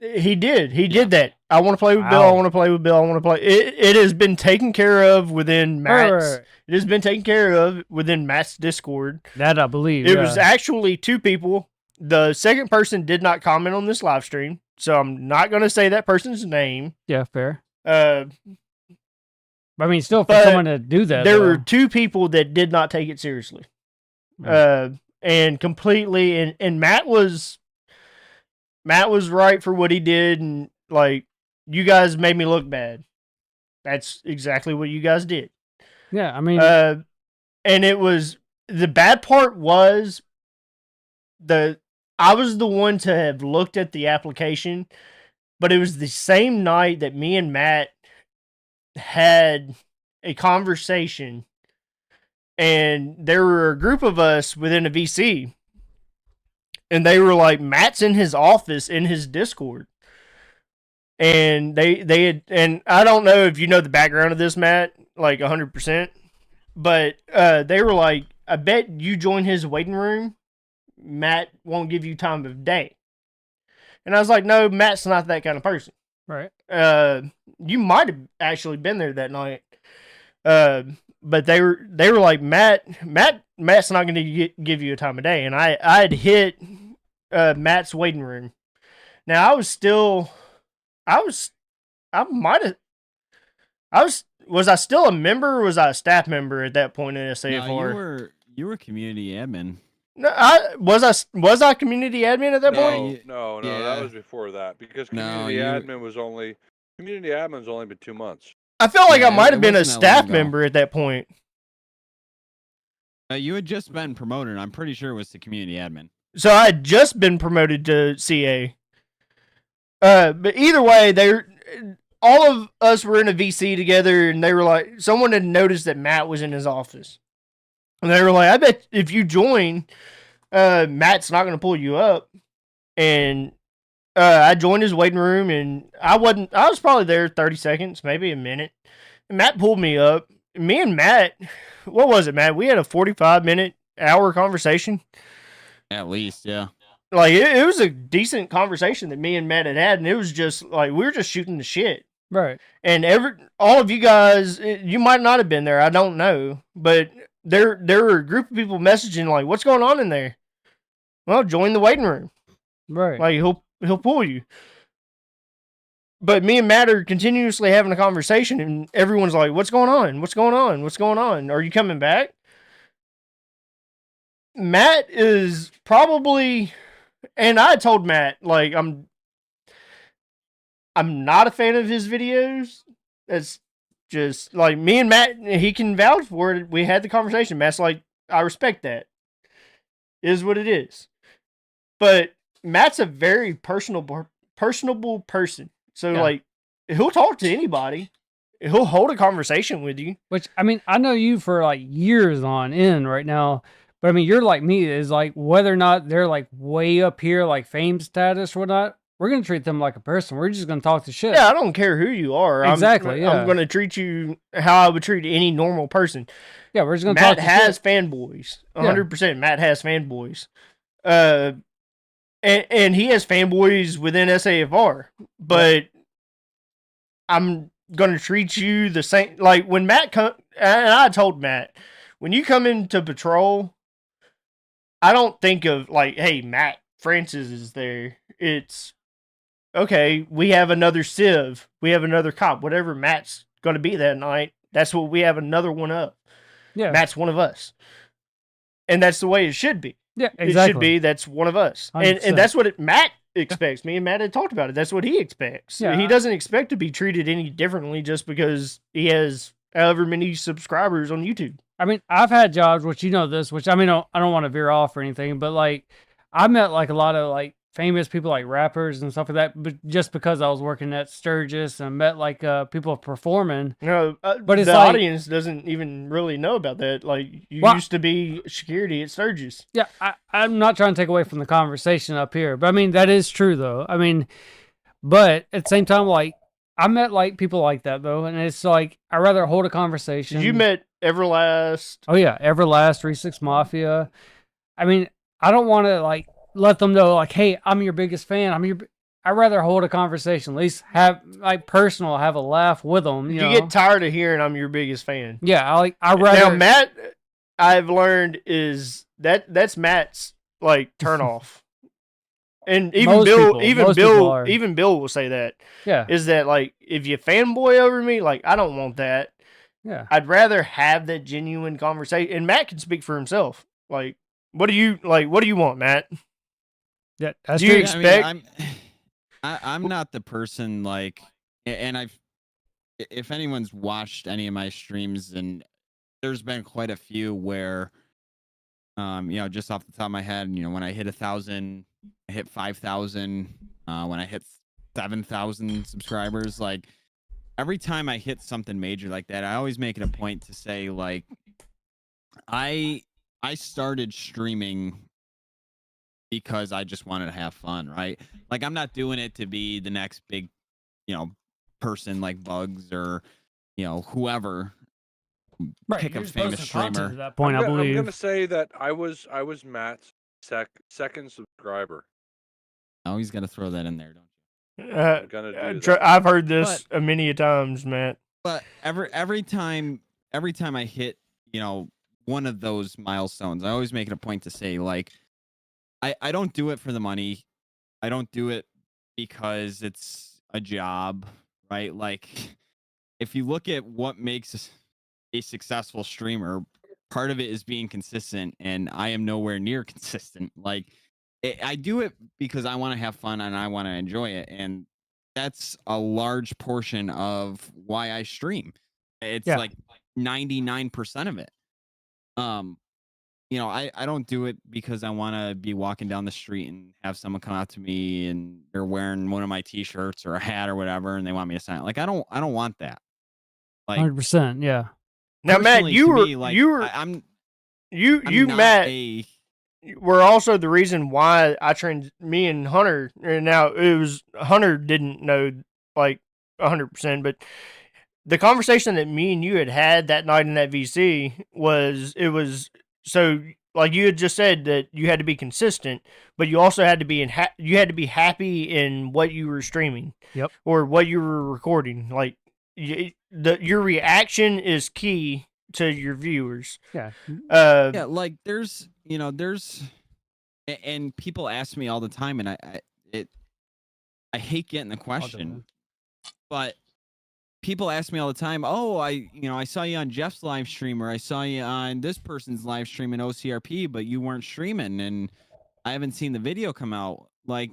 He did. He did that. I want to play with Bill. I Wow. want to play with Bill. I want to play. It has been taken care of within Matt's. Right. It has been taken care of within Matt's Discord. That I believe. It yeah. was actually 2 people the second person did not comment on this live stream, so I'm not going to say that person's name. Yeah, fair. Uh, I mean, still for but someone to do that. there though. were two people that did not take it seriously. And completely, and Matt was right for what he did, and like, you guys made me look bad. That's exactly what you guys did. Yeah, I mean, and it was, the bad part was I was the one to have looked at the application, but it was the same night that me and Matt had a conversation, and there were a group of us within a VC, and they were like, Matt's in his office in his Discord, and they had, and I don't know if you know the background of this, Matt, like 100%, but they were like, I bet you join his waiting room, Matt won't give you time of day. And I was like, no, Matt's not that kind of person. right. You might have actually been there that night. But they were like, Matt's not going to give you a time of day. And I had hit Matt's waiting room. Now was I still a member, or was I a staff member at that point in SAFR? No, you were community admin. No, was I community admin at that point? No, Yeah. that was before that, because community admin's only been 2 months. I felt like Yeah, I might it have been a wasn't that long staff ago. member at that point. You had just been promoted, and I'm pretty sure it was the community admin. So I had just been promoted to CA. But either way, all of us were in a VC together, and they were like, someone had noticed that Matt was in his office. And they were like, I bet if you join, Matt's not going to pull you up. And I joined his waiting room, and I was probably there 30 seconds, maybe a minute. And Matt pulled me up. Me and Matt, what was it, Matt? We had a 45-hour conversation. At least, yeah. Like, it was a decent conversation that me and Matt had, and it was just like, we were just shooting the shit. Right. And all of you guys, you might not have been there, I don't know, but there were a group of people messaging like, what's going on in there? Well, join the waiting room. Right. Like, he'll pull you. But me and Matt are continuously having a conversation, and everyone's like, what's going on? What's going on? What's going on? Are you coming back? Matt is probably, and I told Matt, like, I'm not a fan of his videos. That's just, like, me and Matt, he can vouch for it. We had the conversation. Matt's like, I respect that. It is what it is. But Matt's a very personable person. So, Yeah. like, he'll talk to anybody. He'll hold a conversation with you. Which, I mean, I know you for like years on end right now, but I mean, you're like me, is like, whether or not they're like way up here, like fame status or whatnot, we're going to treat them like a person. We're just going to talk to shit. Yeah, I don't care who you are. Exactly, yeah. I'm going to treat you how I would treat any normal person. Yeah, we're just going to talk Matt to has shit. fanboys. 100%. Matt has fanboys. And he has fanboys within SAFR. But I'm going to treat you the same. Like, when Matt and I told Matt, when you come into patrol, I don't think of like, hey, Matt Francis is there. It's, okay, we have another Civ. We have another cop. Whatever Matt's going to be that night, that's what we have another one of. Yeah. Matt's one of us. And that's the way it should be. Yeah, It exactly. should be, that's one of us. 100%. And that's what Matt expects. Me and Matt had talked about it. That's what he expects. Yeah. He doesn't expect to be treated any differently just because he has however many subscribers on YouTube. I mean, I've had jobs, which you know this, which I mean, I don't want to veer off or anything, but like, I met like a lot of like famous people, like rappers and stuff like that, but just because I was working at Sturgis and met like people performing. No, But it's the like- audience doesn't even really know about that. Like, you Well- used to be security at Sturgis. Yeah, I'm not trying to take away from the conversation up here, but I mean, that is true though. I mean, but at the same time, like, I met like people like that though, and it's like, I'd rather hold a conversation. You met Everlast. Oh yeah, Everlast, 36 Mafia. I mean, I don't want to like let them know like, hey, I'm your biggest fan. I'd rather hold a conversation, at least have like personal, have a laugh with them. You know? get tired of hearing I'm your biggest fan. Yeah, I rather. Now, Matt, I've learned is that's Matt's like turn off. and even Most Bill, people- most people are. even Bill will say that. Yeah. Is that like if you fanboy over me, like I don't want that. Yeah. I'd rather have that genuine conversation. And Matt can speak for himself. Like, what do you want, Matt? Yeah. That's Do you true. expect- I mean, I'm not the person like, and if anyone's watched any of my streams, and there's been quite a few where, just off the top of my head, when I hit 1,000, I hit 5,000, when I hit 7,000 subscribers, like every time I hit something major like that, I always make it a point to say like, I started streaming because I just wanted to have fun, right? Like I'm not doing it to be the next big, person like Bugs or, whoever. Right. Pick You're a just famous posting content streamer. at that point, I I'm believe. gonna say that I was Matt's second subscriber. Oh, he's got to throw that in there, don't you? I'm gonna do that. I've heard this many a times, Matt. But every time I hit, one of those milestones, I always make it a point to say like, I don't do it for the money. I don't do it because it's a job, right? Like if you look at what makes a successful streamer, part of it is being consistent, and I am nowhere near consistent. Like I do it because I want to have fun and I want to enjoy it, and that's a large portion of why I stream. It's like 99% of it. I don't do it because I want to be walking down the street and have someone come out to me and they're wearing one of my t-shirts or a hat or whatever and they want me to sign it. Like I don't want that. Like 100%. Yeah. Now, Matt, personally, you to were me, like, you were I'm you not Matt a- were also the reason why I trained me and Hunter. And now it was Hunter didn't know like 100%, but the conversation that me and you had that night in that VC was so like you had just said that you had to be consistent, but you also had to be you had to be happy in what you were streaming. Yep. Or what you were recording. Like your reaction is key to your viewers. Yeah. yeah, like there's and people ask me all the time, and I hate getting the question, but people ask me all the time, oh, I saw you on Jeff's live stream, or I saw you on this person's live stream in OCRP, but you weren't streaming and I haven't seen the video come out. Like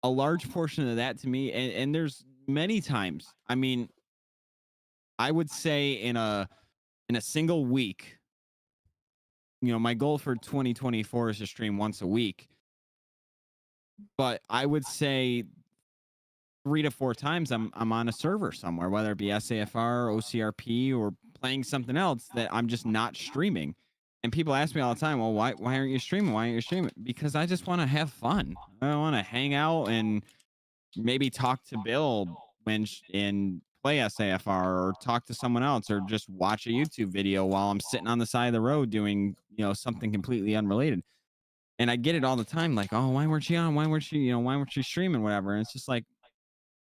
a large portion of that to me, and there's many times, I mean, I would say in a single week, my goal for 2024 is to stream once a week, but I would say 3 to 4 times I'm on a server somewhere, whether it be SAFR, OCRP, or playing something else that I'm just not streaming. And people ask me all the time, well, why aren't you streaming? Why aren't you streaming? Because I just want to have fun. I want to hang out and maybe talk to Bill and play SAFR, or talk to someone else, or just watch a YouTube video while I'm sitting on the side of the road doing, something completely unrelated. And I get it all the time, like, oh, why weren't you on? Why weren't you, why weren't you streaming? Whatever. And it's just like,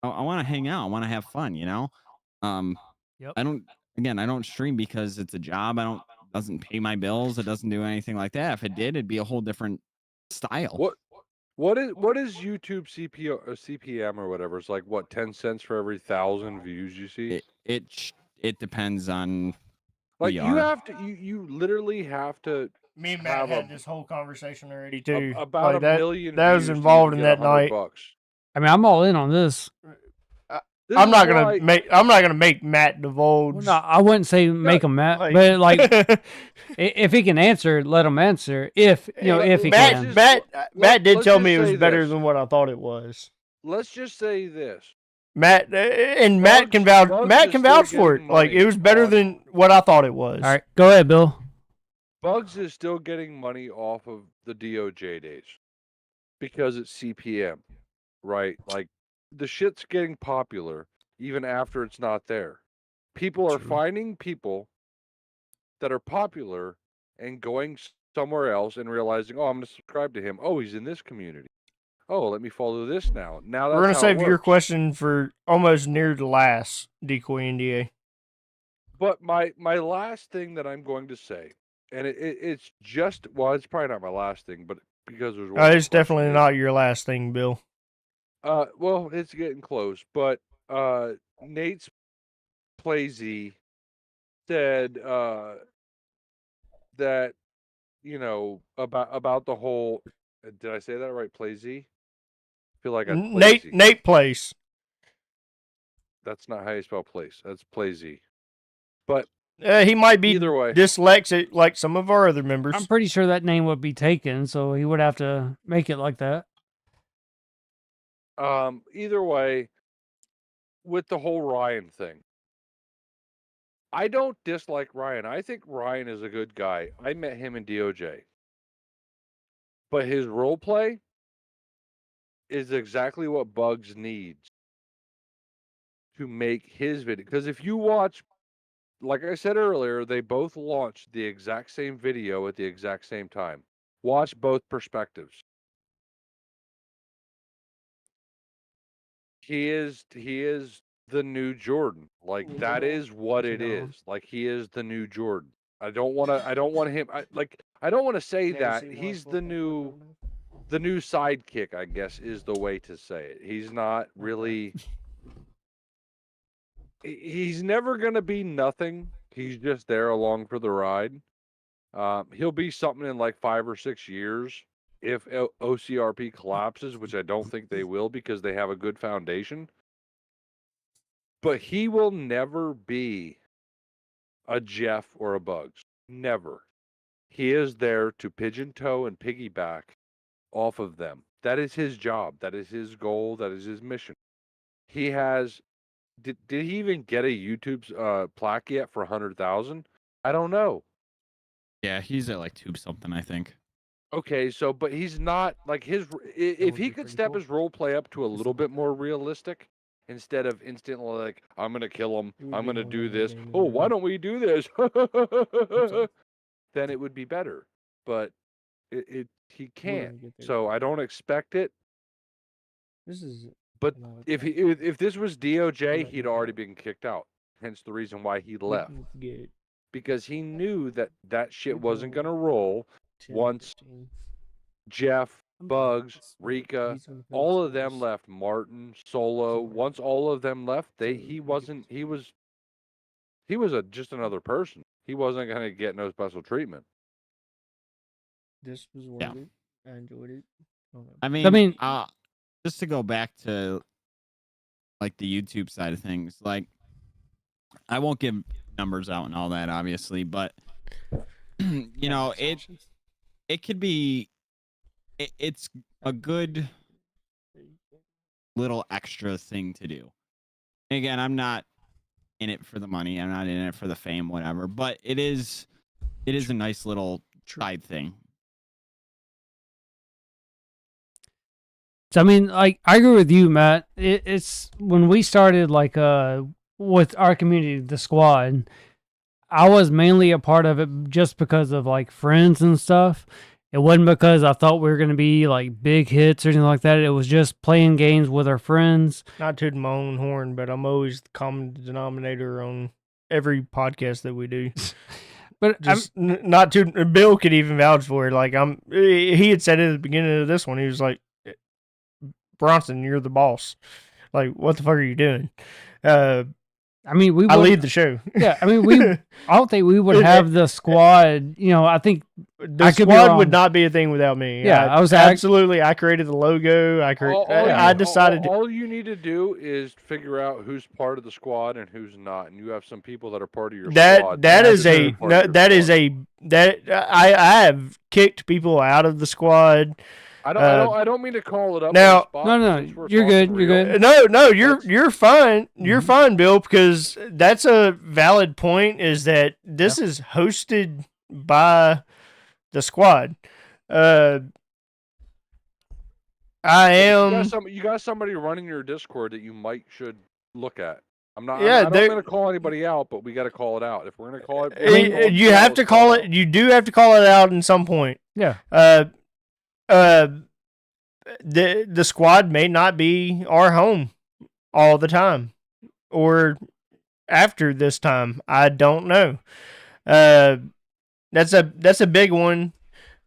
I want to hang out. I want to have fun, Yep. I don't stream because it's a job. Doesn't pay my bills. It doesn't do anything like that. If it did, it'd be a whole different style. What is YouTube CPM or whatever? It's like what, 10 cents for every 1,000 views you see? It depends on like who you have to you literally have to Me and Matt have had this whole conversation already too. about Like a million that was views to involved in even get that night. $100. I mean, I'm all in on this. This I'm is not why- gonna make Matt divulge. Well, no, I wouldn't say make him mad, like- but like if he can answer, let him answer. If if he can. Matt did let's tell just me it was say better this. than what I thought it was. Let's just say this. Matt and Matt can vouch. Bugs Matt is can still vouch for it. getting Like money it was better on- than what I thought it was. All right, go ahead, Bill. Bugs is still getting money off of the DOJ days because it's CPM, right? Like the shit's getting popular even after it's not there. People are True. finding people that are popular and going somewhere else and realizing, oh, I'm going to subscribe to him. Oh, he's in this community. Oh, let me follow this now. Now that's We're gonna how save it your works. question for almost near the last decoy NDA. But my last thing that I'm going to say, and it's just, well, it's probably not my last thing, but because there's one. It's definitely not your last thing, Bill. Well, it's getting close, but Nate's Plazy said that about the whole. Did I say that right? Plazy. I feel like Nate Place. That's not how you spell place. That's Plazy. But he might be either way, dyslexic like some of our other members. I'm pretty sure that name would be taken, so he would have to make it like that. Either way, with the whole Ryan thing, I don't dislike Ryan. I think Ryan is a good guy. I met him in DOJ. But his role play is exactly what Bugs needs to make his video. Because if you watch, like I said earlier, they both launched the exact same video at the exact same time. Watch both perspectives. He is the new Jordan. Like that is what it is. Like he is the new Jordan. I don't want him. I don't want to say that he's the new sidekick. I guess is the way to say it. He's not really. He's never gonna be nothing. He's just there along for the ride. He'll be something in like 5 or 6 years if OCRP collapses, which I don't think they will because they have a good foundation. But he will never be a Jeff or a Bugs. Never. He is there to pigeon toe and piggyback off of them. That is his job. That is his goal. That is his mission. He has. Did he even get a YouTube plaque yet for 100,000? I don't know. Yeah, he's at like tube something, I think. Okay, so but he's not like his. If he could step his role play up to a little bit more realistic, instead of instantly like I'm gonna kill him, I'm gonna do this. Oh, why don't we do this? Then it would be better. But he can't. So I don't expect it. This is. But if this was DOJ, he'd already been kicked out. Hence the reason why he left. Because he knew that shit wasn't gonna roll once Jeff, Bugs, Rika, all of them left. Martin, Solo. Once all of them left, he was just another person. He wasn't gonna get no special treatment. This was worth it. I enjoyed it. I mean, just to go back to like the YouTube side of things, like I won't give numbers out and all that, obviously, but you know, it could be, it's a good little extra thing to do. Again, I'm not in it for the money. I'm not in it for the fame, whatever, but it is a nice little side thing. So, I mean, like, I agree with you, Matt. It's when we started, like, with our community, the squad, I was mainly a part of it just because of, like, friends and stuff. It wasn't because I thought we were going to be, like, big hits or anything like that. It was just playing games with our friends. Not tooting my own horn, but I'm always the common denominator on every podcast that we do. But just not too. Bill could even vouch for it. Like, he had said it at the beginning of this one. He was like, Bronson, you're the boss. Like, what the fuck are you doing? I mean, I lead the show. Yeah, I mean, I don't think we would have the squad. You know, I think the squad would not be a thing without me. Yeah, I created the logo. I decided. All you need to do is figure out who's part of the squad and who's not, and you have some people that are part of your squad. I have kicked people out of the squad. I don't mean to call it up. Now, no, you're good. You're good. No, you're fine. You're fine, Bill, because that's a valid point. Is that this is hosted by the squad? I am. You got somebody running your Discord that you should look at. I'm not. Yeah, I'm not going to call anybody out, but we got to call it out. If we're going to call it, you have to call it. You do have to call it out in some point. Yeah. The squad may not be our home all the time, or after this time. I don't know. That's a big one.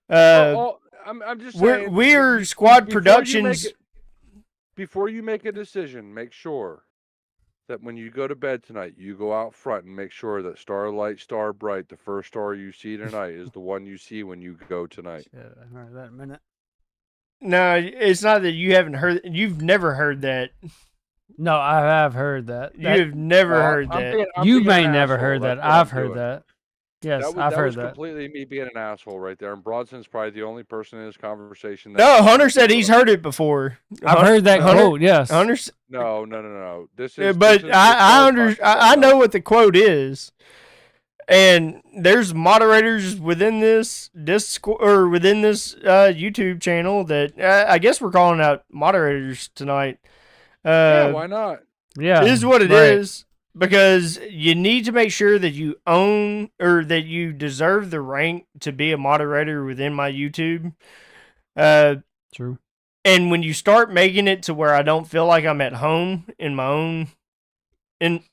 I I'm just We're saying. we're Squad before Productions. before you make a decision, make sure that when you go to bed tonight, you go out front and make sure that Starlight Star Bright, the first star you see tonight, is the one you see when you go tonight. Shit, I haven't heard that in a minute. No, it's not that you haven't heard. You've never heard that. No, I have heard that. You've never heard that. You being may an never asshole. heard that. That's what I've I'm heard doing. that. Yes, That I've heard was that. completely me being an asshole right there. And Brodson's probably the only person in this conversation. No, Hunter said he's heard it before. I've heard that quote. Yes. Hunter. No. This is. But this is I know what the quote is, and there's moderators within this Discord or within this YouTube channel that I guess we're calling out moderators tonight. Yeah, why not? Yeah. It is what it right. is, because you need to make sure that you own or that you deserve the rank to be a moderator within my YouTube. True. And when you start making it to where I don't feel like I'm at home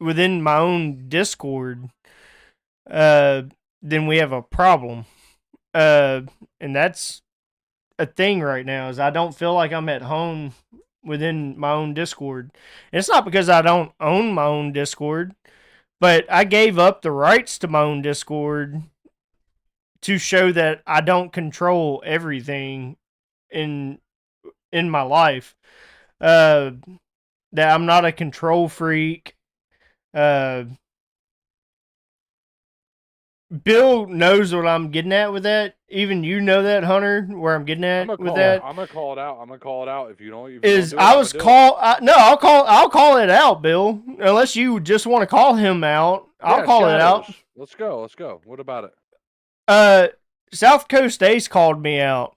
within my own Discord, then we have a problem. And that's a thing right now, is I don't feel like I'm at home within my own Discord. And it's not because I don't own my own Discord, but I gave up the rights to my own Discord to show that I don't control everything in my life. That I'm not a control freak. Bill knows what I'm getting at with that. Even you know that, Hunter, where I'm getting at with that. I'm gonna call it out. I'm gonna call it out if you don't. I'll call it out, Bill. Unless you just want to call him out, I'll call it out. Let's go. What about it? South Coast Ace called me out.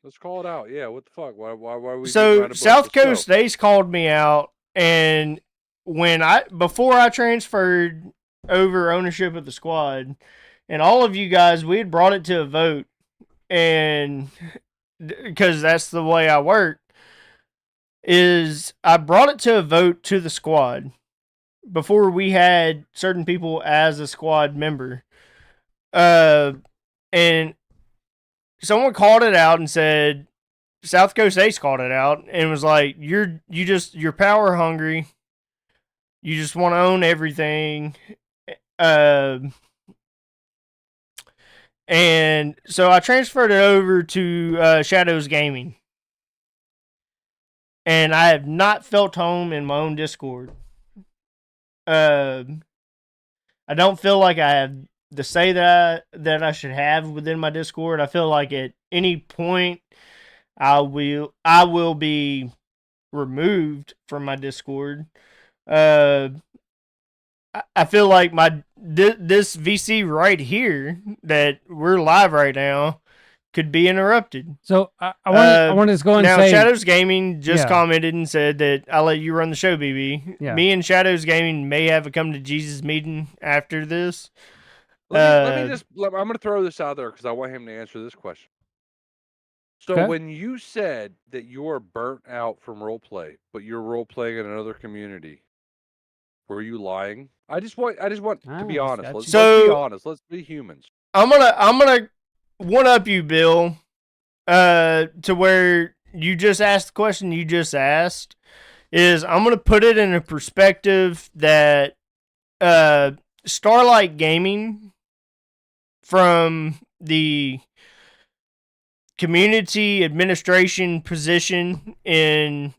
Let's call it out. Yeah, what the fuck? Why are we? So South Coast Ace called me out, and before I transferred over ownership of the squad, and all of you guys, we had brought it to a vote, and because that's the way I work, is I brought it to a vote to the squad before we had certain people as a squad member, and someone called it out and said, South Coast Ace called it out and was like, you're power hungry, you just want to own everything. And so I transferred it over to Shadows Gaming, and I have not felt home in my own Discord. I don't feel like I have the say that I should have within my Discord. I feel like at any point I will be removed from my Discord. I feel like this VC right here that we're live right now could be interrupted. So I want to just go and now, say, Shadows Gaming just commented and said that I'll let you run the show, BB. Yeah. Me and Shadows Gaming may have a come to Jesus meeting after this. I'm going to throw this out there because I want him to answer this question. So when you said that you're burnt out from roleplay, but you're roleplaying in another community, were you lying? I just want to be honest. Let's be honest. Let's be humans. I'm gonna one up you, Bill. To where you just asked the question you just asked, is I'm gonna put it in a perspective that Starlight Gaming, from the community administration position in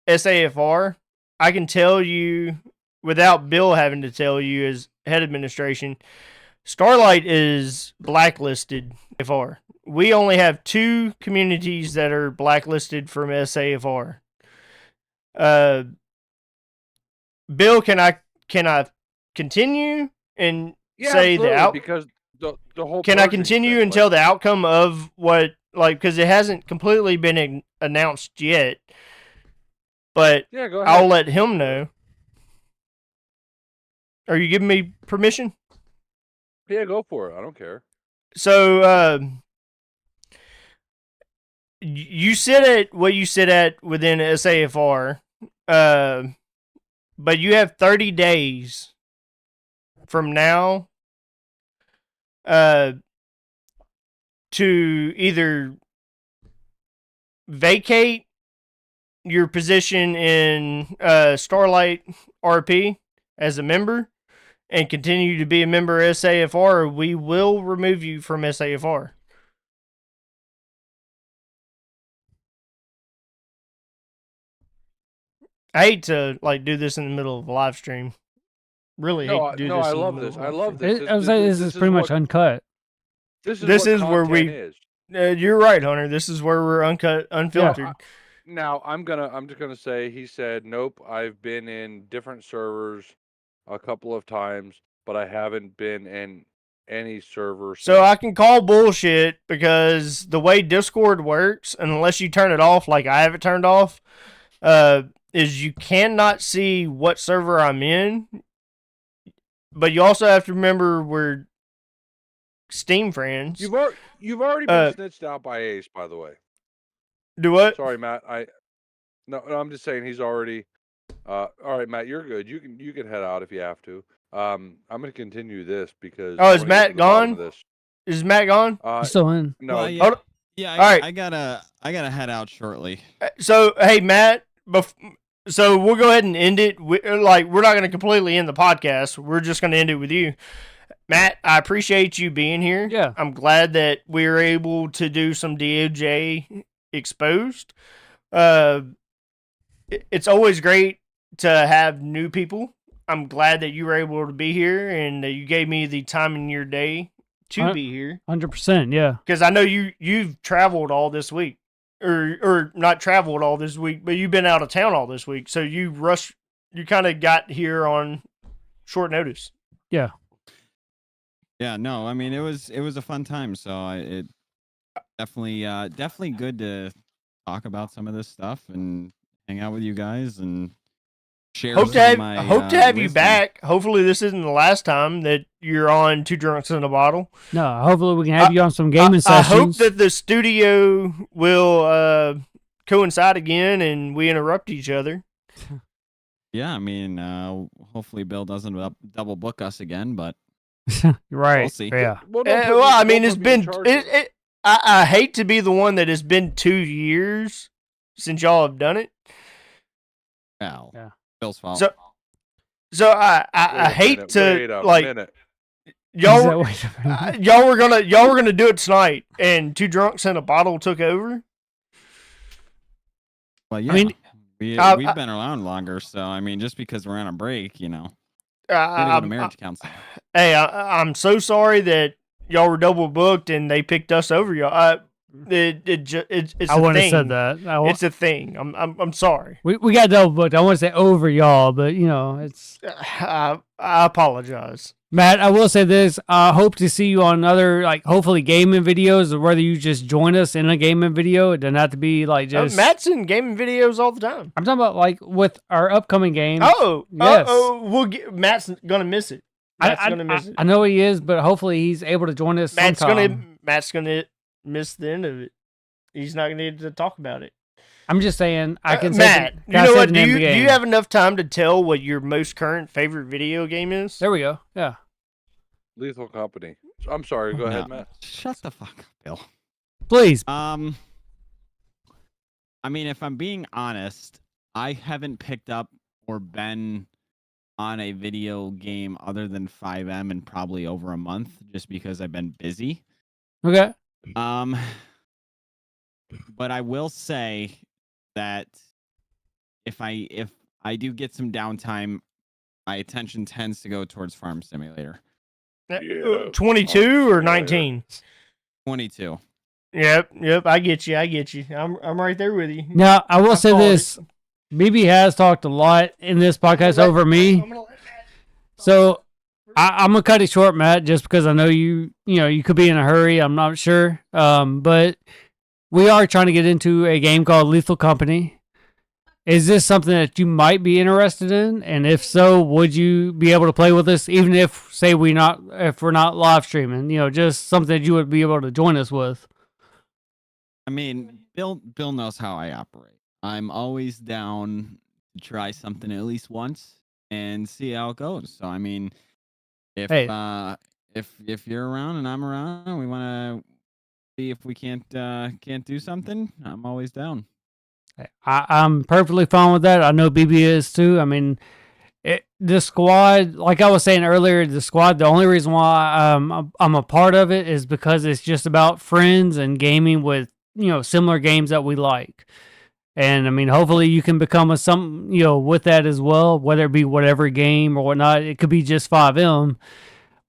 SAFR, I can tell you without Bill having to tell you as head administration, Starlight is blacklisted FR. We only have 2 communities that are blacklisted from SAFR. Bill, can I continue and say because the whole can I continue and tell the outcome of what, like, because it hasn't completely been announced yet, but go ahead. I'll let him know. Are you giving me permission? Yeah, go for it. I don't care. So, you sit at what you sit at within SAFR, but you have 30 days from now to either vacate your position in Starlight RP as a member and continue to be a member of SAFR, or we will remove you from SAFR. I hate to do this in the middle of a live stream. Really hate to do this. I in the love middle this. of a I live love stream. this. I was saying this is pretty much uncut. This This what is where content we- is. You're right, Hunter. This is where we're uncut, unfiltered. Now I'm just gonna say he said nope. I've been in different servers a couple of times, but I haven't been in any server. So I can call bullshit because the way Discord works, unless you turn it off, like I have it turned off, is you cannot see what server I'm in. But you also have to remember we're Steam friends. You've already been snitched out by Ace, by the way. Do what? Sorry, Matt. No, I'm just saying he's already. All right, Matt, you're good. You can head out if you have to. I'm gonna continue this because. Oh, I is wanna get Matt to the bottom of gone? this. Is Matt gone? He's still in. No, Well, yeah, Hold on. yeah. All right. I gotta head out shortly. So hey, Matt. So we'll go ahead and end it. We're not going to completely end the podcast. We're just going to end it with you, Matt. I appreciate you being here. Yeah. I'm glad that we were able to do some DOJ exposed. It's always great to have new people. I'm glad that you were able to be here and that you gave me the time in your day to be here. 100%, yeah. Because I know you've traveled all this week. Or not traveled all this week, but you've been out of town all this week. So you kind of got here on short notice. Yeah. Yeah, no, I mean it was a fun time. So it definitely good to talk about some of this stuff and hang out with you guys and share. Hope to have you wisdom. back. Hopefully this isn't the last time that you're on Two Drunks in a Bottle. No, hopefully we can have you on some gaming I hope sessions. that the studio will coincide again and we interrupt each other. Yeah, I mean, hopefully Bill doesn't double book us again, but Right. we'll see. Yeah. Well, don't put Well, I mean, don't it's put me in been. charge of it. I hate to be the one that has been 2 years since y'all have done it. Well, Yeah. Bill's fault. So I Wait a hate minute, to wait a like minute. y'all. Wait a minute. Y'all were gonna do it tonight, and Two Drunks in a Bottle took over. Well, yeah. I mean, we've been around longer, so I mean, just because we're on a break, you know, we gotta go to marriage counseling. Hey, I'm so sorry that y'all were double booked and they picked us over y'all. It's I a wouldn't have thing. said that. It's a thing. I'm sorry. We got double booked. I want to say over y'all, but you know, it's I apologize. Matt. I will say this. I hope to see you on other hopefully gaming videos, or whether you just join us in a gaming video. It doesn't have to be just. Matt's in gaming videos all the time. I'm talking about with our upcoming games. Oh, yes. Matt's gonna miss it. Matt's gonna miss it. I know he is, but hopefully he's able to join us. Matt's sometime. gonna miss the end of it. He's not gonna need to talk about it. I'm just saying I can say Matt, the, you can I know say what? the Do name of the you game? have enough time to tell what your most current favorite video game is? There we go. Yeah. Lethal Company. I'm sorry. Go ahead, No, Matt. Shut the fuck up, Bill. Please. I mean, if I'm being honest, I haven't picked up or been on a video game other than 5M in probably over a month, just because I've been busy. Okay. But I will say that if I do get some downtime, my attention tends to go towards Farm Simulator. Yeah. 22 or 19? 22. Yep. I get you. I'm right there with you. Now I will say called this: BB has talked a lot in this podcast over me, so I'm gonna cut it short, Matt, just because I know you could be in a hurry. I'm not sure, but we are trying to get into a game called Lethal Company. Is this something that you might be interested in? And if so, would you be able to play with us, even if, say, if we're not live streaming? Just something that you would be able to join us with. I mean, Bill knows how I operate. I'm always down to try something at least once and see how it goes. So I mean, if you're around and I'm around and we want to see if we can't do something. I'm always down. I'm perfectly fine with that. I know BB is too. I mean, the squad, like I was saying earlier, the squad, the only reason why I'm a part of it is because it's just about friends and gaming with, similar games that we like. And I mean, hopefully you can become with that as well, whether it be whatever game or whatnot. It could be just 5M.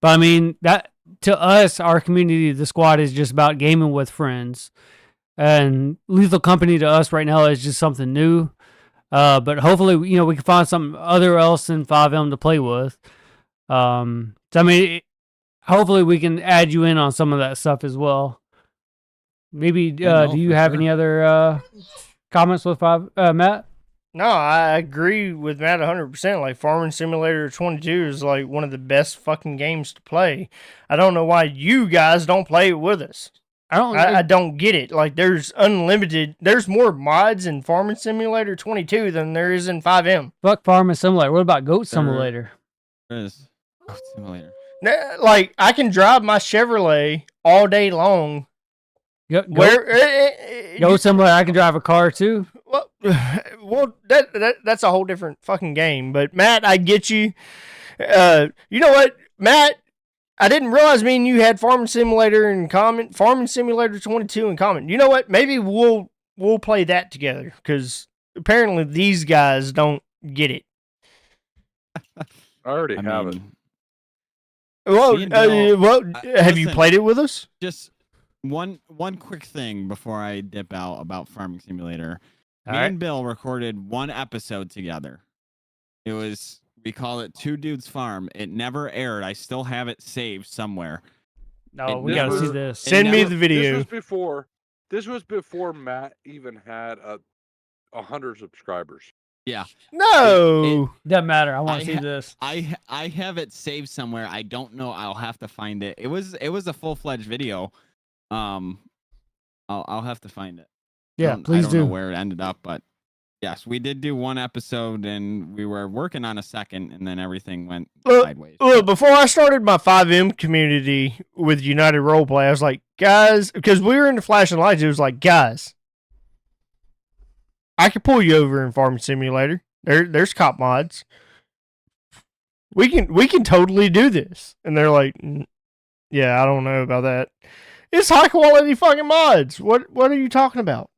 But I mean, that to us, our community, the squad is just about gaming with friends. And Lethal Company to us right now is just something new. But hopefully, we can find something other else than 5M to play with. So I mean, hopefully we can add you in on some of that stuff as well. Maybe, do you have any other comments with Matt? No, I agree with Matt 100%. Like, Farming Simulator 22 is like one of the best fucking games to play. I don't know why you guys don't play it with us. I don't get it. Like, there's more mods in Farming Simulator 22 than there is in 5M. Fuck Farming Simulator. What about Goat Simulator? There is Goat Simulator. Like, I can drive my Chevrolet all day long. Goat Simulator, I can drive a car too. Well, that's a whole different fucking game. But Matt, I get you. You know what, Matt? I didn't realize me and you had Farming Simulator in common. Farming Simulator 22 in common. You know what? Maybe we'll play that together because apparently these guys don't get it. I already have it. Well, have you played it with us? Just one quick thing before I dip out about Farming Simulator. All Me right. and Bill recorded one episode together. We call it Two Dudes Farm. It never aired. I still have it saved somewhere. No, we gotta see this. Send me the video. This was before Matt even had 100 subscribers. Yeah. No. Doesn't matter. I want to see this. I have it saved somewhere. I don't know. I'll have to find it. It was a full-fledged video. I'll have to find it. Yeah, please I don't know where it ended up, but yes, we did do one episode, and we were working on a second, and then everything went sideways. Look, before I started my 5M community with United Roleplay, I was like, guys, because we were into Flashing Lights, it was like, guys, I could pull you over in Farming Simulator. There's cop mods. We can totally do this. And they're like, yeah, I don't know about that. It's high quality fucking mods. What are you talking about?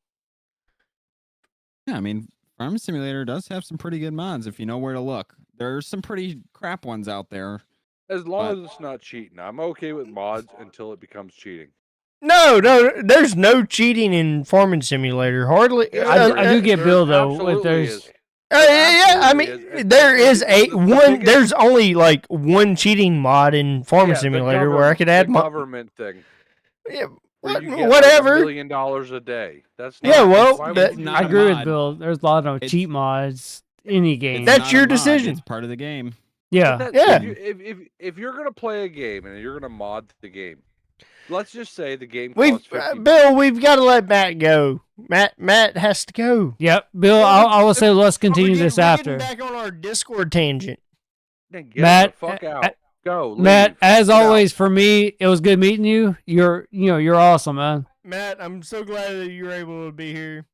Yeah, I mean, Farming Simulator does have some pretty good mods if you know where to look. There's some pretty crap ones out there. As long as it's not cheating. I'm okay with mods until it becomes cheating. No, there's no cheating in Farming Simulator. Hardly. I do get Bill though. If there's I mean, there is there's only like one cheating mod in Farming Simulator where I could add the government thing. Yeah, where you get whatever. Like $1 million a day. That's not, yeah. Well, I agree with Bill. There's a lot of cheat mods. Any game. That's your decision. It's part of the game. Yeah. If you're gonna play a game and you're gonna mod the game, let's just say the game. Bill, we've got to let Matt go. Matt has to go. Yep, Bill. I will say let's continue this after. Back on our Discord tangent. Then Matt, the fuck out. Go, Matt. leave. As always, for me, it was good meeting you. You're awesome, man. Matt, I'm so glad that you were able to be here.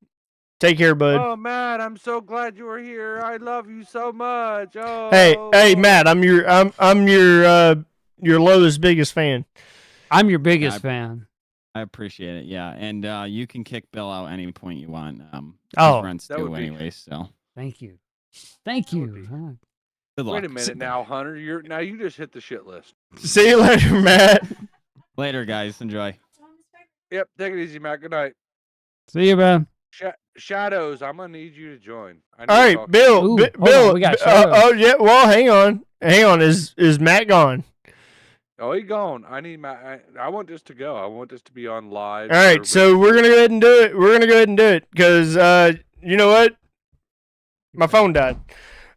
Take care, bud. Oh, Matt, I'm so glad you were here. I love you so much. Oh. Hey, Matt, I'm your lowest biggest fan. I'm your biggest fan. I appreciate it. Yeah, and you can kick Bill out any point you want. Friends do anyway. So thank you. Good luck. Wait a minute now, Hunter. You just hit the shit list. See you later, Matt. Later, guys. Enjoy. Yep. Take it easy, Matt. Good night. See you, man. Shadows, I'm gonna need you to join. All right, Bill. Bill. We got oh yeah. Well, hang on. Is Matt gone? Oh, he's gone. I need Matt. I want this to go. I want this to be on live. All right, so we're gonna go ahead and do it. Because you know what? My phone died.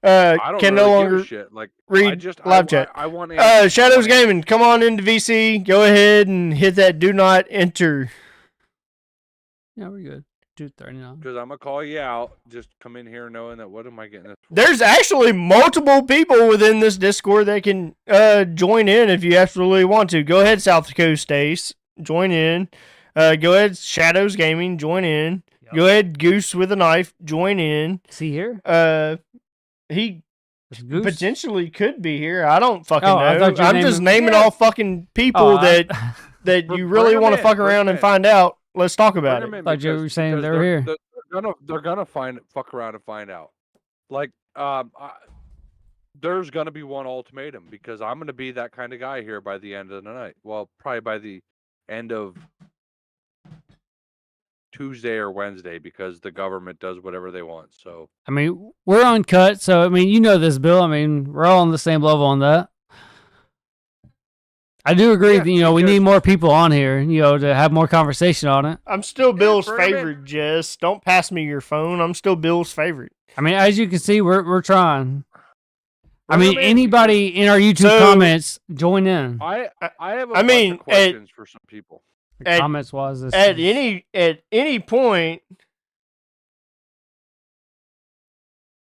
I don't can really no longer give a shit. Like, read live chat. I want Shadows Gaming. Come on into VC. Go ahead and hit that do not enter. Yeah, we're good. 239. Because I'm gonna call you out. Just come in here knowing that what am I getting this for? There's actually multiple people within this Discord that can join in if you absolutely want to. Go ahead, South Coast Ace. Join in. Go ahead, Shadows Gaming, join in. Yep. Go ahead, Goose with a Knife, join in. See here? He It's Goose. potentially could be here. I don't fucking Oh, know. I thought you were I'm just naming- naming Yeah. all fucking people that you Bring really 'em want to in, fuck bring around 'em and in. find out. Let's talk about Bring it. 'em in Thought you were saying because they were here. They're gonna fuck around and find out. Like, there's gonna be one ultimatum because I'm gonna be that kind of guy here by the end of the night. Well, probably by the end of Tuesday or Wednesday because the government does whatever they want. So I mean, we're uncut, so I mean, you know this, Bill. I mean, we're all on the same level on that. I do agree Yeah, that, you know, we because- need more people on here, you know, to have more conversation on it. I'm still Bill's bring 'em in. favorite, Jess. Don't pass me your phone. I'm still Bill's favorite. I mean, as you can see, we're trying. I Bring mean, 'em in anybody in our YouTube So- comments, join in. I have a I bunch mean, of questions for some people. The at- comments was this At is- any point,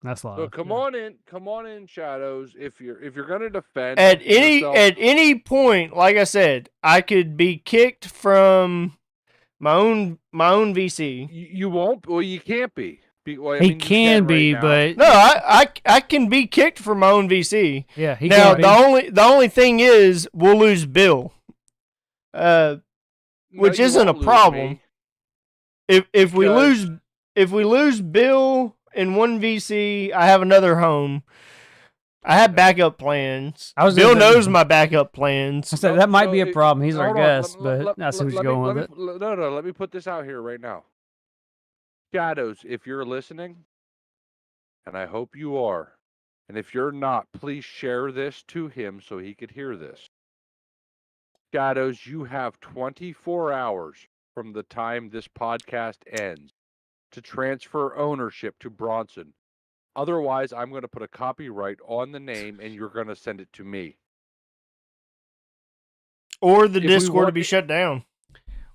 that's live. So come on in, Shadows. If you're gonna defend at yourself, any point, like I said, I could be kicked from my own VC. you won't. Well, you can't be. Well, I He mean, you can be, right now. but No, I can be kicked from my own VC. yeah, he Now can be. the only thing is we'll lose Bill. No, Which you isn't a won't lose problem. me. If we Because- lose Bill in one VC, I have another home. I have backup plans. I was Bill gonna- knows my backup plans. I said that might be a it- problem. He's our hold on, guest, let- but I see what you're let me- going let with it. me- No, let me put this out here right now. Shadows, if you're listening, and I hope you are, and if you're not, please share this to him so he could hear this. Shadows, you have 24 hours from the time this podcast ends to transfer ownership to Bronson. Otherwise, I'm going to put a copyright on the name and you're going to send it to me. Or the If we Discord to want be it- shut down.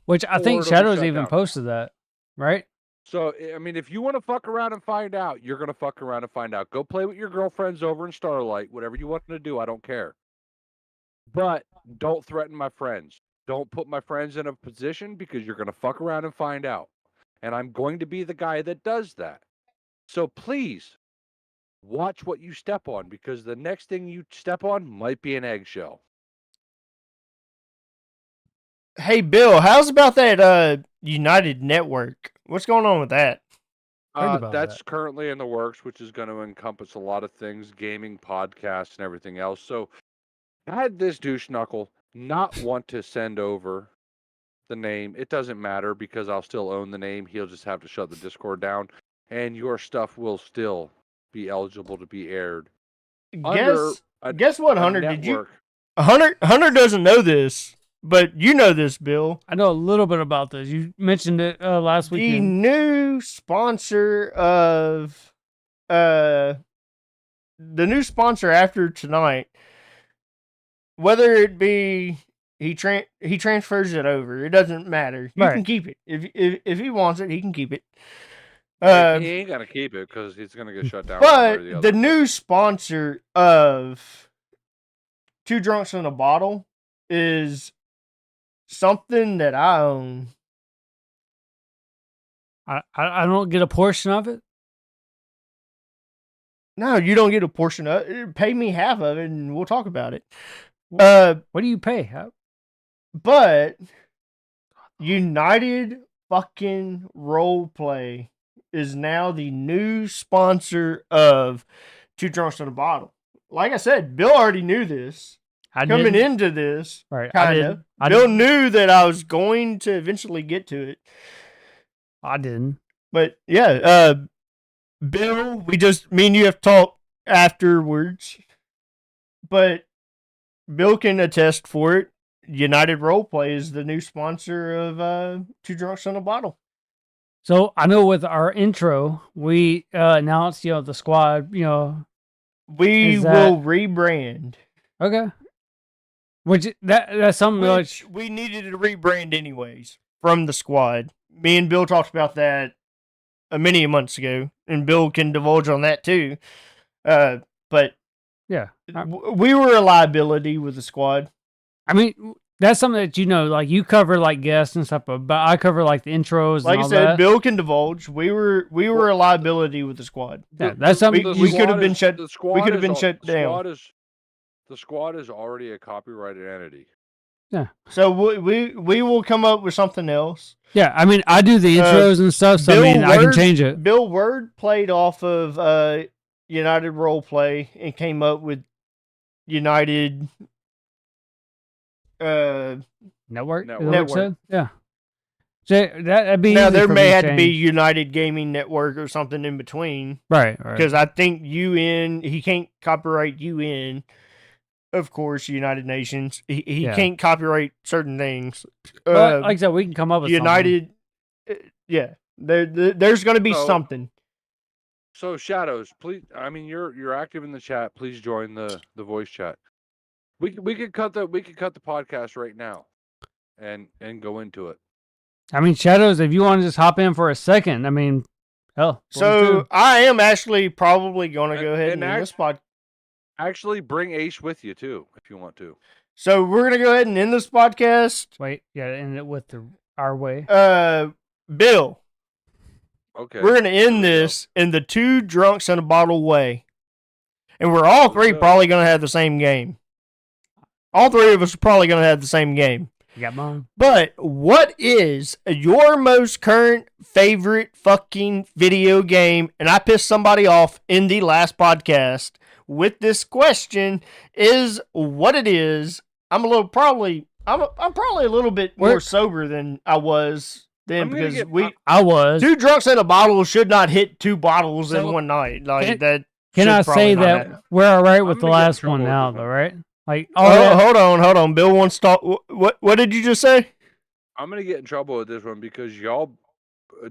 Which I Or think it'll be Shadows shut even down. posted that, right? So, I mean, if you want to fuck around and find out, you're going to fuck around and find out. Go play with your girlfriends over in Starlight, whatever you want to do, I don't care. But don't threaten my friends. Don't put my friends in a position because you're going to fuck around and find out. And I'm going to be the guy that does that. So please, watch what you step on because the next thing you step on might be an eggshell. Hey Bill, how's about that United Network? What's going on with that? Heard about That's currently in the works, which is going to encompass a lot of things, gaming, podcasts, and everything else. So, had this douche knuckle not want to send over the name, it doesn't matter because I'll still own the name. He'll just have to shut the Discord down, and your stuff will still be eligible to be aired. under Guess what, a Hunter? Did you network. Hunter doesn't know this, but you know this, Bill. I know a little bit about this. You mentioned it last The weekend. new sponsor of the new sponsor after tonight, whether it be he transfers it over, it doesn't matter. You Right. can keep it if he wants it, he can keep it. He ain't gonna keep it because it's gonna get shut down. one way or But the the other. new sponsor of Two Drunks in a Bottle is something that I own. I don't get a portion of it. No, you don't get a portion of it. Pay me half of it, and we'll talk about it. What do you pay? But United fucking Roleplay is now the new sponsor of Two Drunks in a Bottle. Like I said, Bill already knew this. I Coming didn't. into this, Right. I kind didn't. of. I Bill didn't. knew that I was going to eventually get to it. I didn't. But yeah, Bill, me and you have to talk afterwards. But Bill can attest for it. United Roleplay is the new sponsor of Two Drunks in a Bottle. So I know with our intro, we announced, you know, the squad, you know. We Is will rebrand. Okay. Which that's something Which we needed to rebrand anyways from the squad. Me and Bill talked about that many months ago, and Bill can divulge on that too. But yeah. we were a liability with the squad. I mean, That's something that like you cover like guests and stuff, but I cover like the intros Like and I all said, that. Bill can divulge. We were a liability with the squad. Yeah, that's something we could have been shut. The squad We could have is been al- shut the down. Squad is, the squad is already a copyrighted entity. Yeah. So we will come up with something else. Yeah, I mean, I do the intros and stuff, so I mean, I can change it. Bill Word played off of United Roleplay and came up with United Network. Network. Said? Yeah. So that'd be now easy there for may me to have to be change. United Gaming Network or something in between. Right. Because I think UN, he can't copyright UN. Of course, United Nations. He can't copyright certain things. But like I said, we can come up with United. Yeah, there's going to be something. So Shadows, please. I mean, you're active in the chat. Please join the voice chat. We could cut the podcast right now, and go into it. I mean, Shadows, if you want to just hop in for a second, I mean, hell. So I am actually probably going to go ahead and end this podcast. Actually, bring Ace with you too, if you want to. So we're going to go ahead and end this podcast. Wait, end it with our way. Bill. Okay. We're going to end this in the two drunks in a bottle way. And we're all three probably going to have the same game. All three of us are probably going to have the same game. You got mine. But what is your most current favorite fucking video game? And I pissed somebody off in the last podcast with this question is what it is. I'm probably a little bit more sober than I was then because I was. Two drunks in a bottle should not hit two bottles in one night. Like that. Can I say that we're all right with the last one now, though, right? Like, hold on. Bill wants to talk. What did you just say? I'm gonna get in trouble with this one because y'all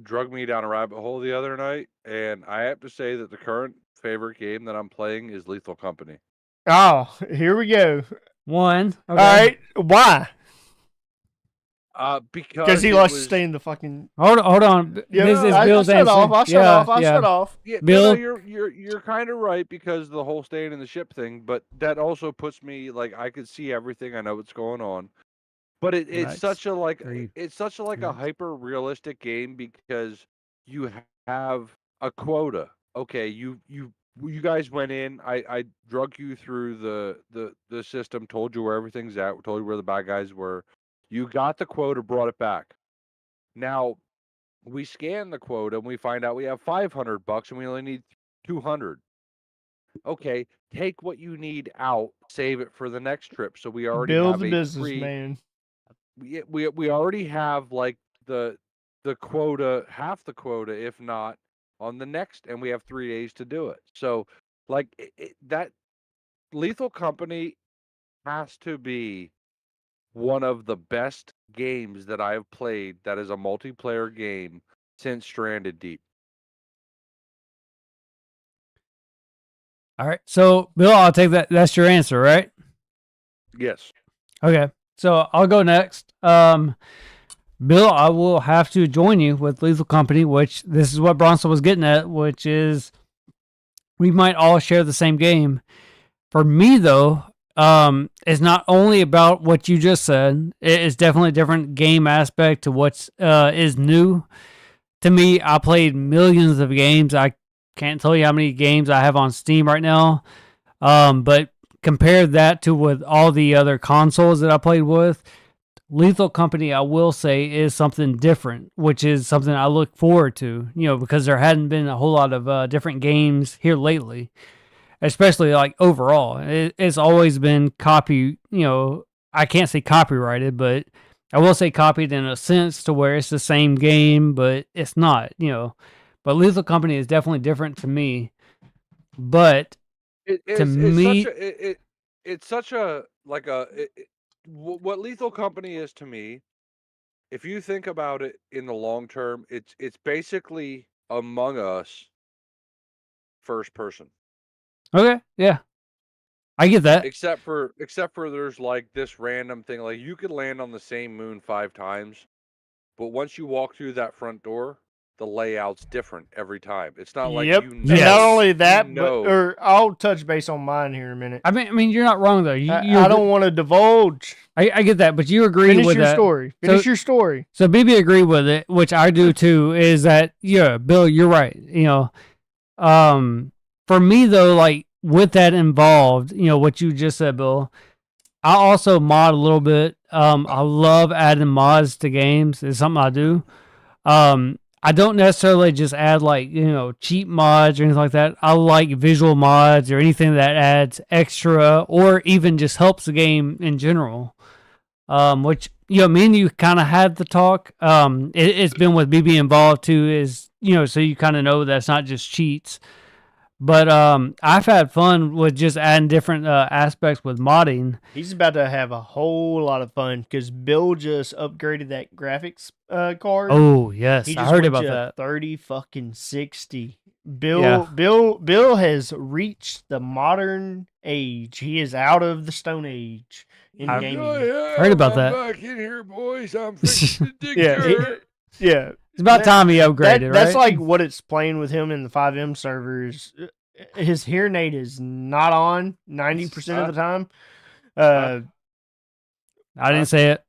drug me down a rabbit hole the other night, and I have to say that the current favorite game that I'm playing is Lethal Company. Oh, here we go. One. Okay. All right. Why? Because he likes to stay in the fucking. Hold on. Yeah, this is Bill's answer. I'll shut off. Yeah, Bill, you're kind of right because the whole staying in the ship thing, but that also puts me like I could see everything. I know what's going on, but it's such a hyper realistic game because you have a quota. Okay, you guys went in. I drug you through the system, told you where everything's at, told you where the bad guys were. You got the quota, brought it back. Now, we scan the quota and we find out we have $500 and we only need 200. Okay, take what you need out, save it for the next trip. So we already build have the business, man. We already have like the quota, half the quota, if not on the next, and we have 3 days to do it. So, like that Lethal Company has to be one of the best games that I have played that is a multiplayer game since Stranded Deep. All right. So, Bill, I'll take that. That's your answer, right? Yes. Okay. So, I'll go next. Bill, I will have to join you with Lethal Company, which this is what Bronson was getting at, which is we might all share the same game. For me, though, it's not only about what you just said. It is definitely a different game aspect to what is new. To me, I played millions of games. I can't tell you how many games I have on Steam right now. But compare that to with all the other consoles that I played with, Lethal Company, I will say, is something different, which is something I look forward to, because there hadn't been a whole lot of different games here lately. Especially like overall, it's always been I can't say copyrighted, but I will say copied in a sense to where it's the same game, but it's not, But Lethal Company is definitely different to me. But what Lethal Company is to me, if you think about it in the long term, it's basically Among Us first person. Okay, yeah. I get that. Except for there's like this random thing, like you could land on the same moon 5 times, but once you walk through that front door, the layout's different every time. It's not like Yep. you And know. not only that, you but know. or I'll touch base on mine here in a minute. I mean, you're not wrong though. I don't want to divulge. I get that, but you agree Finish with your that. story. Finish your story. So BB agreed with it, which I do too. Is that Bill? You're right. For me though, like with that involved, what you just said, Bill. I also mod a little bit. I love adding mods to games. It's something I do. I don't necessarily just add like, cheap mods or anything like that. I like visual mods or anything that adds extra or even just helps the game in general. Which, me and you kind of had the talk. It's been with BB involved too, is, so you kind of know that's not just cheats. But I've had fun with just adding different aspects with modding. He's about to have a whole lot of fun because Bill just upgraded that graphics card. Oh yes, He I just heard went about to that. 30 Bill, Yeah. Bill has reached the modern age. He is out of the Stone Age in I- gaming. Heard about that. Back in here, boys. I'm fixing to dig Yeah, dirt. yeah. It's about time he upgraded, That's right? like what it's playing with him in the 5M servers. His hearing aid is not on 90% of the time. I didn't say it.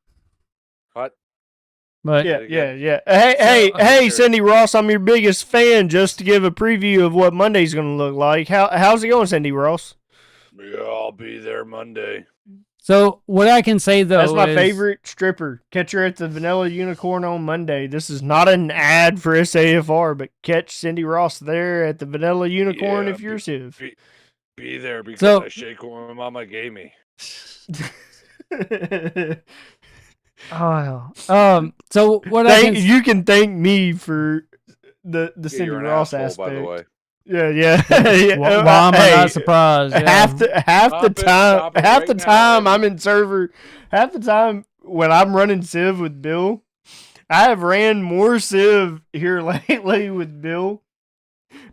What? But Yeah. So- Hey, Cindy Ross, I'm your biggest fan. Just to give a preview of what Monday's going to look like. How's it going, Cindy Ross? Yeah, I'll be there Monday. so what I can say though, That's my is- favorite stripper. Catch her at the Vanilla Unicorn on Monday. This is not an ad for SAFR, but catch Cindy Ross there at the Vanilla Unicorn Yeah, if you're Civ. Be there because So- I shake what my mama gave me. Oh, so what I can You can thank me for the Yeah, Cindy you're an Ross asshole, aspect. by the way. Yeah. Yeah. why am I Hey, not surprised? Yeah. half the Stop it time right now, I'm in server, half the time when I'm running Civ with Bill, I have ran more Civ here lately with Bill,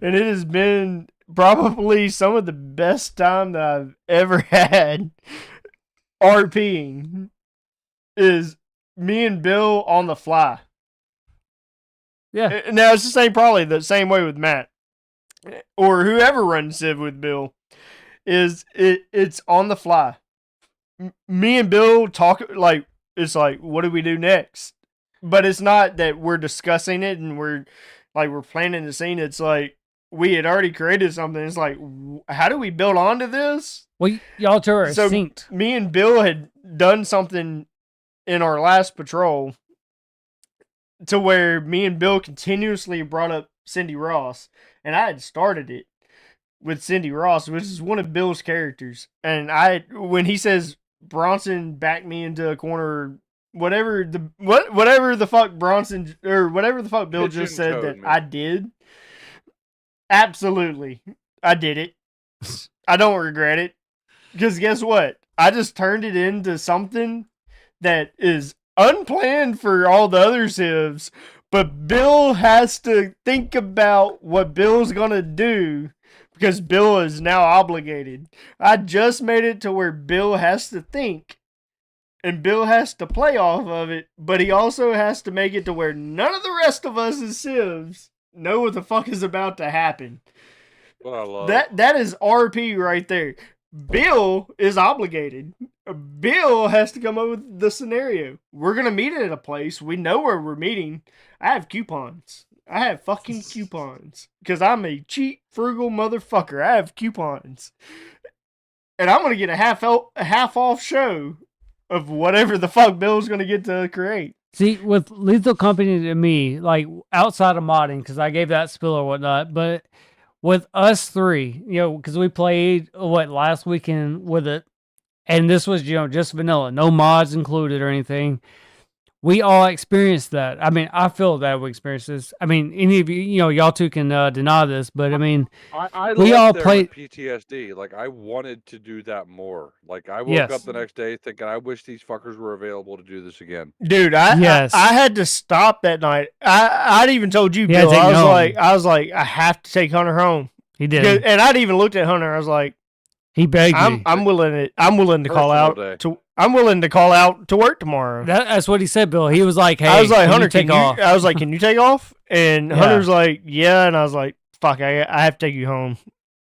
and it has been probably some of the best time that I've ever had RPing is me and Bill on the fly. Yeah. Now it's probably the same way with Matt or whoever runs Civ with Bill. It's on the fly. Me and Bill talk like it's like, what do we do next? But it's not that we're discussing it and we're planning the scene. It's like we had already created something. It's like, how do we build onto this? Well, y'all two are So synced. me and Bill had done something in our last patrol to where me and Bill continuously brought up Cindy Ross, and I had started it with Cindy Ross, which is one of Bill's characters. And when he says Bronson backed me into a corner, whatever the fuck Bronson or whatever the fuck Bill just said that I did, absolutely, I did it. I don't regret it. Because guess what? I just turned it into something that is unplanned for all the other civs, but Bill has to think about what Bill's gonna do because Bill is now obligated. I just made it to where Bill has to think and Bill has to play off of it, but he also has to make it to where none of the rest of us as civs know what the fuck is about to happen. What I love. That is RP right there. Bill is obligated. Bill has to come up with the scenario. We're going to meet at a place. We know where we're meeting. I have coupons. I have fucking coupons. Because I'm a cheap, frugal motherfucker. I have coupons. And I'm going to get a half off show of whatever the fuck Bill's going to get to create. See, with Lethal Company to me, like outside of modding, because I gave that spill or whatnot, but with us three, because we played last weekend with it, and this was just vanilla, no mods included or anything. We all experienced that. I mean, I feel that we experienced this. I mean, any of you, y'all two can deny this, but I mean, I we left all there played- with PTSD. Like I wanted to do that more. Like I woke up Yes. the next day thinking, I wish these fuckers were available to do this again. Dude, Yes. I had to stop that night. I'd even told you, He had Bill. to take I me was home. I was like, I have to take Hunter home. he did. And I'd even looked at Hunter. I was like, He begged me. I'm willing to call out Personal day. to. I'm willing to call out to work tomorrow. That's what he said, Bill. He was like, "Hey, I was like, can Hunter, you take off?" I was like, can you take off? And Yeah. Hunter's like, yeah. And I was like, fuck, I have to take you home.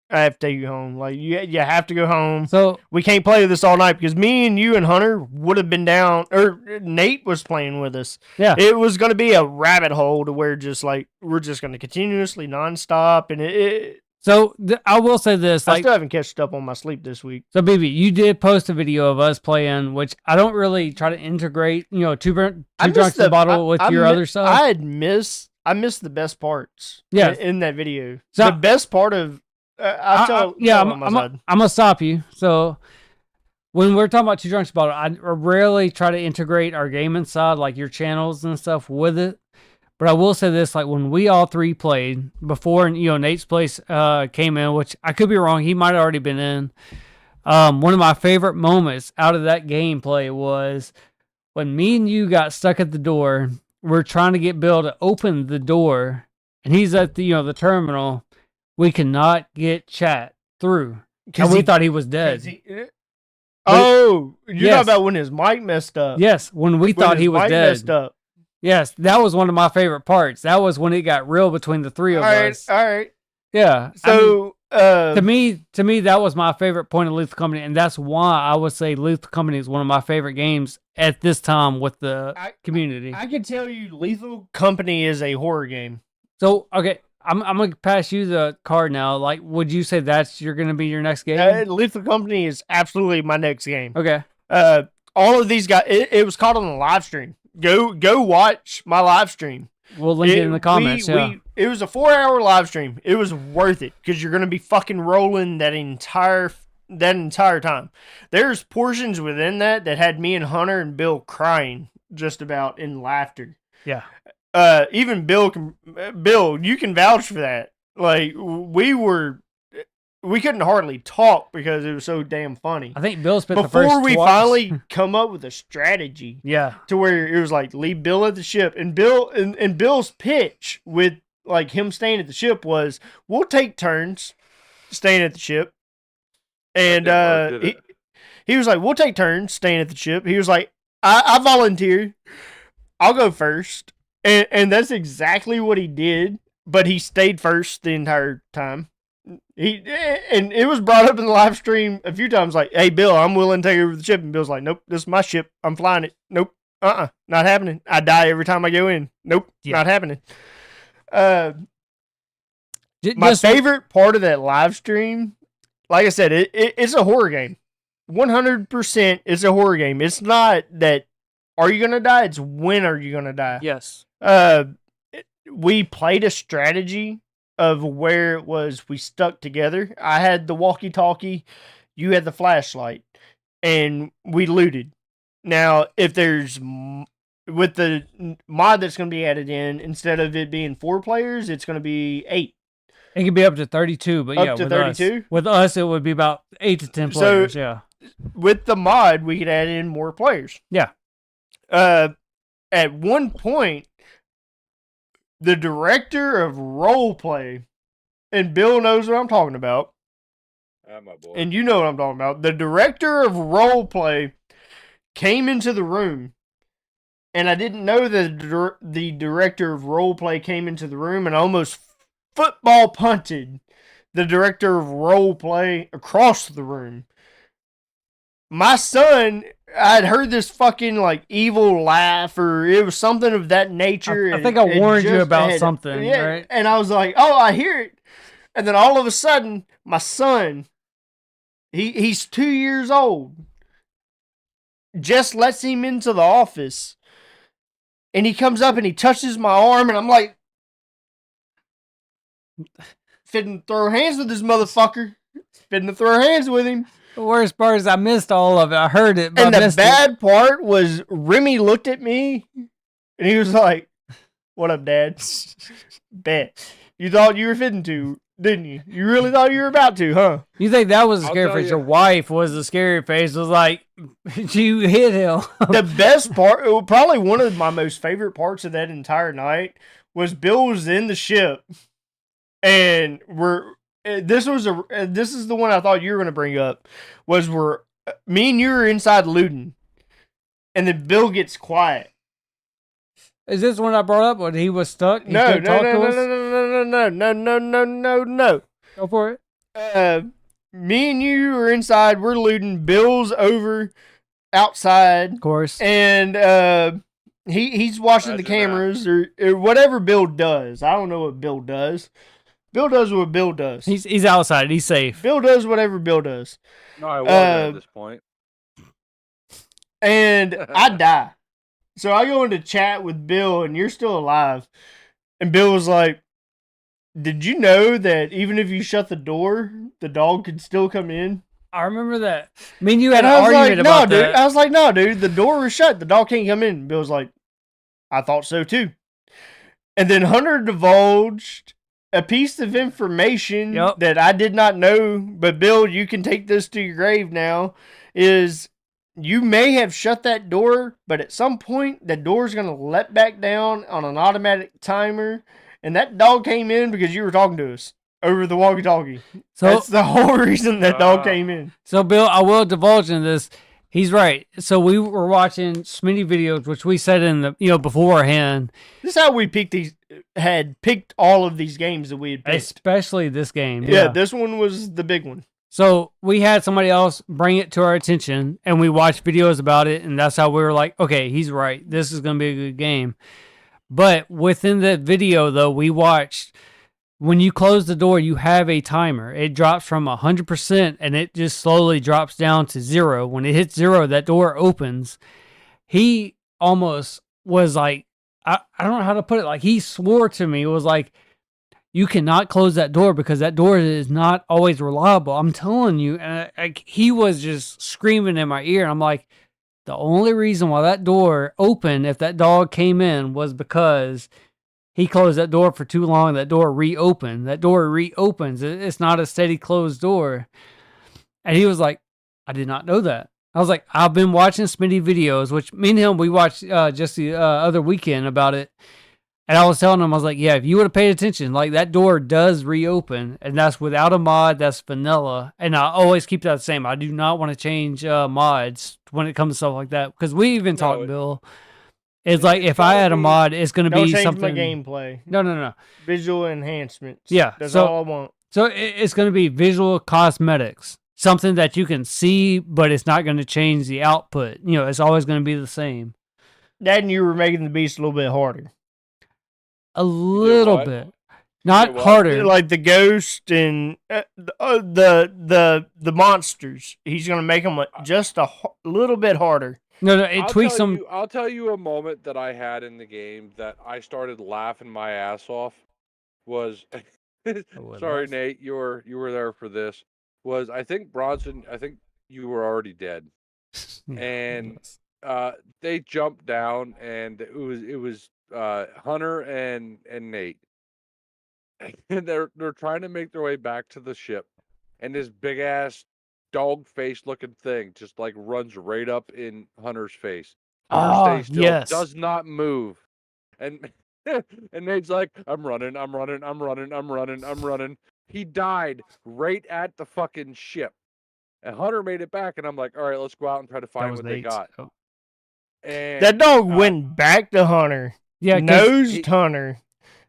I have to take you home. Like, you have to go home. So We can't play this all night because me and you and Hunter would have been down, or Nate was playing with us. yeah, It was going to be a rabbit hole to where just like, we're just going to continuously nonstop. And so I will say this, I like, still haven't catched up on my sleep this week. so BB, you did post a video of us playing, which I don't really try to integrate, two drunks in a bottle with your other stuff. I missed the best parts. Yes. In that video. So- The best part of I'm gonna stop you. So when we're talking about Two Drunks Bottle, I rarely try to integrate our gaming side, like your channels and stuff, with it. But I will say this: like when we all three played before, and Nate's place came in, which I could be wrong, he might have already been in. One of my favorite moments out of that gameplay was when me and you got stuck at the door. We're trying to get Bill to open the door, and he's at the terminal. We cannot get chat through. And we thought he was dead. You're Yes. talking about when his mic messed up. Yes, when we When thought his he was mic dead. messed up. Yes, that was one of my favorite parts. That was when it got real between the three of us. All right. Yeah. So, to me, that was my favorite point of Lethal Company, and that's why I would say Lethal Company is one of my favorite games at this time with the community. I can tell you, Lethal Company is a horror game. So, okay, I'm gonna pass you the card now. Like, would you say you're gonna be your next game? Lethal Company is absolutely my next game. Okay. All of these guys. It was caught on the live stream. Go watch my live stream. We'll link it in the comments. It was a 4-hour live stream. It was worth it because you're gonna be fucking rolling that entire time. There's portions within that had me and Hunter and Bill crying just about in laughter. Yeah. Even Bill, you can vouch for that. Like we couldn't hardly talk because it was so damn funny. I think Bill spent the first Before we twice. finally come up with a strategy Yeah. to where it was like leave Bill at the ship, and Bill's pitch with like him staying at the ship was we'll take turns staying at the ship, and he was like we'll take turns staying at the ship. He was like I volunteer, I'll go first. And that's exactly what he did, but he stayed first the entire time. And it was brought up in the live stream a few times, like, "Hey, Bill, I'm willing to take over the ship." And Bill's like, "Nope, this is my ship. I'm flying it. Nope, not happening. I die every time I go in. Nope, not happening." My favorite part of that live stream, like I said, it's a horror game. 100%, it's a horror game. It's not that are you gonna die? It's when are you gonna die? Yes. We played a strategy of where it was we stuck together. I had the walkie-talkie, you had the flashlight, and we looted. Now, if there's with the mod that's going to be added in, instead of it being 4 players, it's going to be 8. It could be up to 32, but Up to 32? With us, it would be about 8 to 10 players. Yeah. With the mod, we could add in more players. Yeah. At one point, the director of roleplay, and Bill knows what I'm talking about, my boy. and you know what I'm talking about. The director of roleplay came into the room, and I didn't know that the director of roleplay came into the room, and I almost football punted the director of roleplay across the room. My son, I'd heard this fucking like evil laugh, or it was something of that nature. I think I warned you about something, right? And I was like, "Oh, I hear it." And then all of a sudden, my son, he's 2 years old, just lets him into the office, and he comes up and he touches my arm, and I'm like, fitting to throw hands with this motherfucker. Fitting to throw hands with him. The worst part is I missed all of it. I heard it, but And I the missed bad part was Remy looked at me and he was like, "What up, Dad?" Bet. You thought you were fitting to, didn't you? You really thought you were about to, huh? You think that was a I'll scary tell face? you. Your wife was the scary face. It was like, you hit him. The best part, probably one of my most favorite parts of that entire night was Bill was in the ship and this is the one I thought you were going to bring up, was where me and you are inside looting, and then Bill gets quiet. Is this one I brought up when he was stuck? No. Go for it. Me and you are inside. We're looting. Bill's over outside, Of course. and he's watching the Imagine cameras or whatever Bill does. I don't know what Bill does. Bill does what Bill does. He's outside. He's safe. Bill does whatever Bill does. No, I wasn't at this point. And I die. So I go into chat with Bill, and you're still alive. And Bill was like, "Did you know that even if you shut the door, the dog could still come in?" I remember that. Me and you had And an I was argument like, about "No, dude." that. I was like, "No, dude. The door was shut. The dog can't come in." Bill's like, "I thought so too." And then Hunter divulged a piece of information Yep. that I did not know. But Bill, you can take this to your grave now. Is you may have shut that door, but at some point that door's gonna let back down on an automatic timer, and that dog came in because you were talking to us over the walkie-talkie. So, That's the whole reason that dog came in. so Bill, I will divulge in this. He's right. So we were watching Smitty videos, which we said in the beforehand, This is how we had picked all of these games that we had picked. especially this game. Yeah, this one was the big one. So we had somebody else bring it to our attention, and we watched videos about it, and that's how we were like, okay, he's right. This is going to be a good game. But within that video, though, we watched when you close the door, you have a timer. It drops from 100%, and it just slowly drops down to 0. When it hits 0, that door opens. He almost was like, I don't know how to put it. Like, he swore to me. It was like, you cannot close that door because that door is not always reliable. I'm telling you. And he was just screaming in my ear. And I'm like, the only reason why that door opened, if that dog came in, was because he closed that door for too long. That door reopened. That door reopens. It's not a steady closed door. And he was like, I did not know that. I was like, I've been watching Smitty videos, which me and him, we watched just the other weekend about it. And I was telling him, I was like, yeah, if you would have paid attention, like that door does reopen, and that's without a mod, that's vanilla. And I always keep that the same. I do not want to change mods when it comes to stuff like that, because we even talked, Bill. It's like if I had a mod, it's going to Don't be change something. my gameplay. No. Visual enhancements. Yeah, That's so- all I want. So it's going to be visual cosmetics, something that you can see, but it's not going to change the output. You know, it's always going to be the same. Dad and you were making the beast a little bit harder. A little what? bit. Not what? harder. Like the ghost and the monsters. He's gonna make them just a little bit harder. No, it tweaks them. I'll tell you a moment that I had in the game that I started laughing my ass off. Was sorry, Nate, you were there for this. Was I think Bronson? I think you were already dead, and they jumped down, and it was Hunter and Nate, and they're trying to make their way back to the ship, and this big ass dog face looking thing just like runs right up in Hunter's face. Hunter stays still, yes. does not move, and and Nate's like, I'm running. He died right at the fucking ship, and Hunter made it back, and I'm like, all right, let's go out and try to find what they got. And That dog went back to Hunter. Yeah, Nosed Hunter.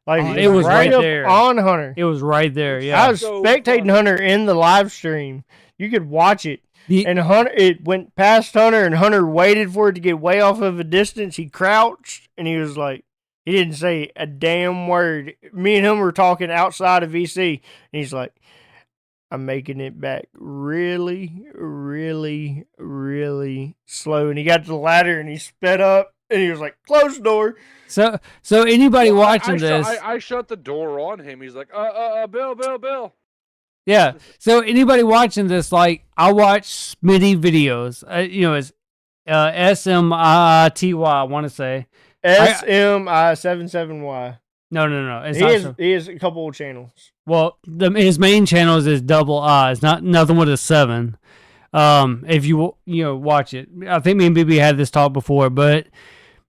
Like it was right up there. on Hunter. It was right there. Yeah. I was So spectating funny. Hunter in the live stream. You could watch it. The- And Hunter, it went past Hunter, and Hunter waited for it to get way off of a distance. He crouched, and he was like, he didn't say a damn word. Me and him were talking outside of VC, and he's like, I'm making it back really, really, really slow. And he got to the ladder, and he sped up, and he was like, close the door. So anybody watching this, I shut the door on him. He's like, Bill. yeah. So anybody watching this, like, I watch Smitty videos. It's SMITY. I want to say SMI77Y. no. It's not so- He has a couple of channels. Well, his main channels is double I's, nothing with a 7. If you watch it, I think me and BB had this talk before, but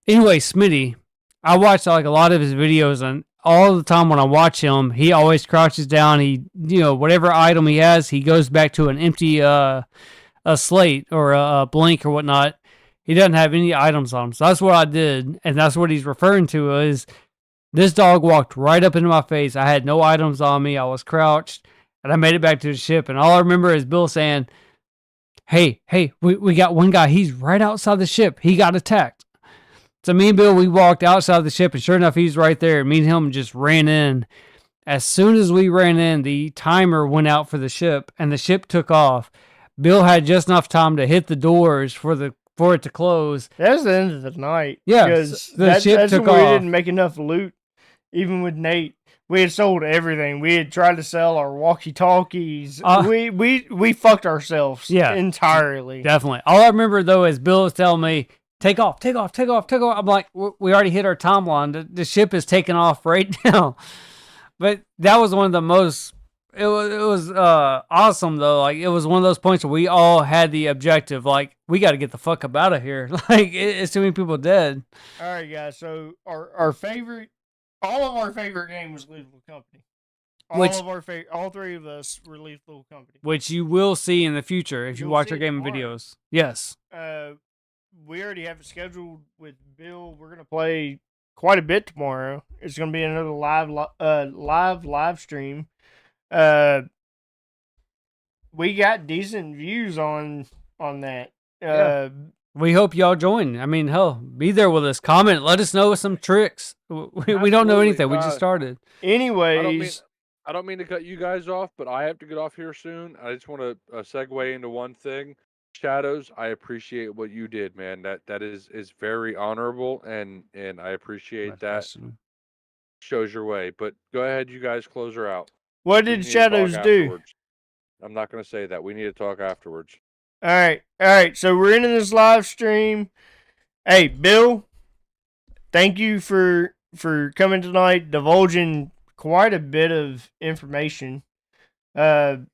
anyway, Smitty, I watched like a lot of his videos, and all the time when I watch him, he always crouches down. He, whatever item he has, he goes back to an empty a slate or a blank or whatnot. He doesn't have any items on him. So that's what I did, and that's what he's referring to is this dog walked right up into my face. I had no items on me. I was crouched, and I made it back to the ship. And all I remember is Bill saying, hey, we got one guy. He's right outside the ship. He got attacked. So me and Bill, we walked outside the ship, and sure enough, he's right there. Me and him just ran in. As soon as we ran in, the timer went out for the ship, and the ship took off. Bill had just enough time to hit the doors for it to close. That was the end of the night. Yeah, because the ship that's took when we off. didn't make enough loot. Even with Nate, we had sold everything. We had tried to sell our walkie-talkies. We fucked ourselves. Entirely. Definitely. All I remember though is Bill was telling me, "Take off." I'm like, we already hit our timeline. The ship is taking off right now. But that was one of the most. It was awesome though. Like it was one of those points where we all had the objective. Like we got to get the fuck up out of here. Like it's too many people dead. All right, guys. So our favorite, all of our favorite game was Lethal Company. All three of us were Lethal Company, which you will see in the future if you watch our gaming videos. Yes. We already have it scheduled with Bill. We're gonna play quite a bit tomorrow. It's gonna be another live stream. We got decent views on that. We hope y'all join. I mean, hell, be there with us. Comment. Let us know some tricks. We don't know anything. We just started. Anyways, I don't mean to cut you guys off, but I have to get off here soon. I just want to segue into one thing. Shadows, I appreciate what you did, man. That is very honorable, and I appreciate that. Shows your way. But go ahead, you guys close her out. What did Shadows do? I'm not going to say that. We need to talk afterwards. All right. So we're into this live stream. Hey, Bill, thank you for coming tonight, divulging quite a bit of information. Sorry,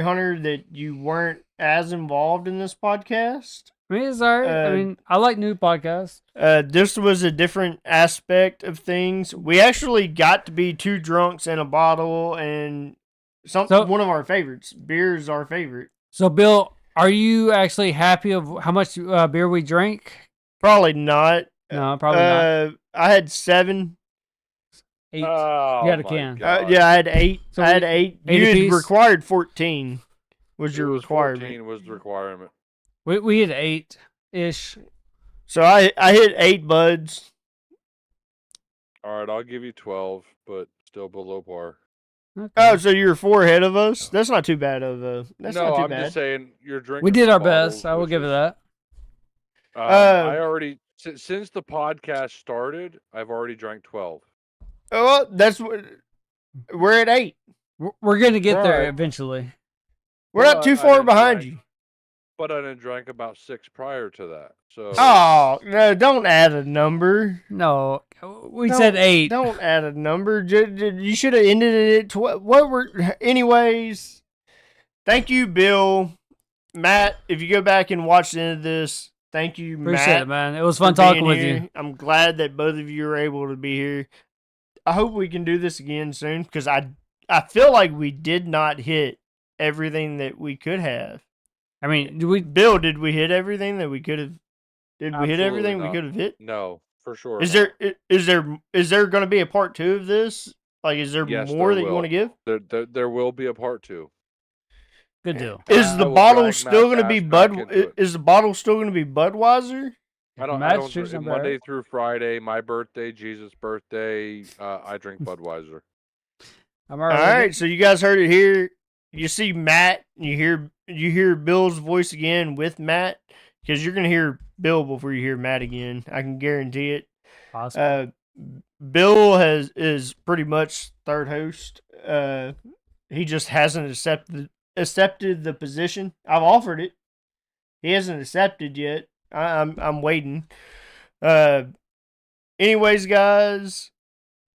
Hunter, that you weren't as involved in this podcast. I mean, it's all right. I like new podcasts. This was a different aspect of things. We actually got to be two drunks in a bottle, and one of our favorites. Beer is our favorite. So, Bill, are you actually happy of how much beer we drank? Probably not. No, probably not. I had 7. 8. Oh, you had a can. Yeah, I had 8. So I had 8. You had required 14. Was your requirement? 14 was the requirement. We had 8-ish. So I hit 8 buds. All right, I'll give you 12, but still below par. Okay. Oh, so you're 4 ahead of us? That's not too bad of a. That's not too I'm bad. just saying you're drinking. We did our best. I will give it that. I already since the podcast started, I've already drank 12. Oh, that's what we're at 8. We're gonna get there eventually. We're not too far behind you. But I didn't drink about 6 prior to that. So. Oh no! Don't add a number. No, we said 8. Don't add a number. You should have ended it at 12. Anyways, thank you, Bill, Matt. If you go back and watch the end of this, thank you, Matt. Appreciate it, man. It was fun talking with you. I'm glad that both of you are able to be here. I hope we can do this again soon because I feel like we did not hit everything that we could have. I mean, Bill, did we hit everything that we could have? Did we hit everything not. we could have hit? No, for sure. Is there going to be a part 2 of this? Like, is there more that you want to give? There will be a part 2. Good deal. Is the bottle still going to be Is the bottle still going to be Budweiser? I don't Monday through Friday, my birthday, Jesus' birthday, I drink Budweiser. All right, so you guys heard it here. You see Matt, you hear Bill's voice again with Matt, because you're gonna hear Bill before you hear Matt again. I can guarantee it. Awesome. Bill is pretty much third host. He just hasn't accepted the position. I've offered it. He hasn't accepted yet. I'm waiting. Anyways, guys,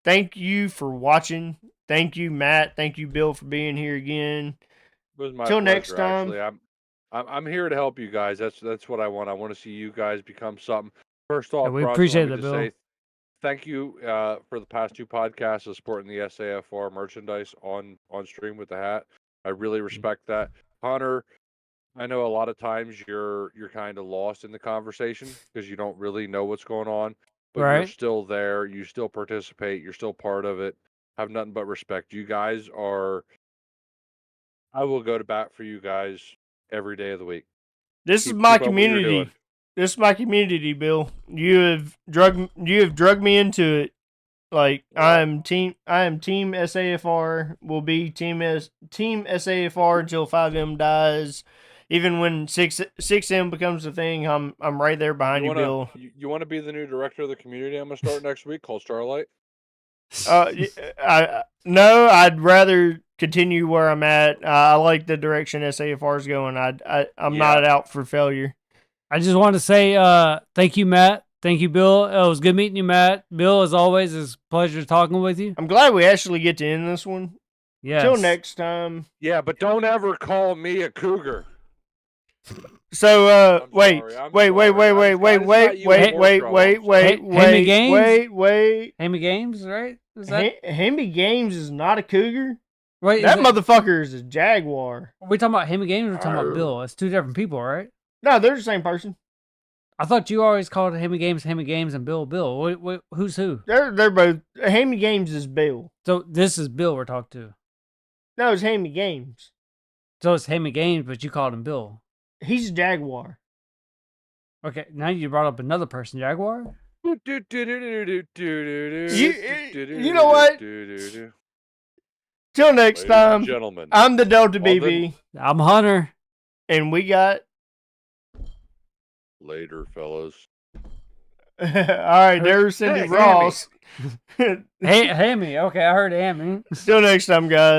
thank you for watching. Thank you, Matt. Thank you, Bill, for being here again. It was my Till pleasure, next time. Actually. I'm here to help you guys. That's what I want. I want to see you guys become something. First off, we appreciate that, Bill. thank you for the past 2 podcasts of supporting the SAFR merchandise on stream with the hat. I really respect that. Hunter, I know a lot of times you're kind of lost in the conversation because you don't really know what's going on, but you're Right. still there. You still participate. You're still part of it. Have nothing but respect. You guys are. I will go to bat for you guys every day of the week. This is Keep my up what you're doing. community. This is my community, Bill. You have drugged me into it. Like I am team SAFR. Will be team SAFR until 5M dies. Even when 6M becomes a thing, I'm right there behind you, Bill. You want to be the new director of the community? I'm gonna start next week called Starlight. No, I'd rather continue where I'm at. I like the direction SAFR is going. I'm not out for failure. I just want to say thank you, Matt. Thank you, Bill. It was good meeting you, Matt. Bill, as always, it's a pleasure talking with you. I'm glad we actually get to end this one. Yeah. Till next time. Yeah, but don't ever call me a cougar. So wait. Hammy Games, right? Is that Hammy Games is not a cougar. right? That motherfucker is a jaguar. Are we talking about Hammy Games or talking about Bill? It's two different people, right? No, they're the same person. I thought you always called Hammy Games, and Bill. Who's who? They're both. Hammy Games is Bill. So this is Bill we're talking to. No, it's Hammy Games. So it's Hammy Games, but you called him Bill. He's a jaguar. Okay, now you brought up another person, Jaguar? You know what? Till next time, gentlemen. I'm the Delta BB. I'm Hunter. And we got... Later, fellas. All right, there's Cindy Ross. Hammy. Okay, I heard Hammy. Till next time, guys.